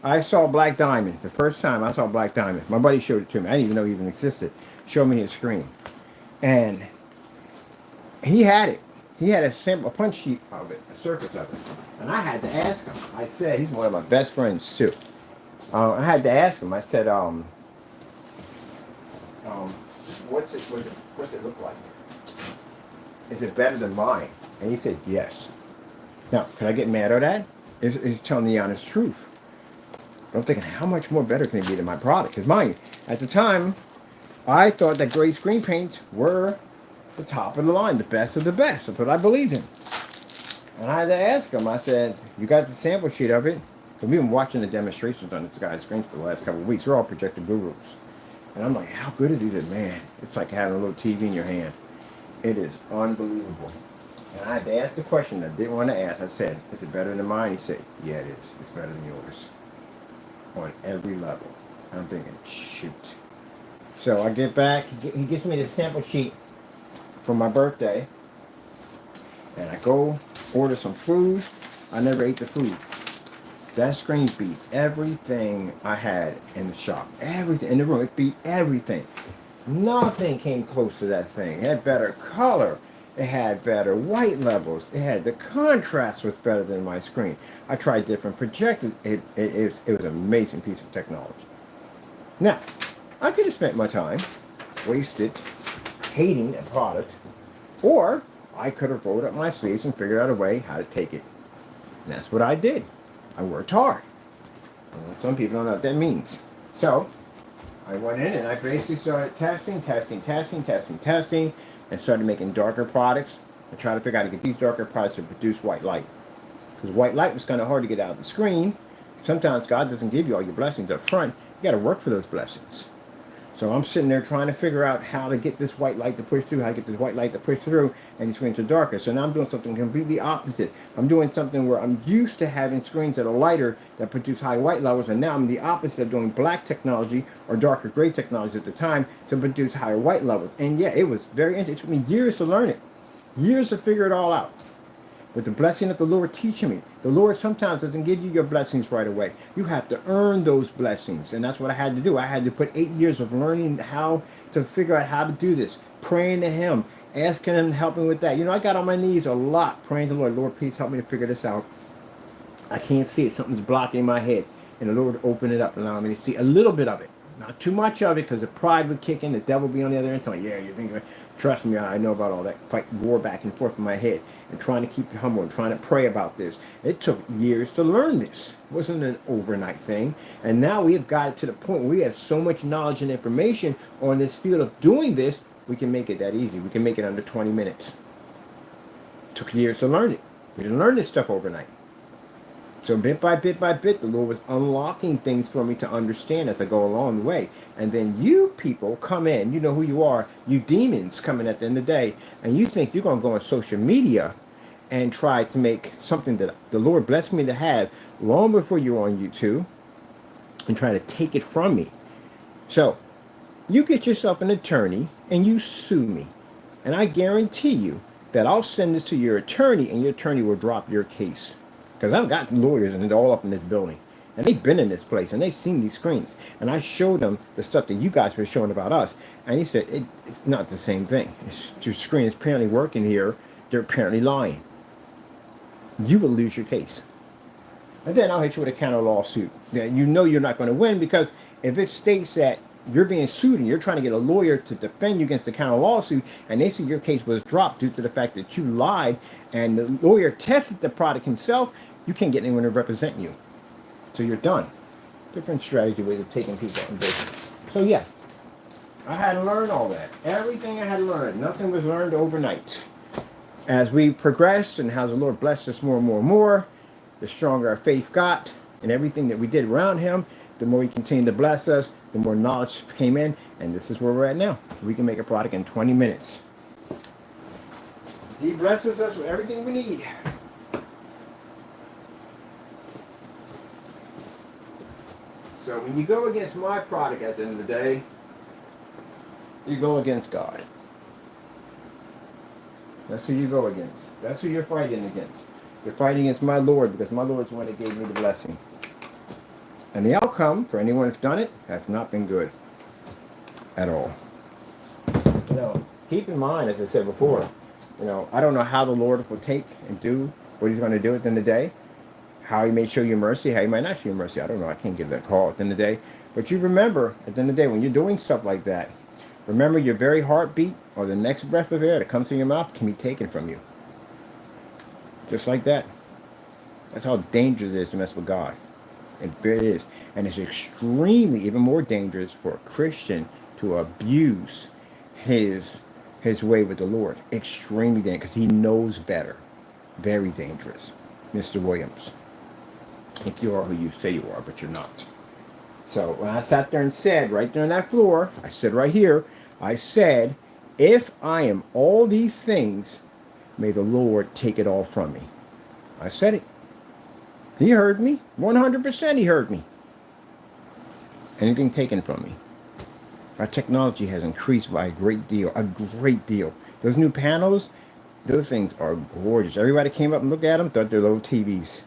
Speaker 1: I saw Black Diamond, the first time I saw Black Diamond, my buddy showed it to me. I didn't even know he even existed. Showed me his screen. And he had it. He had a punch sheet of it, a surface of it. And I had to ask him. I said, he's one of my best friends too. I had to ask him. I said, what's it look like? Is it better than mine? And he said, yes. Now, can I get mad at that? He's telling the honest truth. I'm thinking, how much more better can it be than my product? Because mine, at the time, I thought that gray screen paints were the top of the line, the best of the best. That's what I believed in. And I had to ask him, I said, you got the sample sheet of it? Because we've been watching the demonstrations on this guy's screen for the last couple of weeks. We're all Projector gurus. And I'm like, how good is it? He said, man, it's like having a little TV in your hand. It is unbelievable. And I had to ask the question I didn't want to ask. I said, is it better than mine? He said, yeah, it is. It's better than yours. On every level. I'm thinking, shoot. So I get back. He gives me the sample sheet for my birthday. And I go order some food. I never ate the food. That screen beat everything I had in the shop. Everything in the room. It beat everything. Nothing came close to that thing. It had better color. It had better white levels. It had the contrast was better than my screen. I tried different projectors. It was an amazing piece of technology. Now, I could have spent my time wasted hating that product, or I could have rolled up my sleeves and figured out a way how to take it. And that's what I did. I worked hard. And some people don't know what that means. So, I went in and I basically started testing, and started making darker products and try to figure out how to get these darker products to produce white light. Because white light was kind of hard to get out of the screen. Sometimes God doesn't give you all your blessings up front. You got to work for those blessings. So I'm sitting there trying to figure out how to get this white light to push through, how to get this white light to push through, and these screens are darker. So now I'm doing something completely opposite. I'm doing something where I'm used to having screens that are lighter that produce high white levels, and now I'm the opposite of doing black technology or darker gray technology at the time to produce higher white levels. And yeah, it was very interesting. It took me years to learn it, years to figure it all out. With the blessing of the Lord teaching me. The Lord sometimes doesn't give you your blessings right away. You have to earn those blessings. And that's what I had to do. I had to put 8 years of learning how to figure out how to do this. Praying to Him. Asking Him to help me with that. You know, I got on my knees a lot praying to the Lord. Lord, please help me to figure this out. I can't see it. Something's blocking my head. And the Lord would open it up and allow me to see a little bit of it. Not too much of it, because the pride would kick in. The devil would be on the other end. Telling, yeah, you're thinking. Trust me, I know about all that. Fight war back and forth in my head. And trying to keep it humble and trying to pray about this. It took years to learn this. It wasn't an overnight thing. And now we have got it to the point where we have so much knowledge and information on this field of doing this, we can make it that easy. We can make it under 20 minutes. It took years to learn it. We didn't learn this stuff overnight. So bit by bit, the Lord was unlocking things for me to understand as I go along the way. And then you people come in, you know who you are, you demons coming at the end of the day, and you think you're going to go on social media and try to make something that the Lord blessed me to have long before you're on YouTube and try to take it from me. So you get yourself an attorney and you sue me. And I guarantee you that I'll send this to your attorney and your attorney will drop your case. Because I've got lawyers and they're all up in this building. And they've been in this place and they've seen these screens. And I showed them the stuff that you guys were showing about us. And he said, it's not the same thing. Your screen is apparently working here. They're apparently lying. You will lose your case. And then I'll hit you with a counter lawsuit. That you know you're not going to win, because if it states that you're being sued and you're trying to get a lawyer to defend you against the counter lawsuit, and they see your case was dropped due to the fact that you lied and the lawyer tested the product himself, you can't get anyone to represent you. So you're done. Different strategy ways of taking people out in business. So yeah, I had to learn all that. Everything I had to learn. Nothing was learned overnight. As we progressed and how the Lord blessed us more and more and more, the stronger our faith got, and everything that we did around Him, the more He continued to bless us, the more knowledge came in, and this is where we're at now. We can make a product in 20 minutes. He blesses us with everything we need. So when you go against my product at the end of the day, you go against God. That's who you go against. That's who you're fighting against. You're fighting against my Lord, because my Lord's the one that gave me the blessing. And the outcome for anyone that's done it has not been good at all. You know, keep in mind, as I said before, you know, I don't know how the Lord will take and do what He's going to do at the end of the day. How He may show you mercy, how He might not show you mercy. I don't know. I can't give that call at the end of the day. But you remember, at the end of the day, when you're doing stuff like that, remember your very heartbeat or the next breath of air that comes in your mouth can be taken from you. Just like that. That's how dangerous it is to mess with God. It is. And it's extremely, even more dangerous for a Christian to abuse his way with the Lord. Extremely dangerous, because he knows better. Very dangerous. Mr. Williams. If you are who you say you are, but you're not. So when I sat there and said, right there on that floor, I said right here, I said, if I am all these things, may the Lord take it all from me. I said it. He heard me. 100% he heard me. Anything taken from me. Our technology has increased by a great deal. A great deal. Those new panels, those things are gorgeous. Everybody came up and looked at them, thought they're little TVs.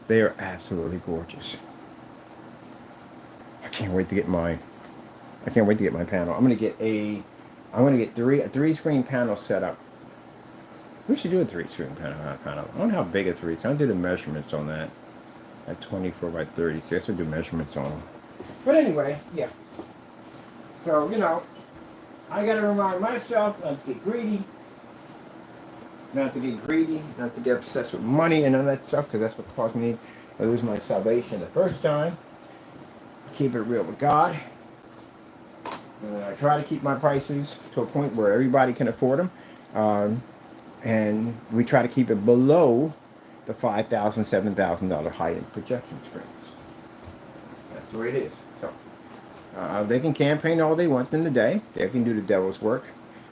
Speaker 1: They are absolutely gorgeous. I can't wait to get mine. I can't wait to get my panel. I'm gonna get a three screen panel set up. We should do a 3-screen panel. I don't know how big a 3 is. I'll do the measurements on that. At 24 by 36, we'll do measurements on them. But anyway, yeah. So, you know, I got to remind myself not to get greedy. Not to get obsessed with money and all that stuff, because that's what caused me to lose my salvation the first time. Keep it real with God. And I try to keep my prices to a point where everybody can afford them. And we try to keep it below the $5,000, $7,000 high-end projection screens. That's the way it is. So they can campaign all they want in the day. They can do the devil's work.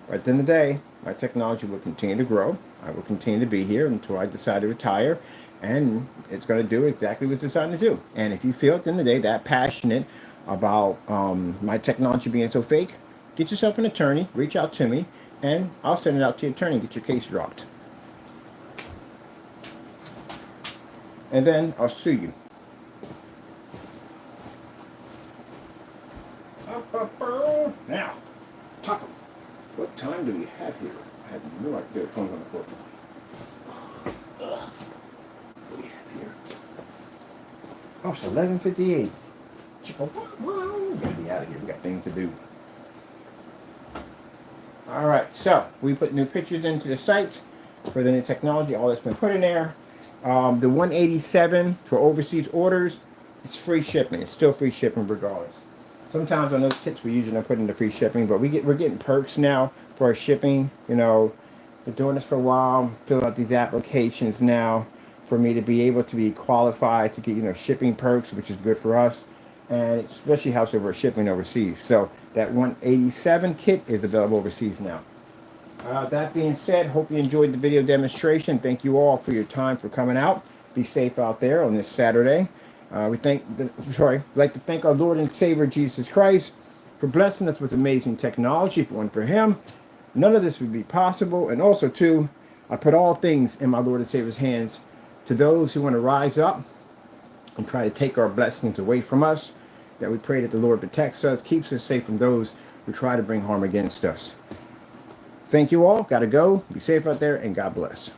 Speaker 1: But at the end of the day, my technology will continue to grow. I will continue to be here until I decide to retire. And it's going to do exactly what it's designed to do. And if you feel at the end of the day that passionate about my technology being so fake, get yourself an attorney, reach out to me, and I'll send it out to your attorney and get your case dropped. And then I'll sue you. Now, Taco, what time do we have here? I have no idea what comes on the floor. What do we have here? Oh, it's 11:58. We gotta be out of here. We got things to do. All right, so we put new pictures into the site for the new technology. All that's been put in there. The 187 for overseas orders, it's free shipping. It's still free shipping regardless. Sometimes on those kits we usually don't put in the free shipping, but we're getting perks now for our shipping. You know, we're doing this for a while, filling out these applications now for me to be able to be qualified to get, shipping perks, which is good for us, and it especially helps if we're shipping overseas. So that 187 kit is available overseas now. That being said, hope you enjoyed the video demonstration. Thank you all for your time for coming out. Be safe out there on this Saturday. We'd like to thank our Lord and Savior Jesus Christ for blessing us with amazing technology. If it weren't for Him, none of this would be possible. And also, too, I put all things in my Lord and Savior's hands to those who want to rise up and try to take our blessings away from us. That we pray that the Lord protects us, keeps us safe from those who try to bring harm against us. Thank you all. Got to go. Be safe out there, and God bless.